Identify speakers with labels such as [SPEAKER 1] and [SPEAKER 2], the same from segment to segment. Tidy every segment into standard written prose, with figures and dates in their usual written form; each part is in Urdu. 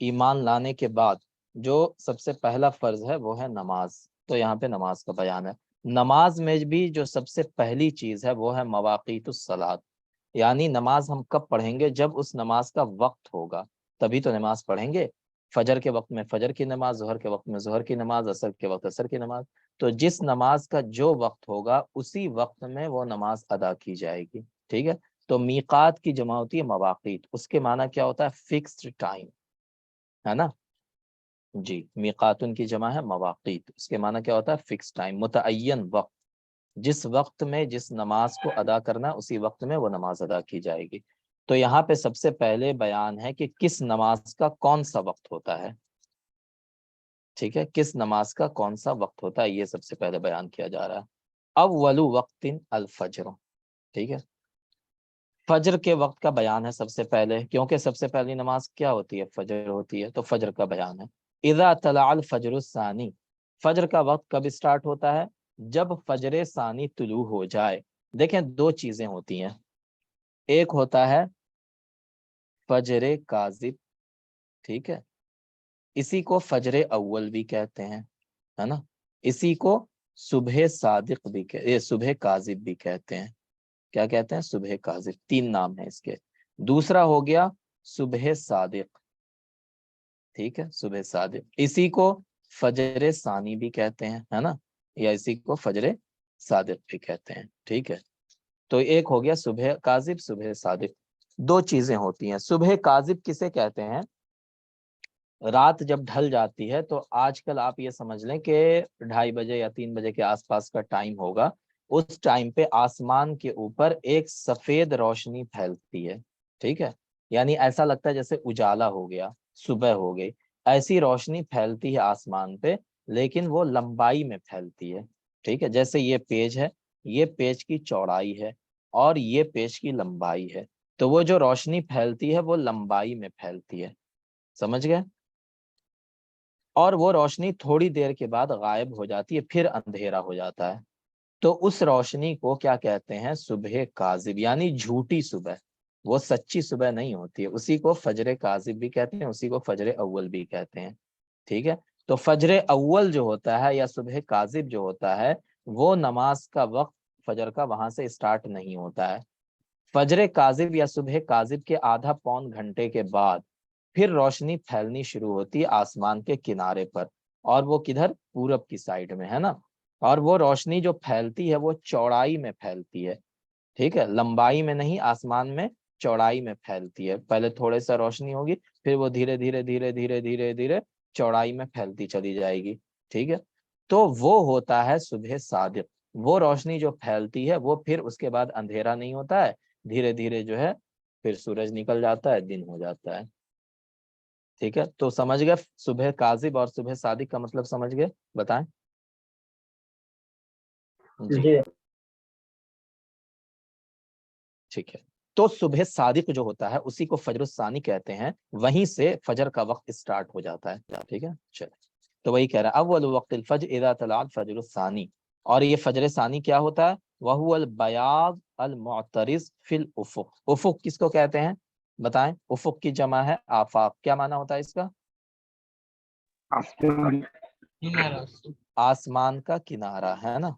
[SPEAKER 1] ایمان لانے کے بعد جو سب سے پہلا فرض ہے وہ ہے نماز. تو یہاں پہ نماز کا بیان ہے. نماز میں بھی جو سب سے پہلی چیز ہے وہ ہے مواقیت الصلاۃ، یعنی نماز ہم کب پڑھیں گے؟ جب اس نماز کا وقت ہوگا تبھی تو نماز پڑھیں گے. فجر کے وقت میں فجر کی نماز، ظہر کے وقت میں ظہر کی نماز، عصر کے وقت عصر کی نماز. تو جس نماز کا جو وقت ہوگا اسی وقت میں وہ نماز ادا کی جائے گی. ٹھیک ہے. تو میقات کی جمع ہوتی ہے مواقیت. اس کے معنی کیا ہوتا ہے؟ فکسڈ ٹائم، ہے نا. جی، میقاتن کی جمع ہے مواقیت. اس کے معنی کیا ہوتا ہے؟ فکس ٹائم، متعین وقت. جس وقت میں جس نماز کو ادا کرنا اسی وقت میں وہ نماز ادا کی جائے گی. تو یہاں پہ سب سے پہلے بیان ہے کہ کس نماز کا کون سا وقت ہوتا ہے. ٹھیک ہے، کس نماز کا کون سا وقت ہوتا ہے یہ سب سے پہلے بیان کیا جا رہا ہے. اول وقت الفجر. ٹھیک ہے، فجر کے وقت کا بیان ہے سب سے پہلے، کیونکہ سب سے پہلی نماز کیا ہوتی ہے؟ فجر ہوتی ہے. تو فجر کا بیان ہے. اذا طلع الفجر الثانی. فجر کا وقت کب اسٹارٹ ہوتا ہے؟ جب فجر ثانی طلوع ہو جائے. دیکھیں دو چیزیں ہوتی ہیں، ایک ہوتا ہے فجر کاذب، ٹھیک ہے، اسی کو فجر اول بھی کہتے ہیں، ہے نا. اسی کو صبح صادق بھی صبح کاذب بھی کہتے ہیں. کیا کہتے ہیں؟ صبح کاذب. تین نام ہیں اس کے. دوسرا ہو گیا صبح صادق. ٹھیک ہے، صبح صادق. اسی کو فجر ثانی بھی کہتے ہیں، ہے نا، یا اسی کو فجر صادق بھی کہتے ہیں. ٹھیک ہے. تو ایک ہو گیا صبح کاذب، صبح صادق. دو چیزیں ہوتی ہیں. صبح کاذب کسے کہتے ہیں؟ رات جب ڈھل جاتی ہے تو آج کل آپ یہ سمجھ لیں کہ 2:30 یا 3 بجے کے آس پاس کا ٹائم ہوگا. اس ٹائم پہ آسمان کے اوپر ایک سفید روشنی پھیلتی ہے. ٹھیک ہے، یعنی ایسا لگتا ہے جیسے اجالا ہو گیا، صبح ہو گئی. ایسی روشنی پھیلتی ہے آسمان پہ، لیکن وہ لمبائی میں پھیلتی ہے. ٹھیک ہے، جیسے یہ پیج ہے، یہ پیج کی چوڑائی ہے اور یہ پیج کی لمبائی ہے. تو وہ جو روشنی پھیلتی ہے وہ لمبائی میں پھیلتی ہے. سمجھ گئے؟ اور وہ روشنی تھوڑی دیر کے بعد غائب ہو جاتی ہے، پھر اندھیرا ہو جاتا ہے. تو اس روشنی کو کیا کہتے ہیں؟ صبح کاذب، یعنی جھوٹی صبح. وہ سچی صبح نہیں ہوتی ہے. اسی کو فجر کاذب بھی کہتے ہیں، اسی کو فجر اول بھی کہتے ہیں. ٹھیک ہے. تو فجر اول جو ہوتا ہے یا صبح کاذب جو ہوتا ہے وہ نماز کا وقت فجر کا وہاں سے اسٹارٹ نہیں ہوتا ہے. فجر کاذب یا صبح کاذب کے آدھا پون گھنٹے کے بعد پھر روشنی پھیلنی شروع ہوتی ہے آسمان کے کنارے پر. اور وہ کدھر؟ پورب کی سائڈ میں، ہے نا. اور وہ روشنی جو پھیلتی ہے وہ چوڑائی میں پھیلتی ہے. ٹھیک ہے، لمبائی میں نہیں، آسمان میں چوڑائی میں پھیلتی ہے. پہلے تھوڑے سا روشنی ہوگی، پھر وہ دھیرے دھیرے دھیرے دھیرے دھیرے دھیرے چوڑائی میں پھیلتی چلی جائے گی. ٹھیک ہے. تو وہ ہوتا ہے صبح صادق. وہ روشنی جو پھیلتی ہے وہ پھر اس کے بعد اندھیرا نہیں ہوتا ہے، دھیرے دھیرے جو ہے پھر سورج نکل جاتا ہے، دن ہو جاتا ہے. ٹھیک ہے. تو سمجھ گئے صبح کاذب اور صبح صادق کا مطلب سمجھ گئے؟ بتائیں. جی
[SPEAKER 2] جی
[SPEAKER 1] ٹھیک ہے. تو صبح صادق جو ہوتا ہے اسی کو فجر الثانی کہتے ہیں. وہیں سے فجر کا وقت اسٹارٹ ہو جاتا ہے. ٹھیک ہے. چلے، تو وہی کہہ رہا ہے اول وقت الفجر اذا طلع الفجر الثانی. اور یہ فجر ثانی کیا ہوتا ہے؟ وهو البیاض المعترض فی الافق. افق کس کو کہتے ہیں؟ بتائیں. افق کی جمع ہے آفاق. کیا معنی ہوتا ہے اس کا؟ آسمان کا کنارہ، ہے نا.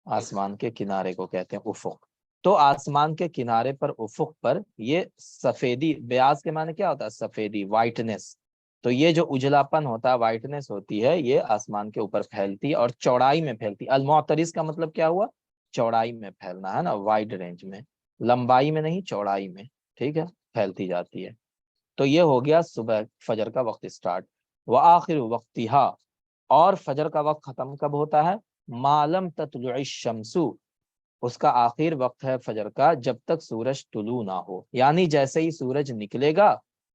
[SPEAKER 1] آسمان کے کنارے کو کہتے ہیں افق. تو آسمان کے کنارے پر، افق پر یہ سفیدی، بیاض کے معنی کیا ہوتا ہے؟ سفیدی، وائٹنس. تو یہ جو اجلا پن ہوتا ہے، وائٹنس ہوتی ہے، یہ آسمان کے اوپر پھیلتی اور چوڑائی میں پھیلتی. المعترض کا مطلب کیا ہوا؟ چوڑائی میں پھیلنا، ہے نا، وائڈ رینج میں، لمبائی میں نہیں، چوڑائی میں. ٹھیک ہے، پھیلتی جاتی ہے. تو یہ ہو گیا صبح فجر کا وقت اسٹارٹ. وآخر وقتها. اور فجر کا وقت ختم کب ہوتا ہے؟ ما لم تطلع الشمس. اس کا آخر وقت ہے فجر کا جب تک سورج طلوع نہ ہو، یعنی جیسے ہی سورج نکلے گا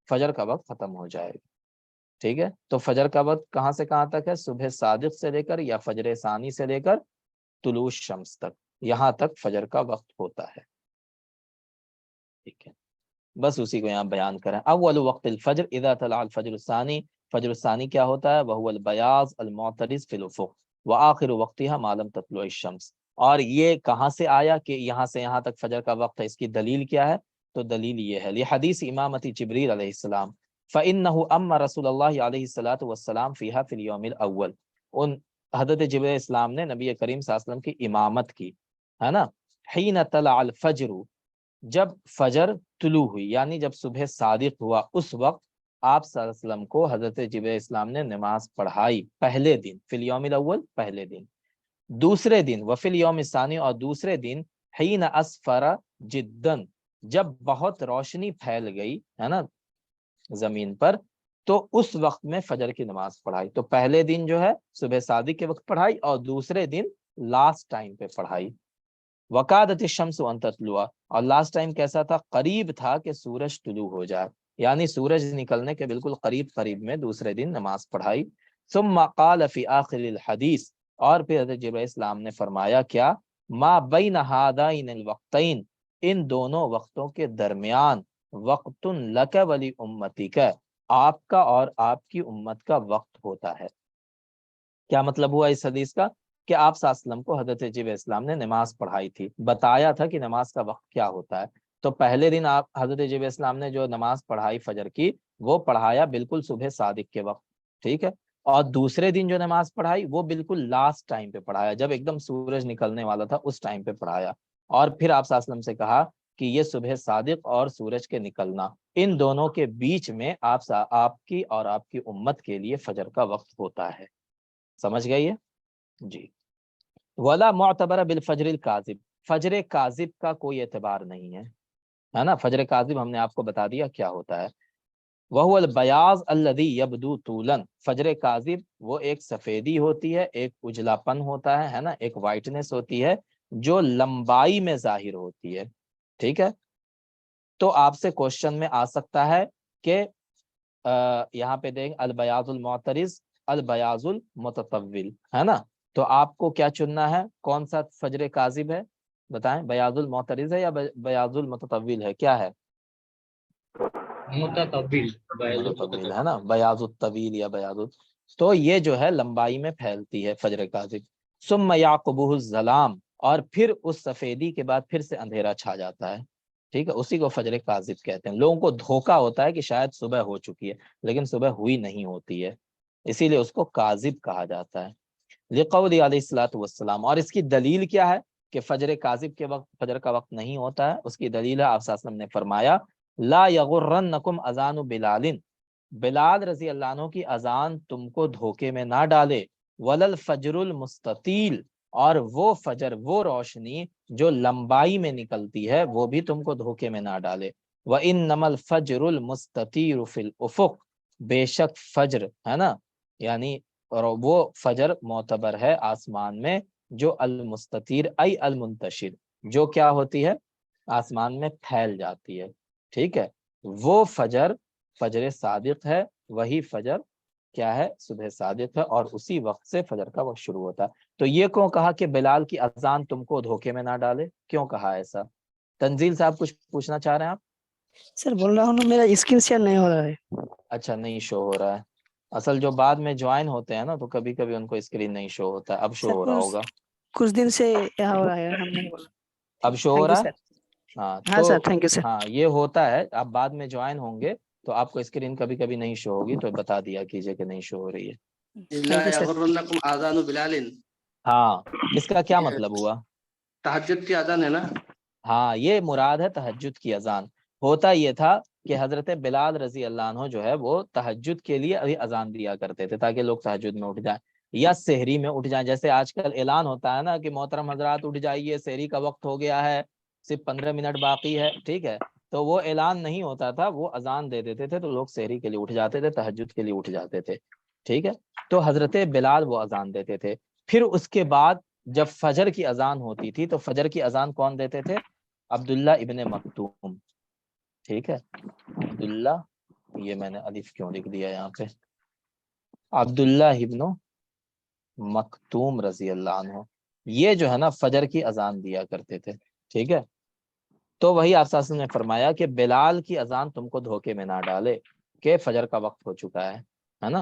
[SPEAKER 1] فجر کا وقت ختم ہو جائے گا. ٹھیک ہے. تو فجر کا وقت کہاں سے کہاں تک ہے؟ صبح صادق سے لے کر یا فجر ثانی سے لے کر طلوع الشمس تک، یہاں تک فجر کا وقت ہوتا ہے. ٹھیک ہے، بس اسی کو یہاں بیان کریں. اول وقت الفجر اذا طلع الفجر الثانی. فجر الثانی کیا ہوتا ہے؟ وهو البیاض المعترض فی الافق وآخر وقتها ما لم تطلع الشمس. اور یہ کہاں سے آیا کہ یہاں سے یہاں تک فجر کا وقت ہے؟ اس کی دلیل کیا ہے؟ تو دلیل یہ ہے، لحدیث امامت جبریل علیہ السلام فَإِنَّهُ أَمَّ رسول اللہ علیہ الصلوۃ والسلام فیہا فی اليوم الاول، ان حضرت جبرائیل اسلام نے نبی کریم صلی اللہ علیہ وسلم کی امامت کی، ہے نا، حین طلع الفجر، جب فجر طلوع ہوئی، یعنی جب صبح صادق ہوا، اس وقت آپ صلی اللہ علیہ وسلم کو حضرت جبرائیل اسلام نے نماز پڑھائی پہلے دن، فی الیوم الاول، پہلے دن، دوسرے دن وفی الیوم الثانی، اور دوسرے دن حین اسفر جدن، جب بہت روشنی پھیل گئی، ہے نا، زمین پر، تو اس وقت میں فجر کی نماز پڑھائی۔ تو پہلے دن جو ہے صبح صادق کے وقت پڑھائی، اور دوسرے دن لاسٹ ٹائم پہ پڑھائی۔ وقادت الشمس ان تطلع، اور لاسٹ ٹائم کیسا تھا؟ قریب تھا کہ سورج طلوع ہو جائے، یعنی سورج نکلنے کے بالکل قریب قریب میں دوسرے دن نماز پڑھائی۔ ثم قال فی آخر الحدیث، اور پھر حضرت جبرائیل اسلام نے فرمایا کیا؟ ما بین ہذین الوقتین، ان دونوں وقتوں کے درمیان، وقت لک ولی امتک، آپ کا اور آپ کی امت کا وقت ہوتا ہے۔ کیا مطلب ہوا اس حدیث کا؟ کہ آپ صلی اللہ علیہ وسلم کو حضرت جبرائیل اسلام نے نماز پڑھائی تھی، بتایا تھا کہ نماز کا وقت کیا ہوتا ہے۔ تو پہلے دن آپ حضرت جبرائیل اسلام نے جو نماز پڑھائی فجر کی، وہ پڑھایا بالکل صبح صادق کے وقت، ٹھیک ہے، اور دوسرے دن جو نماز پڑھائی وہ بالکل لاسٹ ٹائم پہ پڑھایا، جب ایک دم سورج نکلنے والا تھا اس ٹائم پہ پڑھایا۔ اور پھر آپ صلی اللہ علیہ وسلم سے کہا کہ یہ صبح صادق اور سورج کے نکلنا، ان دونوں کے بیچ میں آپ کی اور آپ کی امت کے لیے فجر کا وقت ہوتا ہے۔ سمجھ گئی ہے جی؟ ولا معتبر بالفجر الکاذب، فجر کاذب کا کوئی اعتبار نہیں ہے نا۔ فجر کاذب ہم نے آپ کو بتا دیا کیا ہوتا ہے۔ وہو البیاض الذی یبدو طولا، فجر کاذب وہ ایک سفیدی ہوتی ہے، ایک اجلا پن ہوتا ہے نا، ایک وائٹنس ہوتی ہے جو لمبائی میں ظاہر ہوتی ہے، ٹھیک ہے۔ تو آپ سے کوشچن میں آ سکتا ہے کہ یہاں پہ دیکھ البیاض المعترض، البیاض المتطول، ہے نا، تو آپ کو کیا چننا ہے؟ کون سا فجر کاذب ہے؟ بتائیں، بیاض المعترض ہے یا بیاض المتطول ہے؟ کیا ہے؟ متطول ہے نا، بیاض الطویل یا تو یہ جو ہے لمبائی میں پھیلتی ہے فجر کاذب۔ ثم یعقبہ الظلام، اور پھر اس سفیدی کے بعد پھر سے اندھیرا چھا جاتا ہے، ٹھیک ہے، اسی کو فجر کاذب کہتے ہیں۔ لوگوں کو دھوکا ہوتا ہے کہ شاید صبح ہو چکی ہے، لیکن صبح ہوئی نہیں ہوتی ہے، اسی لیے اس کو کاذب کہا جاتا ہے۔ لقول علیہ الصلوۃ والسلام، اور اس کی دلیل کیا ہے کہ فجر کاذب کے وقت فجر کا وقت نہیں ہوتا ہے؟ اس کی دلیل ہے آپ صلی اللہ علیہ وسلم نے فرمایا لا یغرنکم اذان بلال، بلال رضی اللہ عنہ کی اذان تم کو دھوکے میں نہ ڈالے، ولل فجر المستطیل، اور وہ فجر، وہ روشنی جو لمبائی میں نکلتی ہے، وہ بھی تم کو دھوکے میں نہ ڈالے۔ وَإِنَّمَا الْفَجْرُ الْمُسْتَطِيرُ فِي الْأُفُقِ، بے شک فجر، ہے نا، یعنی اور وہ فجر معتبر ہے آسمان میں، جو المستطیر ای المنتشر، جو کیا ہوتی ہے؟ آسمان میں پھیل جاتی ہے، ٹھیک ہے، وہ فجر فجر صادق ہے، وہی فجر کیا ہے؟ صبح صادق ہے، اور اسی وقت سے فجر کا وقت شروع ہوتا ہے۔ تو یہ کیوں کہا کہ بلال کی اذان تم کو دھوکے میں نہ ڈالے؟ کیوں کہا ایسا؟ تنزیل صاحب کچھ پوچھنا چاہ رہے ہیں آپ؟
[SPEAKER 2] سر بول رہا ہوں نا، میرا اسکرین شیئر نہیں ہو رہا ہے۔
[SPEAKER 1] اچھا، نہیں شو ہو رہا ہے؟ اصل جو بعد میں جوائن ہوتے ہیں نا، تو کبھی کبھی ان کو اسکرین نہیں شو ہوتا ہے۔ اب شو
[SPEAKER 2] سر
[SPEAKER 1] ہو رہا ہوگا؟
[SPEAKER 2] کچھ دن سے یہاں ہو رہا ہے، ہم نہیں بول رہے۔
[SPEAKER 1] اب شو ہو
[SPEAKER 2] تھینک یو
[SPEAKER 1] رہا ہے؟
[SPEAKER 2] سر۔
[SPEAKER 1] ہاں
[SPEAKER 2] ہاں
[SPEAKER 1] تو
[SPEAKER 2] سر، تھینک یو سر۔
[SPEAKER 1] ہاں یہ ہوتا ہے، آپ بعد میں جوائن ہوں گے تو آپ کو اسکرین کبھی کبھی نہیں شو ہوگی، تو بتا دیا کیجئے کہ نہیں شو ہو رہی ہے۔
[SPEAKER 2] Thank you sir.
[SPEAKER 3] یغرنکم آذان بلال،
[SPEAKER 1] ہاں، اس کا کیا مطلب ہوا؟
[SPEAKER 3] تہجد کی اذان ہے نا؟
[SPEAKER 1] ہاں، یہ مراد ہے تہجد کی اذان۔ ہوتا یہ تھا کہ حضرت بلال رضی اللہ عنہ جو ہے وہ تہجد کے لیے ابھی اذان دیا کرتے تھے، تاکہ لوگ تہجد میں اٹھ جائیں یا سحری میں اٹھ جائیں۔ جیسے آج کل اعلان ہوتا ہے نا کہ محترم حضرات اٹھ جائیے، سحری کا وقت ہو گیا ہے، صرف 15 منٹ باقی ہے، ٹھیک ہے، تو وہ اعلان نہیں ہوتا تھا، وہ اذان دے دیتے تھے، تو لوگ سحری کے لیے اٹھ جاتے تھے، تہجد کے لیے اٹھ جاتے تھے، ٹھیک ہے۔ تو حضرت بلال وہ اذان دیتے تھے۔ پھر اس کے بعد جب فجر کی اذان ہوتی تھی تو فجر کی اذان کون دیتے تھے؟ عبداللہ ابن مکتوم، ٹھیک ہے، عبداللہ، یہ میں نے الف کیوں لکھ دیا یہاں پہ، عبداللہ ابن مکتوم رضی اللہ عنہ، یہ جو ہے نا فجر کی اذان دیا کرتے تھے، ٹھیک ہے۔ تو وہی آپ صلی اللہ علیہ وسلم نے فرمایا کہ بلال کی اذان تم کو دھوکے میں نہ ڈالے کہ فجر کا وقت ہو چکا ہے نا،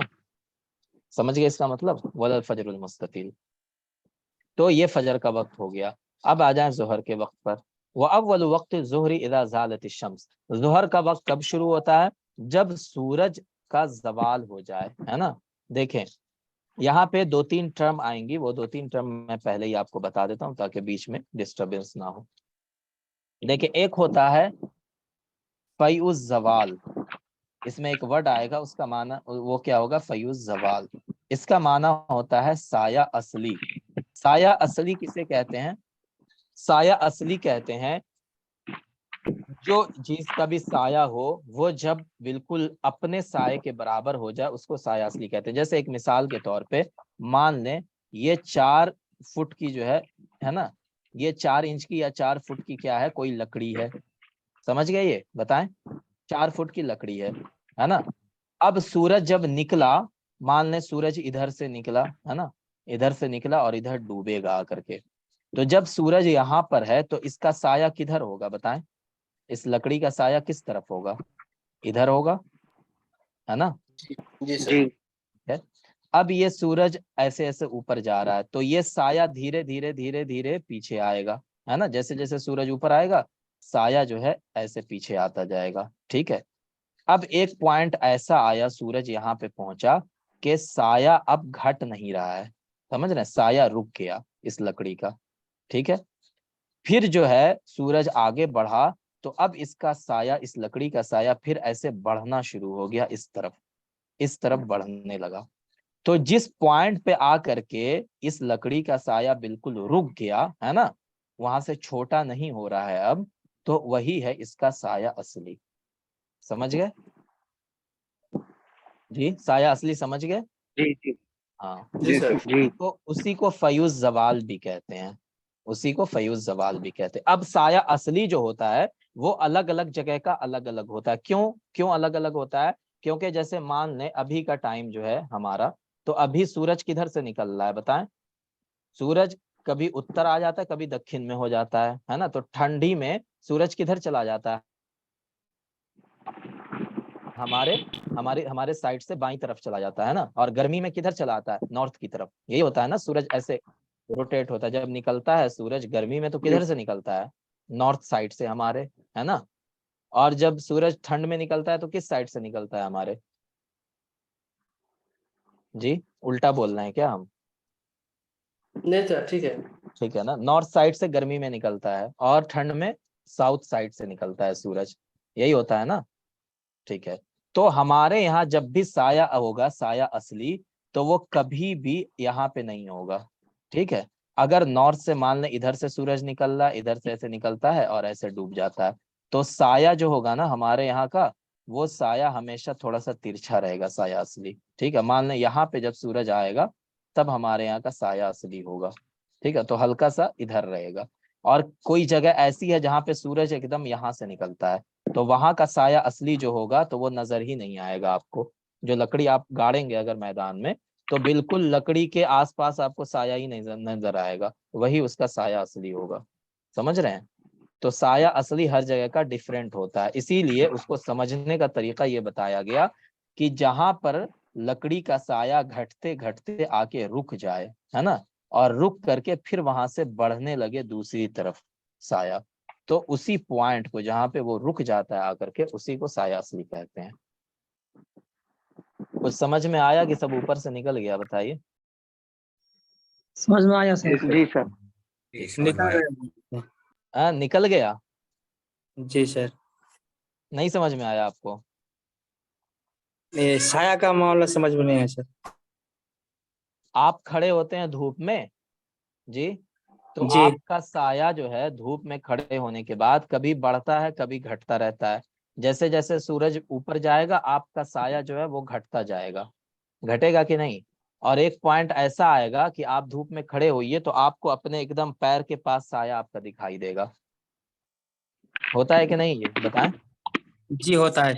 [SPEAKER 1] سمجھ گئے اس کا مطلب؟ وَلَا الْفَجْرُ الْمُسْتَطِيلُ، تو یہ فجر کا وقت ہو گیا۔ اب آ جائیں ظہر کے وقت پر۔ وَأَوَّلُ وَقْتِ الظُّهْرِ إِذَا زَالَتِ الشَّمْسُ، ظہر کا وقت کب شروع ہوتا ہے؟ جب سورج کا زوال ہو جائے، ہے نا. دیکھیں یہاں پہ 2-3 ٹرم آئیں گی، وہ 2-3 ٹرم میں پہلے ہی آپ کو بتا دیتا ہوں تاکہ بیچ میں ڈسٹربنس نہ ہو. دیکھیں ایک ہوتا ہے فیء الزوال، اس میں ایک ورڈ آئے گا، اس کا معنی وہ کیا ہوگا؟ فیء الزوال. اس کا معنی ہوتا ہے سایہ اصلی. سایہ اصلی کسے کہتے ہیں؟ سایہ اصلی کہتے ہیں جو چیز کا بھی سایہ ہو وہ جب بالکل اپنے سائے کے برابر ہو جائے اس کو سایہ اصلی کہتے ہیں. جیسے ایک مثال کے طور پہ مان لیں یہ 4 فٹ کی جو ہے نا، یہ 4 انچ کی یا 4 فٹ کی کیا ہے؟ کوئی لکڑی ہے. سمجھ گئے؟ یہ بتائیں 4 فٹ کی لکڑی ہے نا. اب سورج جب نکلا، مان لیں سورج ادھر سے نکلا، ہے نا، ادھر سے نکلا اور ادھر ڈوبے گا آ کر کے. تو جب سورج یہاں پر ہے تو اس کا سایہ کدھر ہوگا بتائیں؟ اس لکڑی کا سایہ کس طرف ہوگا؟ ادھر ہوگا، ہے نا.
[SPEAKER 3] جی سر.
[SPEAKER 1] اب یہ سورج ایسے ایسے اوپر جا رہا ہے تو یہ سایہ دھیرے دھیرے دھیرے دھیرے پیچھے آئے گا، ہے نا. جیسے جیسے سورج اوپر آئے گا سایہ جو ہے ایسے پیچھے آتا جائے گا. ٹھیک ہے. اب ایک پوائنٹ ایسا آیا، سورج یہاں پہ پہنچا کہ سایہ اب گھٹ نہیں رہا ہے. سمجھ رہے ہیں؟ سایہ رک گیا اس لکڑی کا. ٹھیک ہے. پھر جو ہے سورج آگے بڑھا تو اب اس کا سایہ، اس لکڑی کا سایہ پھر ایسے بڑھنا شروع ہو گیا، اس طرف بڑھنے لگا. تو جس پوائنٹ پہ آ کر کے اس لکڑی کا سایہ بالکل رک گیا، ہے نا، وہاں سے چھوٹا نہیں ہو رہا ہے اب، تو وہی ہے اس کا سایہ اصلی. سمجھ گئے؟ جی سایہ اصلی سمجھ گئے؟
[SPEAKER 3] جی جی
[SPEAKER 1] ہاں.
[SPEAKER 3] جی سر.
[SPEAKER 1] تو اسی کو فیء الزوال بھی کہتے ہیں، اسی کو فیء الزوال بھی کہتے ہیں. اب سایہ اصلی جو ہوتا ہے وہ الگ الگ جگہ کا الگ الگ ہوتا ہے. کیوں الگ الگ ہوتا ہے؟ کیونکہ جیسے مان لیں ابھی کا ٹائم جو ہے ہمارا، تو ابھی سورج کدھر سے نکل رہا ہے بتائیں؟ سورج کبھی اتر آ جاتا ہے کبھی دکن میں ہو جاتا ہے نا. تو ٹھنڈی میں سورج کدھر چلا جاتا ہے؟ ہمارے سائڈ سے بائیں طرف چلا جاتا ہے نا. اور گرمی میں کدھر چلا آتا ہے؟ نارتھ کی طرف. یہی ہوتا ہے نا، سورج ایسے روٹیٹ ہوتا ہے. جب نکلتا ہے سورج گرمی میں تو کدھر سے نکلتا ہے؟ نارتھ سائڈ سے ہمارے، ہے نا. اور جب سورج ٹھنڈ میں نکلتا ہے تو کس سائڈ سے نکلتا ہے ہمارے؟ جی الٹا بول رہے ہیں کیا ہم؟
[SPEAKER 3] نہیں سر ٹھیک ہے.
[SPEAKER 1] ٹھیک ہے نا. نارتھ سائڈ سے گرمی میں نکلتا ہے اور ٹھنڈ میں ساؤتھ سائڈ سے نکلتا ہے سورج. یہی ہوتا ہے نا. ٹھیک ہے. تو ہمارے یہاں جب بھی سایہ ہوگا، سایہ اصلی، تو وہ کبھی بھی یہاں پہ نہیں ہوگا. ٹھیک ہے. اگر نارتھ سے مان لیں ادھر سے سورج نکل رہا ہے، ادھر سے ایسے نکلتا ہے اور ایسے ڈوب جاتا ہے، تو سایہ جو ہوگا نا ہمارے یہاں کا، وہ سایہ ہمیشہ تھوڑا سا ترچھا رہے گا، سایہ اصلی. ٹھیک ہے. مان لیں یہاں پہ جب سورج آئے گا تب ہمارے یہاں کا سایہ اصلی ہوگا. ٹھیک ہے. تو ہلکا سا ادھر رہے گا. اور کوئی جگہ ایسی ہے جہاں پہ سورج ایک دم یہاں سے نکلتا ہے تو وہاں کا سایہ اصلی جو ہوگا تو وہ نظر ہی نہیں آئے گا آپ کو. جو لکڑی آپ گاڑیں گے اگر میدان میں تو بالکل لکڑی کے آس پاس آپ کو سایہ ہی نہیں نظر آئے گا، وہی اس کا سایہ اصلی ہوگا. سمجھ رہے ہیں؟ تو سایہ اصلی ہر جگہ کا ڈیفرنٹ ہوتا ہے. اسی لیے اس کو سمجھنے کا طریقہ یہ بتایا گیا کہ جہاں پر لکڑی کا سایہ گھٹتے گھٹتے آ کے رک جائے، ہے نا، اور رک کر کے پھر وہاں سے بڑھنے لگے دوسری طرف سایہ، تو اسی پوائنٹ کو جہاں پہ وہ رک جاتا ہے آ کر کے اسی کو سایہ اصلی کہتے ہیں. کچھ سمجھ میں آیا کہ سب اوپر سے نکل گیا؟ بتائیے.
[SPEAKER 2] سمجھ میں آیا سر؟
[SPEAKER 3] جی سر.
[SPEAKER 1] نکل گیا؟
[SPEAKER 3] جی سر.
[SPEAKER 1] نہیں سمجھ میں آیا آپ کو؟
[SPEAKER 3] سایہ کا معاملہ سمجھ میں نہیں ہے سر.
[SPEAKER 1] آپ کھڑے ہوتے ہیں دھوپ میں، جی، تو
[SPEAKER 3] جی
[SPEAKER 1] آپ کا سایہ جو ہے دھوپ میں کھڑے ہونے کے بعد کبھی بڑھتا ہے کبھی گھٹتا رہتا ہے. جیسے جیسے سورج اوپر جائے گا آپ کا سایہ جو ہے وہ گھٹتا جائے گا. گھٹے گا کہ نہیں؟ اور ایک پوائنٹ ایسا آئے گا کہ آپ دھوپ میں کھڑے ہوئیے تو آپ کو اپنے ایک دم پیر کے پاس سایہ آپ کا دکھائی دے گا. ہوتا ہے کہ نہیں؟ یہ بتائیں.
[SPEAKER 3] جی ہوتا ہے.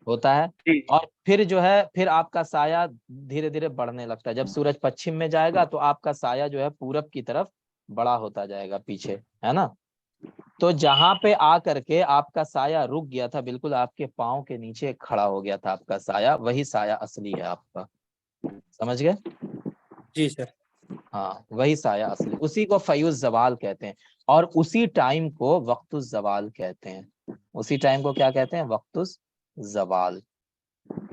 [SPEAKER 1] ہوتا ہے. اور پھر جو ہے پھر آپ کا سایہ دھیرے دھیرے بڑھنے لگتا ہے. جب سورج پچھم میں جائے گا تو آپ کا سایہ جو ہے پورب کی طرف بڑا ہوتا جائے گا پیچھے، ہے نا. تو جہاں پہ آ کر کے آپ کا سایہ رک گیا تھا، بالکل آپ کے پاؤں کے نیچے کھڑا ہو گیا تھا آپ کا سایہ، وہی سایہ اصلی ہے آپ کا. سمجھ گئے؟
[SPEAKER 3] جی سر.
[SPEAKER 1] ہاں وہی سایہ اصلی، اسی کو فیء الزوال کہتے ہیں. اور اسی ٹائم کو وقت الزوال کہتے ہیں. اسی ٹائم کو کیا کہتے ہیں؟ وقت الزوال.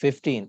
[SPEAKER 1] 15।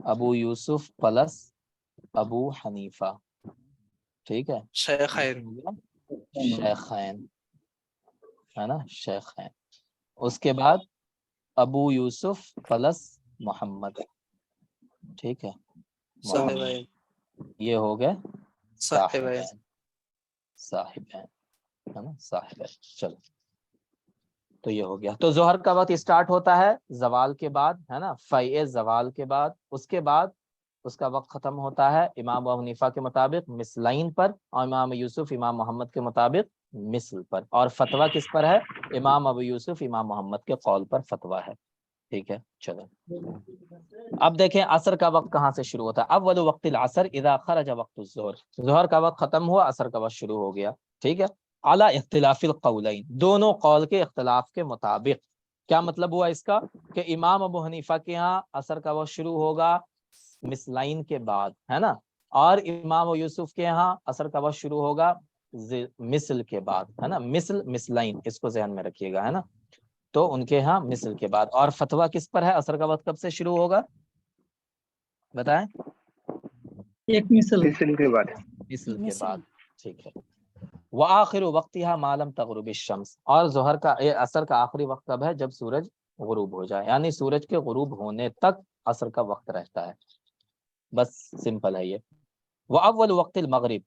[SPEAKER 1] ابو یوسف پلس ابو حنیفہ، ٹھیک ہے،
[SPEAKER 3] شیخین.
[SPEAKER 1] شیخین ہے نا، شیخین. اس کے بعد ابو یوسف پلس محمد، ٹھیک ہے،
[SPEAKER 3] صاحبین.
[SPEAKER 1] یہ ہو گئے
[SPEAKER 3] صاحبین.
[SPEAKER 1] صاحبین ہے نا، صاحبین. چلو تو یہ ہو گیا. تو ظہر کا وقت اسٹارٹ ہوتا ہے زوال کے بعد، ہے نا، فیء زوال کے بعد. اس کے بعد اس کا وقت ختم ہوتا ہے امام ابو حنیفہ کے مطابق مثلین پر، اور امام یوسف امام محمد کے مطابق مثل پر. اور فتویٰ کس پر ہے؟ امام ابو یوسف امام محمد کے قول پر فتویٰ ہے. ٹھیک ہے، چلو اب دیکھیں عصر کا وقت کہاں سے شروع ہوتا ہے. اول وقت العصر اذا خرج وقت الظہر، ظہر کا وقت ختم ہوا، عصر کا وقت شروع ہو گیا. ٹھیک ہے، اعلی اختلاف القولین، دونوں قول کے اختلاف کے مطابق. کیا مطلب ہوا اس کا؟ کہ امام ابو حنیفہ کے ہاں عصر کا وقت شروع ہوگا مثلین کے بعد، ہے نا، اور امام ابو یوسف کے ہاں عصر کا وقت شروع ہوگا مثل کے بعد، ہے نا، مثلین، اس کو ذہن میں رکھیے گا، ہے نا. تو ان کے ہاں مثل کے بعد. اور فتویٰ کس پر ہے؟ عصر کا وقت کب سے شروع ہوگا بتائیں؟
[SPEAKER 2] ایک مثل
[SPEAKER 4] مثل کے بعد
[SPEAKER 1] مثل کے بعد، ٹھیک ہے. وآخر وقتها ما لم تغرب الشمس، اور ظہر کا عصر کا آخری وقت کب ہے؟ جب سورج غروب ہو جائے، یعنی سورج کے غروب ہونے تک عصر کا وقت رہتا ہے. بس سمپل ہے یہ. واول وقت المغرب،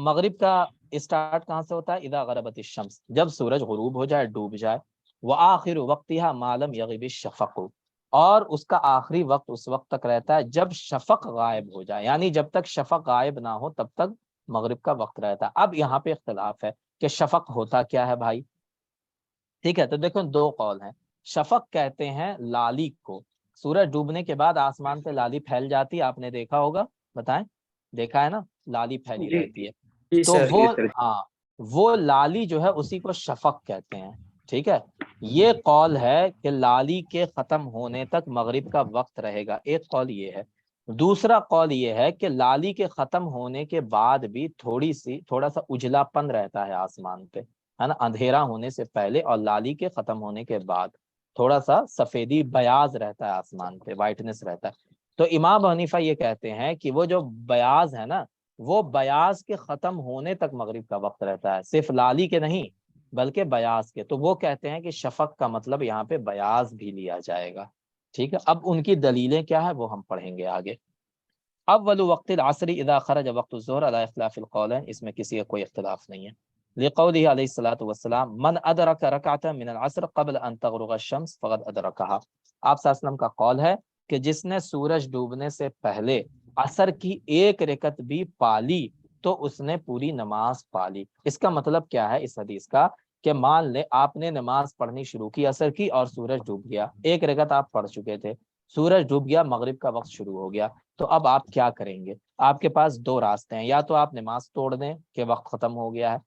[SPEAKER 1] مغرب کا اسٹارٹ کہاں سے ہوتا ہے؟ اذا غربت الشمس، جب سورج غروب ہو جائے، ڈوب جائے. وآخر وقتها ما لم يغب الشفق، اور اس کا آخری وقت اس وقت تک رہتا ہے جب شفق غائب ہو جائے، یعنی جب تک شفق غائب نہ ہو تب تک مغرب کا وقت رہتا ہے. اب یہاں پہ اختلاف ہے کہ شفق ہوتا کیا ہے بھائی. ٹھیک ہے، تو دیکھو دو قول ہیں. شفق کہتے ہیں لالی کو، سورج ڈوبنے کے بعد آسمان پہ لالی پھیل جاتی، آپ نے دیکھا ہوگا، بتائیں، دیکھا ہے نا، لالی پھیلی
[SPEAKER 4] جی
[SPEAKER 1] رہتی ہے.
[SPEAKER 3] جی
[SPEAKER 1] تو
[SPEAKER 3] سر.
[SPEAKER 1] وہ
[SPEAKER 4] جی سر
[SPEAKER 1] ہاں وہ لالی جو ہے اسی کو شفق کہتے ہیں. ٹھیک ہے، یہ قول ہے کہ لالی کے ختم ہونے تک مغرب کا وقت رہے گا، ایک قول یہ ہے. دوسرا قول یہ ہے کہ لالی کے ختم ہونے کے بعد بھی تھوڑا سا اجلا پن رہتا ہے آسمان پہ، ہے نا، اندھیرا ہونے سے پہلے اور لالی کے ختم ہونے کے بعد تھوڑا سا سفیدی بیاض رہتا ہے آسمان پہ، وائٹنس رہتا ہے. تو امام حنیفہ یہ کہتے ہیں کہ وہ جو بیاض ہے نا، وہ بیاض کے ختم ہونے تک مغرب کا وقت رہتا ہے، صرف لالی کے نہیں بلکہ بیاض کے. تو وہ کہتے ہیں کہ شفق کا مطلب یہاں پہ بیاض بھی لیا جائے گا. ٹھیک ہے، اب ان کی دلیلیں کیا ہے وہ ہم پڑھیں گے آگے. اول وقت العصر اذا خرج وقت الظہر علی اختلاف القولین، اس میں کسی کا کوئی اختلاف نہیں ہے. لقوله علیہ الصلوۃ والسلام من ادرک رکعۃ من العصر قبل ان تغرب الشمس فقد ادرکها، آپ صلی اللہ علیہ وسلم کا قول ہے کہ جس نے سورج ڈوبنے سے پہلے عصر کی ایک رکعت بھی پالی تو اس نے پوری نماز پالی. اس کا مطلب کیا ہے اس حدیث کا؟ کہ مان لے آپ نے نماز پڑھنی شروع کی عصر کی اور سورج ڈوب گیا، ایک رکعت آپ پڑھ چکے تھے، سورج ڈوب گیا، مغرب کا وقت شروع ہو گیا. تو اب آپ کیا کریں گے؟ آپ کے پاس دو راستے ہیں، یا تو آپ نماز توڑ دیں کہ وقت ختم ہو گیا ہے،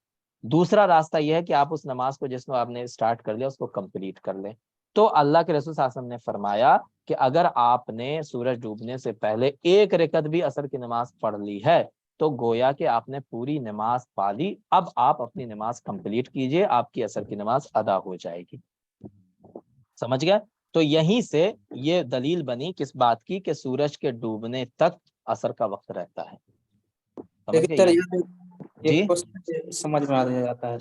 [SPEAKER 1] دوسرا راستہ یہ ہے کہ آپ اس نماز کو جس کو آپ نے اسٹارٹ کر لیا اس کو کمپلیٹ کر لیں. تو اللہ کے رسول صلی اللہ علیہ وسلم نے فرمایا کہ اگر آپ نے سورج ڈوبنے سے پہلے ایک رکعت بھی عصر کی نماز پڑھ لی ہے تو گویا کہ آپ نے پوری نماز پا لی، اب آپ اپنی نماز کمپلیٹ کیجئے، آپ کی عصر کی نماز ادا ہو جائے گی. سمجھ گئے؟ تو یہیں سے یہ دلیل بنی کس بات کی کہ سورج کے ڈوبنے تک عصر کا وقت رہتا ہے. سمجھ
[SPEAKER 5] لیکن
[SPEAKER 1] گئے
[SPEAKER 5] سر
[SPEAKER 1] یہ؟ جی
[SPEAKER 5] ایک کوشچن سمجھ میں آ جاتا ہے،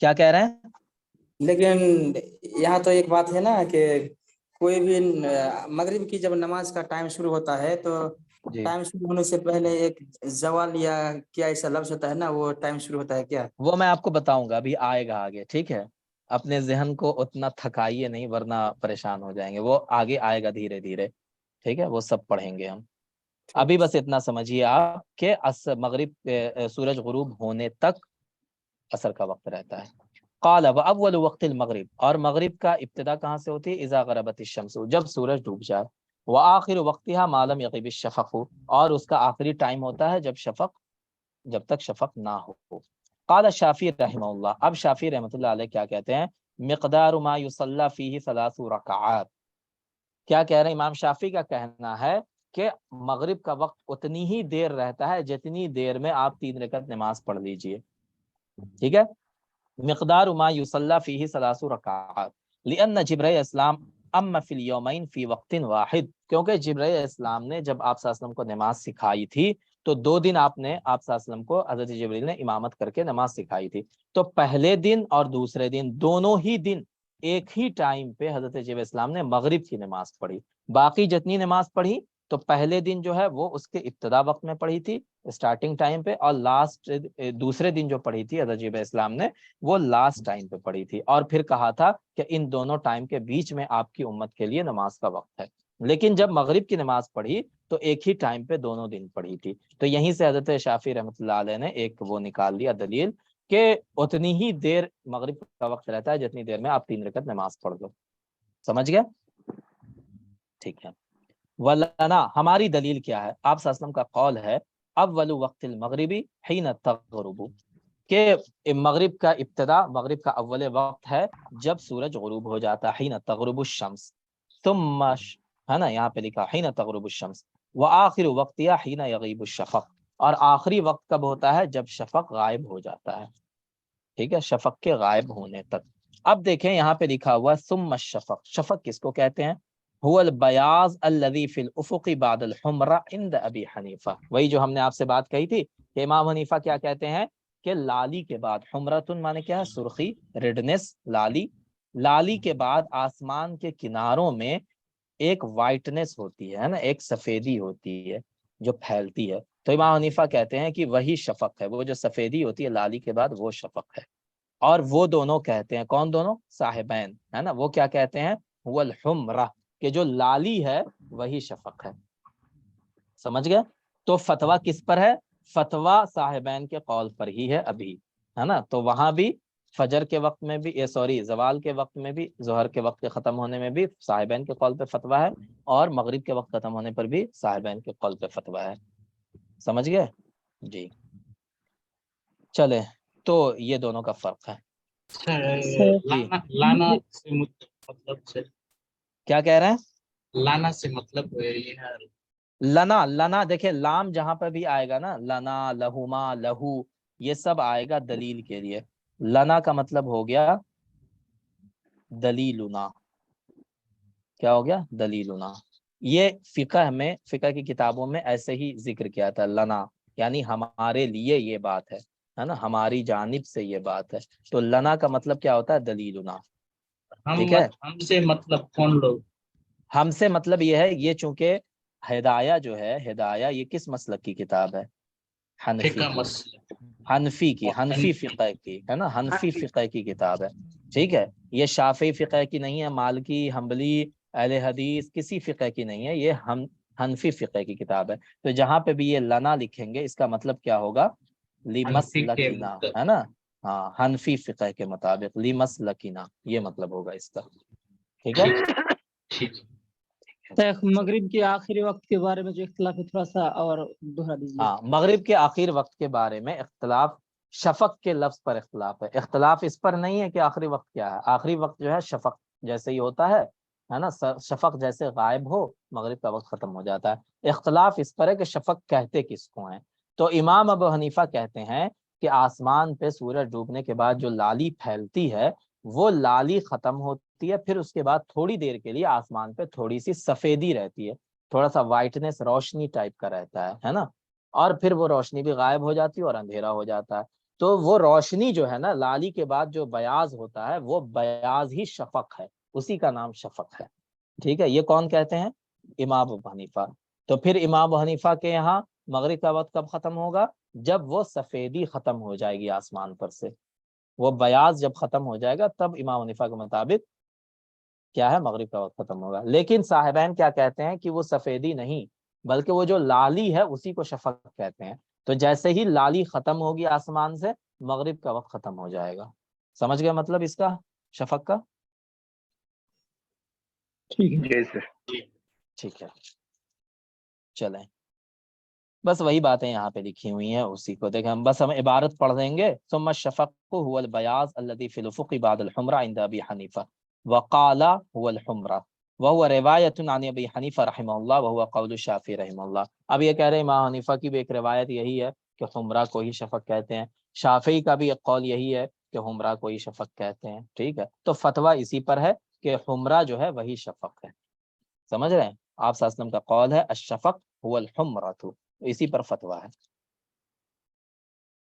[SPEAKER 1] کیا کہہ رہے ہیں؟
[SPEAKER 5] لیکن یہاں تو ایک بات ہے نا کہ کوئی بھی مغرب کی جب نماز کا ٹائم شروع ہوتا ہے تو
[SPEAKER 1] جی
[SPEAKER 5] ٹائم شروع ہونے سے پہلے ایک زوال یا کیا ایسا لفظ ہوتا ہے نا، وہ ٹائم شروع ہوتا ہے کیا؟
[SPEAKER 1] وہ میں آپ کو بتاؤں گا، ابھی آئے گا آگے. ٹھیک ہے، اپنے ذہن کو اتنا تھکائیے نہیں ورنہ پریشان ہو جائیں گے، وہ آگے آئے گا دھیرے دھیرے. ٹھیک ہے، وہ سب پڑھیں گے ہم. ابھی بس اتنا سمجھیے آپ کہ مغرب سورج غروب ہونے تک عصر کا وقت رہتا ہے. قال واول وقت المغرب، اور مغرب کا ابتدا کہاں سے ہوتی ہے؟ اذا غربت الشمس، جب سورج ڈوب جائے. وآخر وقتها ما لم يغب الشفق، اور اس کا آخری ٹائم ہوتا ہے جب تک شفق نہ ہو. قال الشافعی رحمہ اللہ، اب شافعی رحمۃ اللہ علیہ کیا کہتے ہیں؟ مقدار ما يصلى فيه 3 رکعات. کیا کہہ رہے ہیں؟ امام شافعی کا کہنا ہے کہ مغرب کا وقت اتنی ہی دیر رہتا ہے جتنی دیر میں آپ 3 رکعت نماز پڑھ لیجئے. ٹھیک ہے، مقدار ما يصلى فيه 3 رکعات لأن جبرائیل السلام اما فی الیومین فی وقت واحد، کیونکہ جبرائیل علیہ السلام نے جب آپ صلی اللہ علیہ وسلم کو نماز سکھائی تھی تو 2 دن آپ صلی اللہ علیہ وسلم کو حضرت جبرائیل نے امامت کر کے نماز سکھائی تھی، تو پہلے دن اور دوسرے دن دونوں ہی دن ایک ہی ٹائم پہ حضرت جبرائیل علیہ السلام نے مغرب کی نماز پڑھی۔ باقی جتنی نماز پڑھی تو پہلے دن جو ہے وہ اس کے ابتدا وقت میں پڑھی تھی اسٹارٹنگ ٹائم پہ، اور لاسٹ دوسرے دن جو پڑھی تھی حضرت جبرائیل علیہ السلام نے وہ لاسٹ ٹائم پہ پڑھی تھی، اور پھر کہا تھا کہ ان دونوں ٹائم کے بیچ میں آپ کی امت کے لیے نماز کا وقت ہے۔ لیکن جب مغرب کی نماز پڑھی تو ایک ہی ٹائم پہ دونوں دن پڑھی تھی، تو یہیں سے حضرت شافعی رحمۃ اللہ علیہ نے ایک وہ نکال لیا دلیل کہ اتنی ہی دیر مغرب کا وقت رہتا ہے جتنی دیر میں آپ 3 رکعت نماز پڑھ لو۔ سمجھ گئے؟ ٹھیک ہے۔ ولنا، ہماری دلیل کیا ہے؟ آپ صلی اللہ علیہ وسلم کا قول ہے اول وقت المغربی حین تغرب، کہ مغرب کا ابتدا، مغرب کا اول وقت ہے جب سورج غروب ہو جاتا ہے، حین تغرب الشمس، ثم ہے نا یہاں پہ لکھا حین تغرب الشمس، وآخر وقتها حین یغیب الشفق، اور آخری وقت کب ہوتا ہے؟ جب شفق غائب ہو جاتا ہے، ٹھیک ہے، شفق کے غائب ہونے تک۔ اب دیکھیں یہاں پہ لکھا ہوا ثم الشفق، شفق کس کو کہتے ہیں؟ هو البیاض الذی فی الافق بعد الحمرہ عند ابی حنیفہ، وہی جو ہم نے آپ سے بات کہی تھی کہ امام حنیفہ کیا کہتے ہیں کہ لالی کے بعد، حمرتن مانے کیا ہے؟ سرخی، ریڈنس، لالی، لالی کے بعد آسمان کے کناروں میں ایک وائٹنس ہوتی ہے نا، ایک سفیدی ہوتی ہے جو پھیلتی ہے، تو امام حنیفہ کہتے ہیں کہ وہی شفق ہے، وہ جو سفیدی ہوتی ہے لالی کے بعد وہ شفق ہے۔ اور وہ دونوں کہتے ہیں، کون دونوں؟ صاحبین، ہے نا، وہ کیا کہتے ہیں؟ هو الحمرہ، کہ جو لالی ہے وہی شفق ہے۔ سمجھ گئے؟ تو فتویٰ کس پر ہے؟ فتویٰ صاحبین کے قول پر ہی ہے ابھی، ہے نا، تو وہاں بھی فجر کے وقت میں بھی زوال کے وقت میں بھی، ظہر کے وقت کے ختم ہونے میں بھی صاحبین کے قول پہ فتویٰ ہے، اور مغرب کے وقت ختم ہونے پر بھی صاحبین کے قول پہ فتویٰ ہے۔ سمجھ گئے؟ جی چلے، تو یہ دونوں کا فرق ہے۔
[SPEAKER 6] لانا سے مطلب سے
[SPEAKER 1] کیا کہہ رہے ہیں؟
[SPEAKER 6] لانا سے مطلب یہ ہے
[SPEAKER 1] لنا، لنا دیکھیں لام جہاں پہ بھی آئے گا نا، لنا، لہما، لہو، یہ سب آئے گا دلیل کے لیے۔ لنا کا مطلب ہو گیا دلیلنا، کیا ہو گیا؟ دلیلنا۔ یہ فقہ میں، فقہ کی کتابوں میں ایسے ہی ذکر کیا تھا، لنا یعنی ہمارے لیے یہ بات ہے نا، ہماری جانب سے یہ بات ہے، تو لنا کا مطلب کیا ہوتا ہے؟ دلیلنا، ٹھیک ہے۔
[SPEAKER 6] ہم سے مطلب کون لوگ؟
[SPEAKER 1] ہم سے مطلب یہ ہے، یہ چونکہ ہدایہ جو ہے، ہدایہ یہ کس مسلک کی کتاب ہے؟ حنفی
[SPEAKER 6] فقہ
[SPEAKER 1] کی،
[SPEAKER 6] مسئلہ
[SPEAKER 1] حنفی کی، حنفی فقہ کی، ہے نا، حنفی فقہ کی کتاب ہے، ٹھیک ہے۔ یہ شافعی فقہ کی نہیں ہے، مالکی، حنبلی، اہل حدیث کسی فقہ کی نہیں ہے، یہ حنفی فقہ کی کتاب ہے۔ تو جہاں پہ بھی یہ لنا لکھیں گے اس کا مطلب کیا ہوگا؟ لمسلکنا، ہے نا، ہاں، حنفی فقہ کے مطابق، لمسلکنا، یہ مطلب ہوگا اس کا، ٹھیک ہے۔
[SPEAKER 2] شیخ مغرب کے آخری وقت کے بارے میں جو اختلاف ہے تھوڑا سا اور دوہرا دیجیے۔
[SPEAKER 1] ہاں، مغرب کے آخر وقت کے بارے میں اختلاف، شفق کے لفظ پر اختلاف ہے، اختلاف اس پر نہیں ہے کہ آخری وقت کیا ہے، آخری وقت جو ہے شفق جیسے ہی ہوتا ہے نا، شفق جیسے غائب ہو مغرب کا وقت ختم ہو جاتا ہے۔ اختلاف اس پر ہے کہ شفق کہتے کس کو ہیں، تو امام ابو حنیفہ کہتے ہیں کہ آسمان پہ سورج ڈوبنے کے بعد جو لالی پھیلتی ہے وہ لالی ختم ہوتی ہے، پھر اس کے بعد تھوڑی دیر کے لیے آسمان پہ تھوڑی سی سفیدی رہتی ہے، تھوڑا سا وائٹنس، روشنی ٹائپ کا رہتا ہے نا، اور پھر وہ روشنی بھی غائب ہو جاتی ہے اور اندھیرا ہو جاتا ہے، تو وہ روشنی جو ہے نا، لالی کے بعد جو بیاض ہوتا ہے وہ بیاض ہی شفق ہے، اسی کا نام شفق ہے، ٹھیک ہے۔ یہ کون کہتے ہیں؟ امام ابو حنیفہ۔ تو پھر امام ابو حنیفہ کے یہاں مغرب کا وقت کب ختم ہوگا؟ جب وہ سفیدی ختم ہو جائے گی آسمان پر سے، وہ بیاض جب ختم ہو جائے گا تب امام حنیفہ کے مطابق کیا ہے؟ مغرب کا وقت ختم ہوگا۔ لیکن صاحبین کیا کہتے ہیں کہ وہ سفیدی نہیں بلکہ وہ جو لالی ہے اسی کو شفق کہتے ہیں، تو جیسے ہی لالی ختم ہوگی آسمان سے مغرب کا وقت ختم ہو جائے گا۔ سمجھ گئے مطلب اس کا، شفق کا؟
[SPEAKER 2] ٹھیک ہے
[SPEAKER 4] جی سر۔
[SPEAKER 1] ٹھیک ہے، چلیں، بس وہی باتیں یہاں پہ لکھی ہوئی ہیں، اسی کو دیکھیں ہم، بس ہم عبارت پڑھ دیں گے۔ ثم الشفق هو البياض الذي في الافق بعد الحمرة عند ابي حنيفة وقال هو الحمرة وهو روایت عن ابی حنیفہ رحمہ اللہ وهو قول الشافعی رحمہ اللہ۔ اب یہ کہہ رہے ہیں امام حنیفہ کی بھی ایک روایت یہی ہے کہ حمرہ کو ہی شفق کہتے ہیں، شافعی کا بھی ایک قول یہی ہے کہ حمرہ کو ہی شفق کہتے ہیں، ٹھیک ہے۔ تو فتویٰ اسی پر ہے کہ حمرہ جو ہے وہی شفق ہے. سمجھ رہے ہیں؟ آپ صلی اللہ علیہ وسلم کا قول ہے الشفق هو الحمرۃ، اسی پر فتویٰ ہے.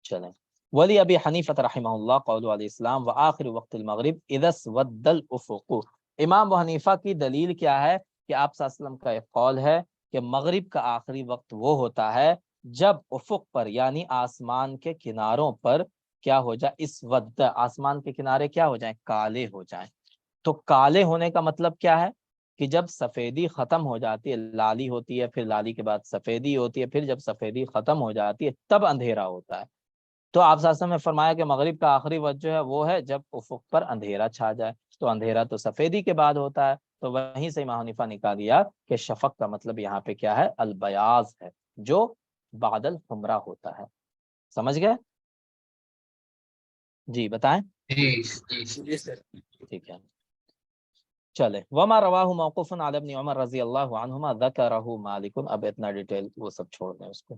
[SPEAKER 1] چلیں، ولی ابی حنیفہ رحمہ اللہ قول علیہ السلام وآخر وقت المغرب اذا اسود الافق. امام ابو حنیفہ کی دلیل کیا ہے کہ آپ صلی اللہ علیہ وسلم کا ایک قول ہے کہ مغرب کا آخری وقت وہ ہوتا ہے جب افق پر یعنی آسمان کے کناروں پر کیا ہو جائے، اسود، آسمان کے کنارے کیا ہو جائیں، کالے ہو جائیں. تو کالے ہونے کا مطلب کیا ہے کہ جب سفیدی ختم ہو جاتی ہے، لالی ہوتی ہے، پھر لالی کے بعد سفیدی ہوتی ہے، پھر جب سفیدی ختم ہو جاتی ہے تب اندھیرا ہوتا ہے. تو آپ صلی اللہ علیہ وسلم نے فرمایا کہ مغرب کا آخری وقت جو ہے وہ ہے جب افق پر اندھیرا چھا جائے. تو اندھیرا تو سفیدی کے بعد ہوتا ہے، تو وہیں سے امام حنیفہ نے کہا دیا کہ شفق کا مطلب یہاں پہ کیا ہے، البیاض ہے جو بعد الحمرہ ہوتا ہے. سمجھ گئے؟ جی بتائیں.
[SPEAKER 3] جی سر.
[SPEAKER 1] ٹھیک ہے چلے. وما رواہ موقوف علی ابن عمر رضی اللہ عنہما ذکرہ مالک. اب اتنا ڈیٹیل وہ سب چھوڑ دیں اس کو.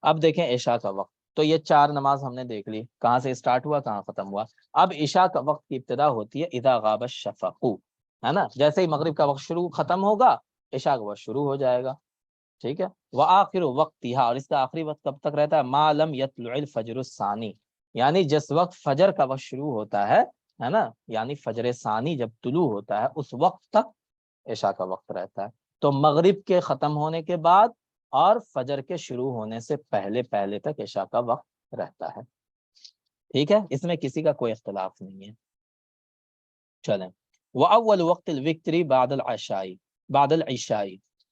[SPEAKER 1] اب دیکھیں عشاء کا وقت. تو یہ 4 نماز ہم نے دیکھ لی، کہاں سے اسٹارٹ ہوا کہاں ختم ہوا. اب عشاء کا وقت کی ابتدا ہوتی ہے اذا غاب الشفق، ہے نا. جیسے ہی مغرب کا وقت شروع ختم ہوگا عشاء کا وقت شروع ہو جائے گا. ٹھیک ہے. وآخر وقتها، اور اس کا آخری وقت کب تک رہتا ہے، ما لم یطلع الفجر الثانی، یعنی جس وقت فجر کا وقت شروع ہوتا ہے نا، یعنی فجر ثانی جب طلوع ہوتا ہے اس وقت تک عشاء کا وقت رہتا ہے. تو مغرب کے ختم ہونے کے بعد اور فجر کے شروع ہونے سے پہلے تک عشاء کا وقت رہتا ہے. ٹھیک ہے، اس میں کسی کا کوئی اختلاف نہیں ہے. چلیں. وأول وقت الوتر بعد العشاء،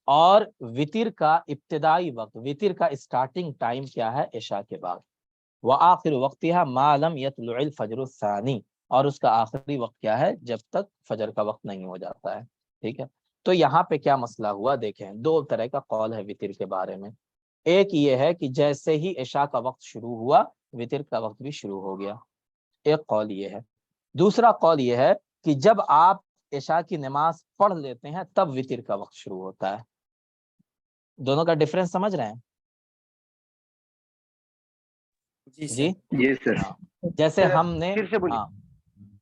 [SPEAKER 1] اور وطر کا ابتدائی وقت، وطر کا اسٹارٹنگ ٹائم کیا ہے، عشاء کے بعد. وآخر وقتها ما لم يطلع الفجر الثانی، اور اس کا آخری وقت کیا ہے، جب تک فجر کا وقت نہیں ہو جاتا ہے. ٹھیک ہے. تو یہاں پہ کیا مسئلہ ہوا، دیکھیں 2 طرح کا قول ہے وطر کے بارے میں. ایک یہ ہے کہ جیسے ہی عشاء کا وقت شروع ہوا وطر کا وقت بھی شروع ہو گیا، ایک قول یہ ہے. دوسرا قول یہ ہے کہ جب آپ عشاء کی نماز پڑھ لیتے ہیں تب وطر کا وقت شروع ہوتا ہے. دونوں کا ڈفرنس سمجھ رہے ہیں؟ جی
[SPEAKER 4] جی سر.
[SPEAKER 1] ہاں. جیسے ہم نے
[SPEAKER 4] پھر سے بولیے.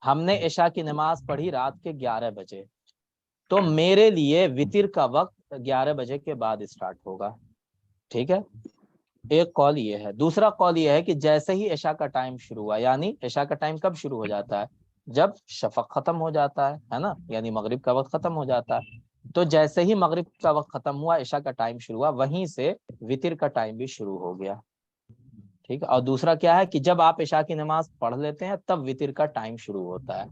[SPEAKER 1] ہم نے عشاء کی نماز پڑھی رات کے 11 بجے، تو میرے لیے وطر کا وقت 11 بجے کے بعد اسٹارٹ ہوگا. ٹھیک ہے، ایک قول یہ ہے. دوسرا قول یہ ہے کہ جیسے ہی عشاء کا ٹائم شروع ہوا، یعنی عشاء کا ٹائم کب شروع ہو جاتا ہے، جب شفق ختم ہو جاتا ہے نا، یعنی مغرب کا وقت ختم ہو جاتا ہے. تو جیسے ہی مغرب کا وقت ختم ہوا عشاء کا ٹائم شروع ہوا، وہیں سے وطر کا ٹائم بھی شروع ہو گیا. ٹھیک ہے. اور دوسرا کیا ہے کہ جب آپ عشاء کی نماز پڑھ لیتے ہیں تب وطر کا ٹائم شروع ہوتا ہے.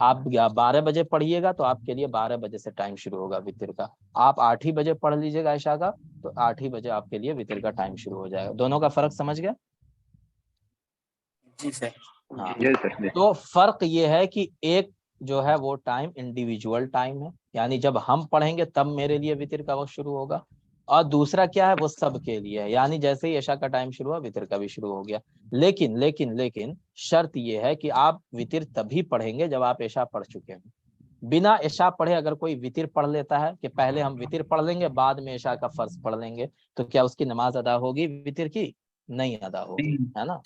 [SPEAKER 1] آپ 12 بجے پڑھیے گا تو آپ کے لیے 12 بجے سے ٹائم شروع ہوگا وطر کا. آپ 8 ہی بجے پڑھ لیجیے گا عشاء کا تو 8 ہی بجے آپ کے لیے وطر کا ٹائم شروع ہو جائے گا. دونوں کا فرق سمجھ گیا؟
[SPEAKER 5] جی سر.
[SPEAKER 1] ہاں.
[SPEAKER 4] جی سر.
[SPEAKER 1] تو فرق یہ ہے کہ ایک جو ہے وہ ٹائم انڈیویجول ٹائم ہے، یعنی جب ہم پڑھیں گے تب میرے لیے وطر کا وقت شروع ہوگا. اور دوسرا کیا ہے، وہ سب کے لیے ہے، یعنی جیسے ہی عشاء کا ٹائم شروع ہوا وطر کا بھی شروع ہو گیا. لیکن شرط یہ ہے کہ آپ وطر تبھی پڑھیں گے جب آپ عشاء پڑھ چکے ہیں. بنا عشاء پڑھے اگر کوئی وطر پڑھ لیتا ہے کہ پہلے ہم وطر پڑھ لیں گے بعد میں عشاء کا فرض پڑھ لیں گے، تو کیا اس کی نماز ادا ہوگی وطر کی؟ نہیں ادا ہوگی، ہے نا.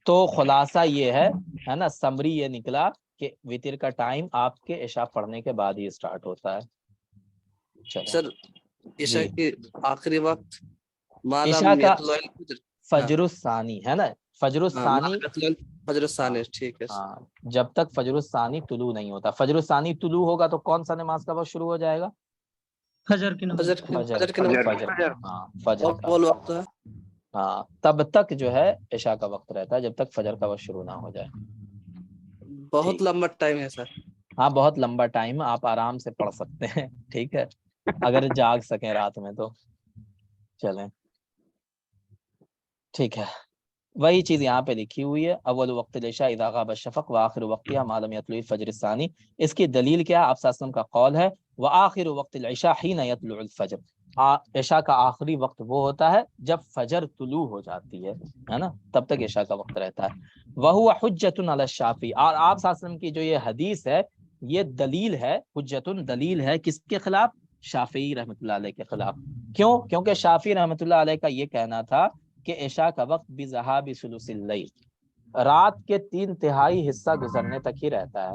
[SPEAKER 1] تو خلاصہ یہ ہے نا، سمری یہ نکلا کہ وطر کا ٹائم آپ کے عشاء پڑھنے کے بعد ہی اسٹارٹ ہوتا ہے. چلیں.
[SPEAKER 3] سر عشاء کے آخری وقت
[SPEAKER 1] عشاء کا فجر الثانی ہے نا، فجر الثانی.
[SPEAKER 3] فجر الثانی. ٹھیک ہے.
[SPEAKER 1] ہاں، جب تک فجر الثانی طلوع نہیں ہوتا. فجر الثانی طلوع ہوگا تو کون سا نماز کا وقت شروع ہو جائے گا؟
[SPEAKER 2] فجر کی نماز.
[SPEAKER 3] فجر کی نماز.
[SPEAKER 1] ہاں فجر کا.
[SPEAKER 3] اول وقت ہے.
[SPEAKER 1] ہاں تب تک جو ہے عشاء کا وقت رہتا ہے جب تک فجر کا وقت شروع نہ ہو جائے.
[SPEAKER 3] بہت لمبا ٹائم ہے سر.
[SPEAKER 1] ہاں بہت لمبا ٹائم، آپ آرام سے پڑھ سکتے ہیں. ٹھیک ہے، اگر جاگ سکیں رات میں تو. چلیں ٹھیک ہے، وہی چیز یہاں پہ لکھی ہوئی ہے. اول وقت العشاء اذا غاب الشفق وآخر وقتها ما لم يطلع الفجر الثانی. اس کی دلیل کیا ہے؟ آپ صلی اللہ علیہ وسلم کا قول ہے وآخر وقت العشاء حين يطلع الفجر. عشاء کا آخری وقت وہ ہوتا ہے جب فجر طلوع ہو جاتی ہے نا، تب تک عشاء کا وقت رہتا ہے. وهو حجۃ علی الشافعی. اور آپ صلی اللہ علیہ وسلم کی جو یہ حدیث ہے یہ دلیل ہے، حجۃ دلیل ہے کس کے خلاف؟ شافعی رحمۃ اللہ علیہ کے خلاف. کیوں؟ کیونکہ شافعی رحمۃ اللہ علیہ کا یہ کہنا تھا کہ عشاء کا وقت بذہاب ثلث اللیل، رات کے 3/3 حصہ گزرنے تک ہی رہتا ہے.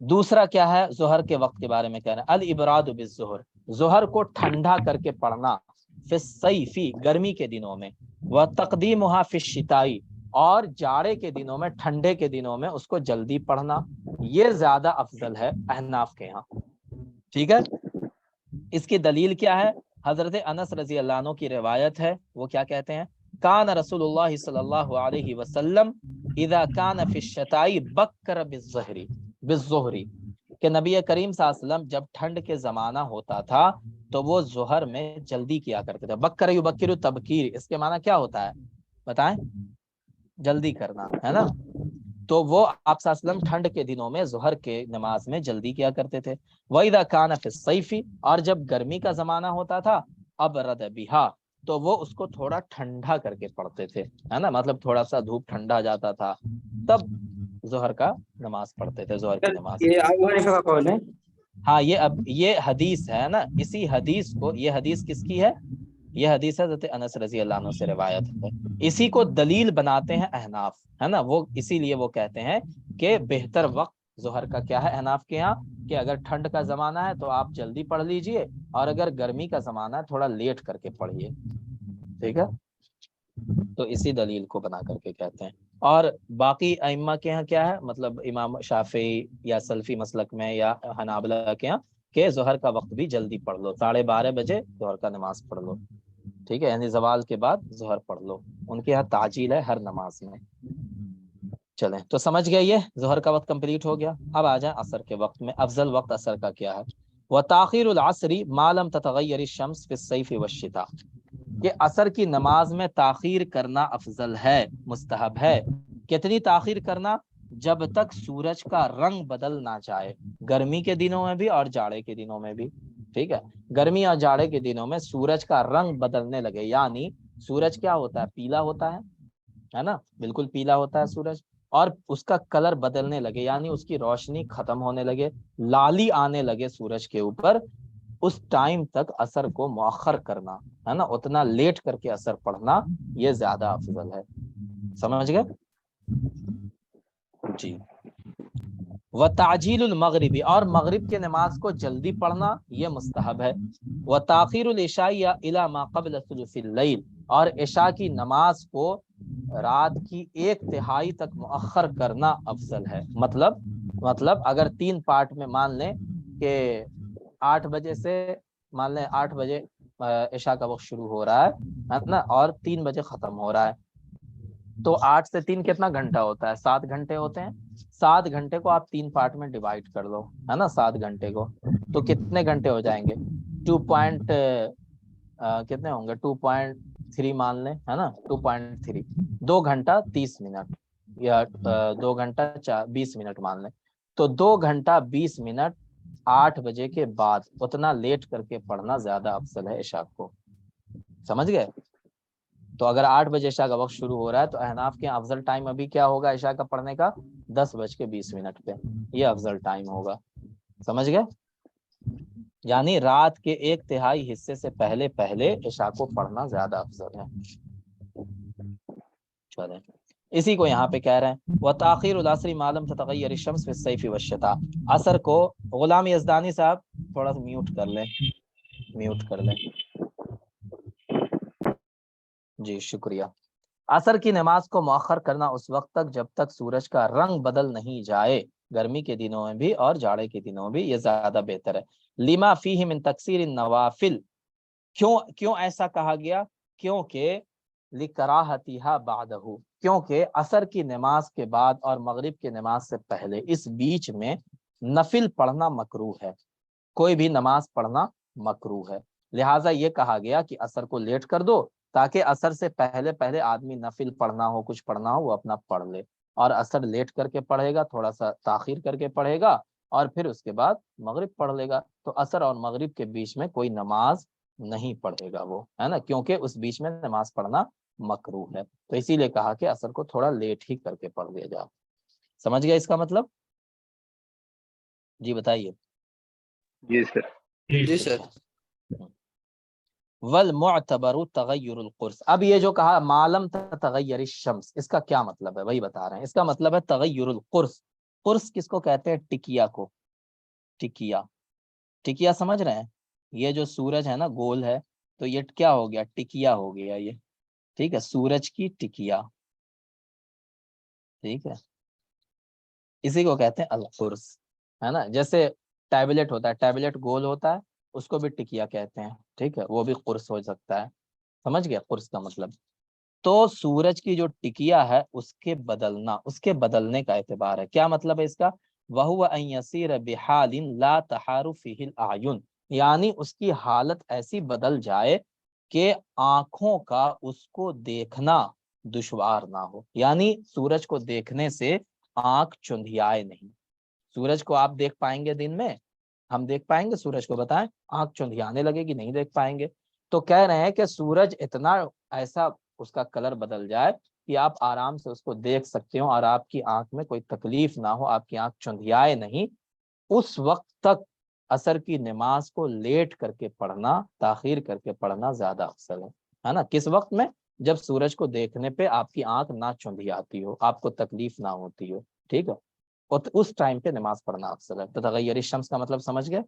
[SPEAKER 1] دوسرا کیا ہے ظہر کے وقت کے بارے میں کہہ رہے ہیں الابراد بالظہر، ظہر کو ٹھنڈا کر کے پڑھنا، فی الصیفی گرمی کے دنوں میں، وتقدیمھا فی الشتائی اور جاڑے کے دنوں میں ٹھنڈے کے دنوں میں اس کو جلدی پڑھنا، یہ زیادہ افضل ہے احناف کے ہاں، ٹھیک ہے۔ اس کی دلیل کیا ہے؟ حضرت انس رضی اللہ عنہ کی روایت ہے، وہ کیا کہتے ہیں کان رسول اللہ صلی اللہ علیہ وسلم اذا کان فی الشتائی بکر بالظہر، کہ نبی کریم صلی اللہ علیہ وسلم جب ٹھنڈ کے زمانہ ہوتا تھا تو وہ ظہر میں جلدی کیا کرتے تھے۔ بکر یبکر تبکیر، اس کے معنی کیا ہوتا ہے بتائیں؟ جلدی کرنا ہے نا، تو وہ آپ صلی اللہ علیہ وسلم ٹھنڈ کے دنوں میں ظہر کے نماز میں جلدی کیا کرتے تھے۔ وَإِذَا كَانَ فِي الصَّيْفِ، اور جب گرمی کا زمانہ ہوتا تھا أَبْرَدَ بِهَا، تو وہ اس کو تھوڑا ٹھنڈا کر کے پڑھتے تھے، ہے نا، مطلب تھوڑا سا دھوپ ٹھنڈا جاتا تھا تب ظہر کا نماز پڑھتے تھے، ظہر کی نماز۔
[SPEAKER 5] یہ ابو حنیفہ کا قول ہے۔
[SPEAKER 1] ہاں یہ حدیث ہے نا، اسی حدیث کو، یہ حدیث کس کی ہے؟ یہ حدیث حضرت انس رضی اللہ عنہ سے روایت ہے، اسی کو دلیل بناتے ہیں احناف، ہے نا، وہ اسی لیے وہ کہتے ہیں کہ بہتر وقت ظہر کا کیا ہے احناف کے ہاں، کہ اگر ٹھنڈ کا زمانہ ہے تو آپ جلدی پڑھ لیجئے، اور اگر گرمی کا زمانہ ہے تھوڑا لیٹ کر کے پڑھیے، ٹھیک ہے، تو اسی دلیل کو بنا کر کے کہتے ہیں۔ اور باقی ائمہ کے ہاں کیا ہے، مطلب امام شافعی یا سلفی مسلک میں یا حنابلہ کے ہاں کہ ظہر کا وقت بھی جلدی پڑھ لو، 12:30 بجے ظہر کا نماز پڑھ لو، ٹھیک ہے، یعنی زوال کے بعد ظہر پڑھ لو، ان کے ہاں تعجیل ہے ہر نماز میں۔ چلیں تو سمجھ گئے، یہ ظہر کا وقت کمپلیٹ ہو گیا۔ اب آ جائیں عصر کے وقت میں، افضل وقت عصر کا کیا ہے؟ وَتَأْخِيرُ الْعَصْرِ مَا لَمْ تَتَغَيَّرِ الشَّمْسُ فِي الصَّيْفِ وَالشِّتَاءِ، کہ عصر کی نماز میں تاخیر کرنا افضل ہے، مستحب ہے۔ کتنی تاخیر کرنا؟ جب تک سورج کا رنگ بدل نہ جائے، گرمی کے دنوں میں بھی اور جاڑے کے دنوں میں بھی، ٹھیک ہے، گرمی اور جاڑے کے دنوں میں سورج کا رنگ بدلنے لگے، یعنی سورج کیا ہوتا ہے؟ پیلا ہوتا ہے نا، بالکل پیلا ہوتا ہے سورج، اور اس کا کلر بدلنے لگے، یعنی اس کی روشنی ختم ہونے لگے، لالی آنے لگے سورج کے اوپر، اس ٹائم تک عصر کو مؤخر کرنا، ہے نا، اتنا لیٹ کر کے عصر پڑھنا یہ زیادہ افضل ہے، سمجھ گئے جی۔ وتعجیل المغربی، اور مغرب کے نماز کو جلدی پڑھنا یہ مستحب ہے۔ وتاخیر العشاء الی ما قبل ثلث اللیل، اور عشاء کی نماز کو رات کی 1/3 تک مؤخر کرنا افضل ہے، مطلب اگر 3 پارٹ میں مان لیں کہ 8 بجے سے، مان لیں 8 بجے عشاء کا وقت شروع ہو رہا ہے نا، اور 3 بجے ختم ہو رہا ہے، تو 8 سے 3 کتنا گھنٹہ ہوتا ہے؟ 7 گھنٹے ہوتے ہیں۔ 7 گھنٹے کو آپ 3 پارٹ میں ڈیوائڈ کر لو، ہے نا، 7 گھنٹے کو، تو کتنے گھنٹے ہو جائیں گے؟ کتنے ہوں گے؟ 2.3 مان لیں، ہے نا، 2.3، 2 گھنٹہ 30 منٹ یا 2 گھنٹہ 20 منٹ مان لیں، تو 2 گھنٹہ 20 منٹ 8 بجے کے بعد اتنا لیٹ کر کے پڑھنا زیادہ افضل ہے عشاء کو، سمجھ گئے؟ تو اگر 8 بجے عشاء کا وقت شروع ہو رہا ہے تو احناف کے افضل ٹائم ابھی کیا ہوگا عشاء کا پڑھنے کا؟ 10:20 پہ، یہ افضل ٹائم ہوگا، سمجھ گئے؟ یعنی رات کے 1/3 حصے سے پہلے عشاء کو پڑھنا زیادہ افضل ہے۔ چلیں اسی کو یہاں پہ کہہ رہے ہیں وتاخیر العصر ما لم تتغیر الشمس فی الصیف والشتاء، عصر کو، غلام یزدانی صاحب تھوڑا سا میوٹ کر لیں جی، شکریہ۔ عصر کی نماز کو مؤخر کرنا اس وقت تک جب تک سورج کا رنگ بدل نہیں جائے، گرمی کے دنوں میں بھی اور جاڑے کے دنوں میں بھی یہ زیادہ بہتر ہے۔ لما فیہ من تکثیر النوافل، کیوں ایسا کہا گیا؟ کیونکہ لکراہتھا بعدہ، کیونکہ عصر کی نماز کے بعد اور مغرب کی نماز سے پہلے اس بیچ میں نفل پڑھنا مکروہ ہے، کوئی بھی نماز پڑھنا مکروہ ہے، لہٰذا یہ کہا گیا کہ عصر کو لیٹ کر دو تاکہ عصر سے پہلے آدمی نفل پڑھنا ہو، کچھ پڑھنا ہو، وہ اپنا پڑھ لے، اور عصر لیٹ کر کے پڑھے گا، تھوڑا سا تاخیر کر کے پڑھے گا، اور پھر اس کے بعد مغرب پڑھ لے گا، تو عصر اور مغرب کے بیچ میں کوئی نماز نہیں پڑھے گا وہ، ہے نا، کیونکہ اس بیچ میں نماز پڑھنا مکروہ ہے، تو اسی لیے کہا کہ عصر کو تھوڑا لیٹ ہی کر کے پڑھ لیا جا۔ سمجھ گئے اس کا مطلب؟ جی بتائیے۔
[SPEAKER 4] جی سر۔
[SPEAKER 3] جی سر۔
[SPEAKER 1] والمعتبر تغیر القرص، اب یہ جو کہا معلم تغیر الشمس، اس کا کیا مطلب ہے؟ وہی بتا رہے ہیں، اس کا مطلب ہے تغیر القرص، قرص کس کو کہتے ہیں؟ ٹکیا کو. ٹکیا، ٹکیا سمجھ رہے ہیں؟ یہ جو سورج ہے نا گول ہے، تو یہ کیا ہو گیا؟ ٹکیا ہو گیا یہ. ٹھیک ہے، سورج کی ٹکیا. ٹھیک ہے، اسی کو کہتے ہیں القرص، ہے نا. جیسے ٹیبلٹ ہوتا ہے، ٹیبلٹ گول ہوتا ہے، اس کو بھی ٹکیا کہتے ہیں. ٹھیک ہے، وہ بھی قرص ہو سکتا ہے. سمجھ گیا قرص کا مطلب؟ تو سورج کی جو ٹکیا ہے اس کے بدلنا، اس کے بدلنے کا اعتبار ہے. کیا مطلب ہے اس کا؟ وَهُوَ أَن يَصِيرَ بِحَالٍ لَا تَحَارُ فِيهِ الْأَعْيُنُ، یعنی اس کی حالت ایسی بدل جائے کہ آنکھوں کا اس کو دیکھنا دشوار نہ ہو. یعنی سورج کو دیکھنے سے آنکھ چندھیائے نہیں. سورج کو آپ دیکھ پائیں گے دن میں؟ ہم دیکھ پائیں گے سورج کو؟ بتائیں. آنکھ چندھیانے لگے گی، نہیں دیکھ پائیں گے. تو کہہ رہے ہیں کہ سورج اتنا ایسا اس کا کلر بدل جائے کہ آپ آرام سے اس کو دیکھ سکتے ہو اور آپ کی آنکھ میں کوئی تکلیف نہ ہو، آپ کی آنکھ چندھیائے نہیں. اس وقت تک عصر کی نماز کو لیٹ کر کے پڑھنا، تاخیر کر کے پڑھنا زیادہ افضل ہے نا. کس وقت میں؟ جب سورج کو دیکھنے پہ آپ کی آنکھ نہ چندھیاتی ہو، آپ کو تکلیف نہ ہوتی ہو. ٹھیک ہے، اور اس ٹائم پہ نماز پڑھنا افضل ہے. تو تغیر الشمس کا مطلب سمجھ گئے؟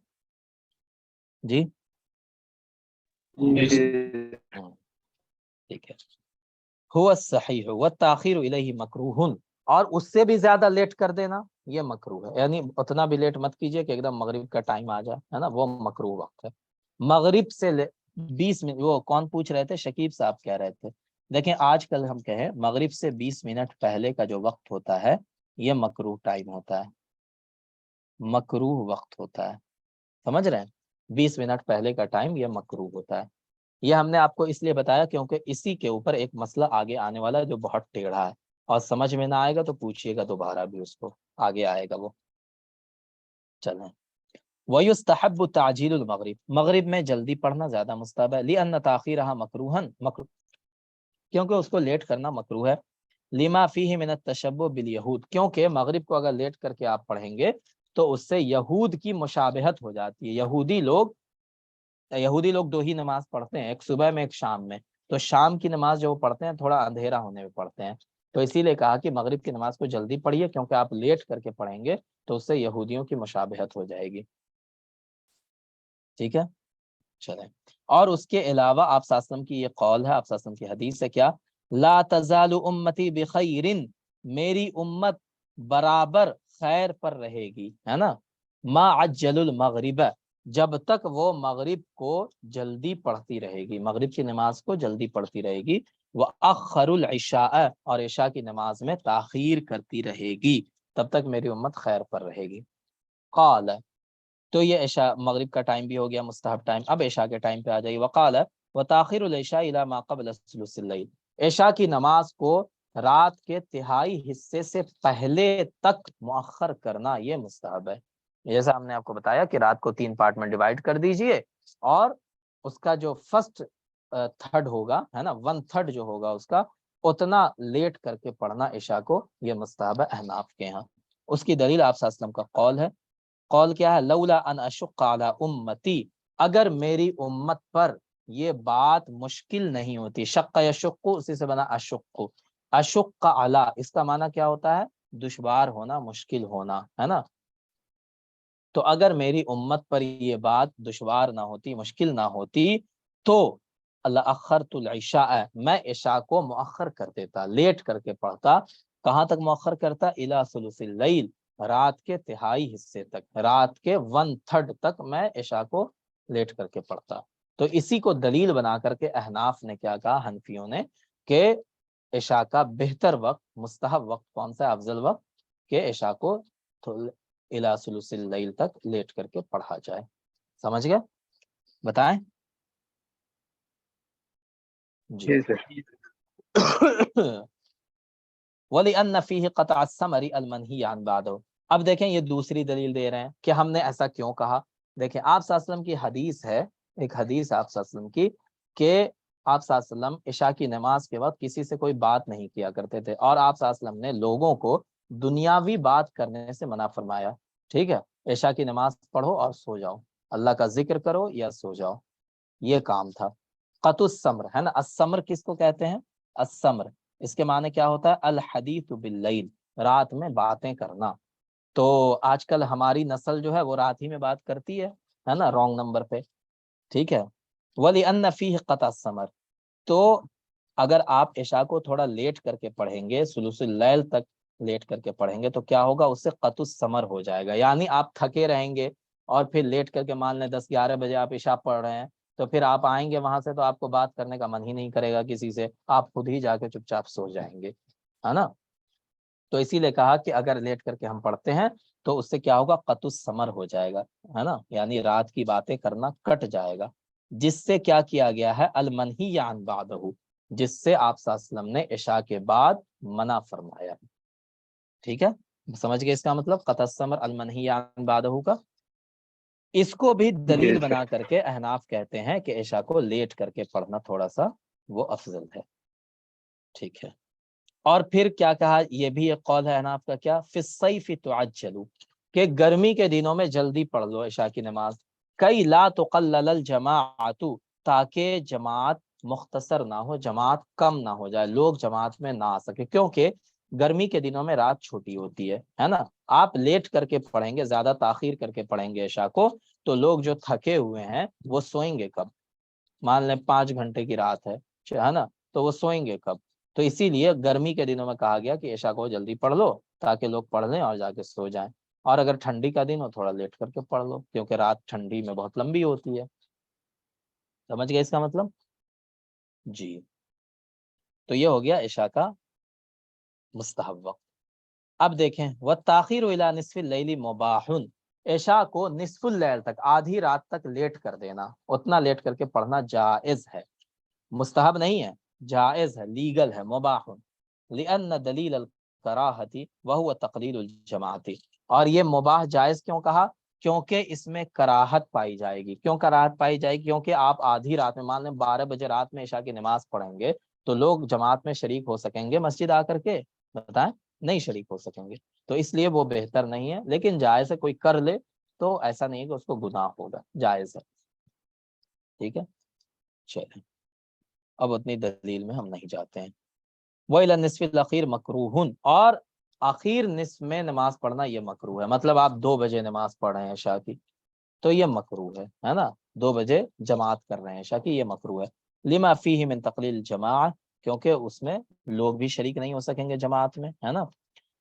[SPEAKER 1] جی
[SPEAKER 4] جی
[SPEAKER 1] ٹھیک ہے. هو الصحیح والتاخیر الیہ مکروہ، اور اس سے بھی زیادہ لیٹ کر دینا یہ مکروہ ہے. یعنی اتنا بھی لیٹ مت کیجئے کہ ایک دم مغرب کا ٹائم آ جائے، ہے نا، وہ مکروہ وقت ہے. مغرب سے 20 منٹ، وہ کون پوچھ رہے تھے؟ شکیب صاحب کہہ رہے تھے. دیکھیں آج کل ہم کہیں مغرب سے 20 منٹ پہلے کا جو وقت ہوتا ہے یہ مکروہ ٹائم ہوتا ہے، مکروہ وقت ہوتا ہے. سمجھ رہے ہیں؟ 20 منٹ پہلے کا ٹائم یہ مکروہ ہوتا ہے. یہ ہم نے آپ کو اس لیے بتایا کیونکہ اسی کے اوپر ایک مسئلہ آگے آنے والا ہے جو بہت ٹیڑھا ہے، اور سمجھ میں نہ آئے گا تو پوچھیے گا دوبارہ بھی اس کو، آگے آئے گا وہ. چلیں. وَيُسْتَحَبُّ تَعْجِيلُ الْمَغْرِبِ، مغرب میں جلدی پڑھنا زیادہ مستحب ہے. لِأَنَّ تَأْخِيرَهَا مَكْرُوهًا، کیونکہ اس کو لیٹ کرنا مکروہ ہے. لِمَا فِيهِ مِنَ التَّشَبُّهِ بِالْيَهُودِ، کیونکہ مغرب کو اگر لیٹ کر کے آپ پڑھیں گے تو اس سے یہود کی مشابہت ہو جاتی ہے. یہودی لوگ 2 ہی نماز پڑھتے ہیں، ایک صبح میں ایک شام میں. تو شام کی نماز جو وہ پڑھتے ہیں تھوڑا اندھیرا ہونے میں پڑھتے ہیں، تو اسی لیے کہا کہ مغرب کی نماز کو جلدی پڑھیے، کیونکہ آپ لیٹ کر کے پڑھیں گے تو اس سے یہودیوں کی مشابہت ہو جائے گی. ٹھیک ہے، چلیں. اور اس کے علاوہ آپ صلی اللہ علیہ وسلم کی یہ قول ہے، آپ صلی اللہ علیہ وسلم کی حدیث ہے کیا؟ لا تزال امتی بخیر، میری امت برابر خیر پر رہے گی، ہے نا. ما عجل المغرب، جب تک وہ مغرب کو جلدی پڑھتی رہے گی، مغرب کی نماز کو جلدی پڑھتی رہے گی. وَأَخَّرُ الْعِشَاءَ، اور عشاء کی نماز میں تاخیر کرتی رہے گی، تب تک میری امت خیر پر رہے گی. قال، تو یہ عشاء مغرب کا ٹائم بھی ہو گیا مستحب ٹائم. اب عشاء کے ٹائم پہ آ جائیے. وقال وتاخير العشاء الى ما قبل ثلث الليل، عشاء کی نماز کو رات کے تہائی حصے سے پہلے تک مؤخر کرنا یہ مستحب ہے. جیسا ہم نے آپ کو بتایا کہ رات کو 3 پارٹ میں ڈیوائڈ کر دیجئے، اور اس کا جو فرسٹ تھرڈ ہوگا، ہے نا، 1/3 جو ہوگا اس کا، اتنا لیٹ کر کے پڑھنا عشاء کو یہ مستحب ہے احناف کے ہاں. اس کی دلیل آپ صلی اللہ علیہ وسلم کا قول ہے. قول کیا ہے؟ لولا ان اشق علی امتی، اگر میری امت پر یہ بات مشکل نہیں ہوتی. شق یشق اسی سے بنا اشق. اشق علی اس کا معنی کیا ہوتا ہے؟ دشوار ہونا، مشکل ہونا، ہے نا. تو اگر میری امت پر یہ بات دشوار نہ ہوتی، مشکل نہ ہوتی، تو لأخرت العشاء، میں عشاء کو مؤخر کر دیتا، لیٹ کر کے پڑھتا. کہاں تک مؤخر کرتا؟ الی ثلث اللیل، رات کے تہائی حصے تک، رات کے 1/3 تک میں عشاء کو لیٹ کر کے پڑھتا. تو اسی کو دلیل بنا کر کے احناف نے کیا کہا، حنفیوں نے، کہ عشاء کا بہتر وقت، مستحب وقت کون سا ہے، افضل وقت، کہ عشاء کو الی ثلث اللیل تک لیٹ کر کے پڑھا جائے. سمجھ گئے؟ بتائیں.
[SPEAKER 4] جی سر.
[SPEAKER 1] وَلِأَنَّ فِيهِ قَطْعَ الثَّمَرِ الْمَنْهِيَ عَنْ بَعْدُ. اب دیکھیں یہ دوسری دلیل دے رہے ہیں کہ ہم نے ایسا کیوں کہا. دیکھیں آپ صلی اللہ علیہ وسلم کی حدیث ہے، ایک حدیث آپ صلی اللہ علیہ وسلم کی، کہ آپ صلی اللہ علیہ وسلم عشاء کی نماز کے وقت کسی سے کوئی بات نہیں کیا کرتے تھے، اور آپ صلی اللہ علیہ وسلم نے لوگوں کو دنیاوی بات کرنے سے منع فرمایا. ٹھیک ہے، عشاء کی نماز پڑھو اور سو جاؤ، اللہ کا ذکر کرو یا سو جاؤ، یہ کام تھا. قطع السمر، ہے نا. السمر کس کو کہتے ہیں؟ السمر اس کے معنی کیا ہوتا ہے؟ الحدیث باللیل، رات میں باتیں کرنا. تو آج کل ہماری نسل جو ہے وہ رات ہی میں بات کرتی ہے نا، رانگ نمبر پہ، ٹھیک ہے. وَلِأَنَّ فِيهِ قَطْعَ الثَّمَرِ، تو اگر آپ عشاء کو تھوڑا لیٹ کر کے پڑھیں گے، ثلث اللیل تک لیٹ کر کے پڑھیں گے، تو کیا ہوگا، اس سے قطع الثمر ہو جائے گا. یعنی آپ تھکے رہیں گے اور پھر لیٹ کر کے مان لیں 10-11 بجے آپ عشاء پڑھ رہے ہیں، تو پھر آپ آئیں گے وہاں سے تو آپ کو بات کرنے کا من ہی نہیں کرے گا کسی سے، آپ خود ہی جا کے چپ چاپ سو جائیں گے، ہے نا. تو اسی لیے کہا کہ اگر لیٹ کر کے ہم پڑھتے ہیں تو اس سے کیا ہوگا، قطع الثمر ہو جائے گا، ہے نا، یعنی رات کی باتیں کرنا کٹ جائے گا. جس سے کیا کیا گیا ہے، المنہی عن بعدہ، جس سے آپ صلی اللہ علیہ وسلم نے عشاء کے بعد منع فرمایا. ٹھیک ہے، سمجھ گئے اس کا مطلب، قطع الثمر المنہی عن بعدہ کا. اس کو بھی دلیل
[SPEAKER 4] جی سر.
[SPEAKER 1] بنا کر کے احناف کہتے ہیں کہ عشاء کو لیٹ کر کے پڑھنا تھوڑا سا وہ افضل ہے. ٹھیک ہے، اور پھر کیا کہا، یہ بھی ایک قول ہے احناف کا، کیا، فی الصیف تعجلوا، کہ گرمی کے دنوں میں جلدی پڑھ لو عشاء کی نماز، کئی لا تقلل الجماعت، تاکہ جماعت مختصر نہ ہو، جماعت کم نہ ہو جائے، لوگ جماعت میں نہ آ سکے، کیونکہ گرمی کے دنوں میں رات چھوٹی ہوتی ہے نا. آپ لیٹ کر کے پڑھیں گے، زیادہ تاخیر کر کے پڑھیں گے عشاء کو، تو لوگ جو تھکے ہوئے ہیں وہ سوئیں گے کب، مان لیں 5 گھنٹے کی رات ہے نا، تو وہ سوئیں گے کب. تو اسی لیے گرمی کے دنوں میں کہا گیا کہ عشاء کو جلدی پڑھ لو تاکہ لوگ پڑھ لیں اور جا کے سو جائیں. اور اگر ٹھنڈی کا دن ہو تھوڑا لیٹ کر کے پڑھ لو، کیونکہ رات ٹھنڈی میں بہت لمبی ہوتی ہے. سمجھ گئے اس کا مطلب؟ جی، تو یہ ہو گیا عشاء کا مستحب وقت. اب دیکھیں، وَالتَّاخِيرُ إِلَى نِصْفِ اللَّيْلِ مُبَاحٌ، عشاء کو نصف اللیل تک، آدھی رات تک لیٹ کر دینا، اتنا لیٹ کر کے پڑھنا جائز ہے، مستحب نہیں ہے، جائز ہے، لیگل ہے، مباح. لِأَنَّ دلیل الکراہۃ وَهُوَ تقلیل الجماعۃ، اور یہ مباح جائز کیوں کہا، کیونکہ اس میں کراہت پائی جائے گی. کیوں کراہت پائی جائے گی؟ کیونکہ آپ آدھی رات میں، مان لیں 12 بجے رات میں عشاء کی نماز پڑھیں گے، تو لوگ جماعت میں شریک ہو سکیں گے مسجد آ کر کے؟ بتائیں، نہیں شریک ہو سکیں گے. تو اس لیے وہ بہتر نہیں ہے، لیکن جائز ہے، کوئی کر لے تو ایسا نہیں ہے کہ اس کو گناہ ہوگا، جائز ہے. ٹھیک ہے، چلیں اب اتنی دلیل میں ہم نہیں جاتے ہیں. وَإِلَى النِّصْفِ الْأَخِيرِ مَكْرُوهٌ، اور آخر نصف میں نماز پڑھنا یہ مکروہ ہے. مطلب آپ 2 بجے نماز پڑھ رہے ہیں عشاء کی، تو یہ مکروہ ہے نا، 2 بجے جماعت کر رہے ہیں عشاء کی، یہ مکروہ ہے. لما فیہ من تقلیل الجماع، کیونکہ اس میں لوگ بھی شریک نہیں ہو سکیں گے جماعت میں، ہے نا.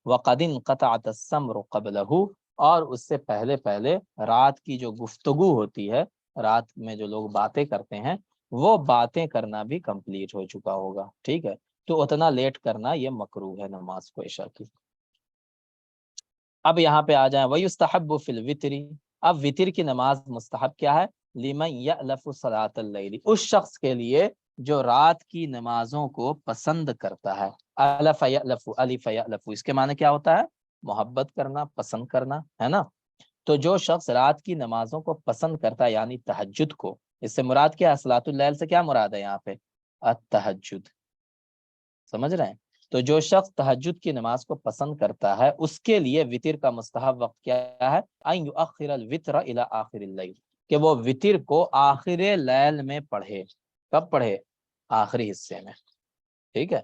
[SPEAKER 1] وقد انقطعت السمر قبلہ، اور اس سے پہلے رات کی جو گفتگو ہوتی ہے، رات میں جو لوگ باتیں کرتے ہیں، وہ باتیں کرنا بھی کمپلیٹ ہو چکا ہوگا. ٹھیک ہے، تو اتنا لیٹ کرنا یہ مکروہ ہے نماز کو عشاء کی. اب یہاں پہ آ جائیں، وَيُسْتَحَبُّ فِي الْوِتْرِ، اب وطر کی نماز مستحب کیا ہے، لِمَنْ يَأْلَفُ صَلَاةَ اللَّيْلِ، اس شخص کے لیے جو رات کی نمازوں کو پسند کرتا ہے. الف یألف، الف یألف، اس کے معنی کیا ہوتا ہے، محبت کرنا، پسند کرنا، ہے نا. تو جو شخص رات کی نمازوں کو پسند کرتا ہے، یعنی تہجد کو، اس سے مراد کیا ہے، صلاۃ اللیل سے کیا مراد ہے یہاں پہ، التہجد. سمجھ رہے ہیں؟ تو جو شخص تہجد کی نماز کو پسند کرتا ہے، اس کے لیے وطر کا مستحب وقت کیا ہے، ان یؤخر الوتر الی آخر اللیل، کہ وہ وطر کو آخر لیل میں پڑھے. کب پڑھے؟ آخری حصے میں. ٹھیک ہے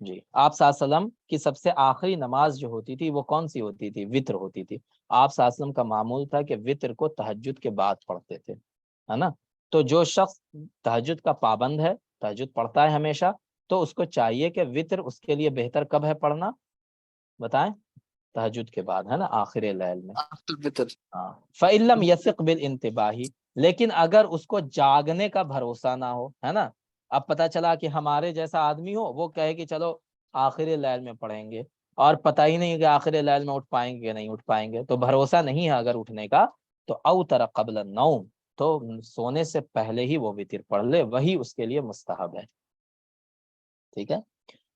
[SPEAKER 1] جی. آپ صلی اللہ علیہ وسلم کی سب سے آخری نماز جو ہوتی تھی وہ کون سی ہوتی تھی؟ وطر ہوتی تھی. آپ صلی اللہ علیہ وسلم کا معمول تھا کہ وطر کو تہجد کے بعد پڑھتے تھے، ہے نا. تو جو شخص تہجد کا پابند ہے، تہجد پڑھتا ہے ہمیشہ، تو اس کو چاہیے کہ وطر اس کے لیے بہتر کب ہے پڑھنا، بتائیں، تہجد کے بعد، ہے نا، آخر لیل میں. ہاں. فَإِن لَمْ يَثِقْ بِالْإِنْتِبَاهِ، لیکن اگر اس کو جاگنے کا بھروسہ نہ ہو، ہے نا، اب پتہ چلا کہ ہمارے جیسا آدمی ہو، وہ کہے کہ چلو آخر لیل میں پڑھیں گے، اور پتہ ہی نہیں کہ آخر لیل میں اٹھ پائیں گے کہ نہیں اٹھ پائیں گے، تو بھروسہ نہیں ہے اگر اٹھنے کا، تو اوتر قبل النوم، تو سونے سے پہلے ہی وہ وطر پڑھ لے، وہی اس کے لیے مستحب ہے. ٹھیک ہے.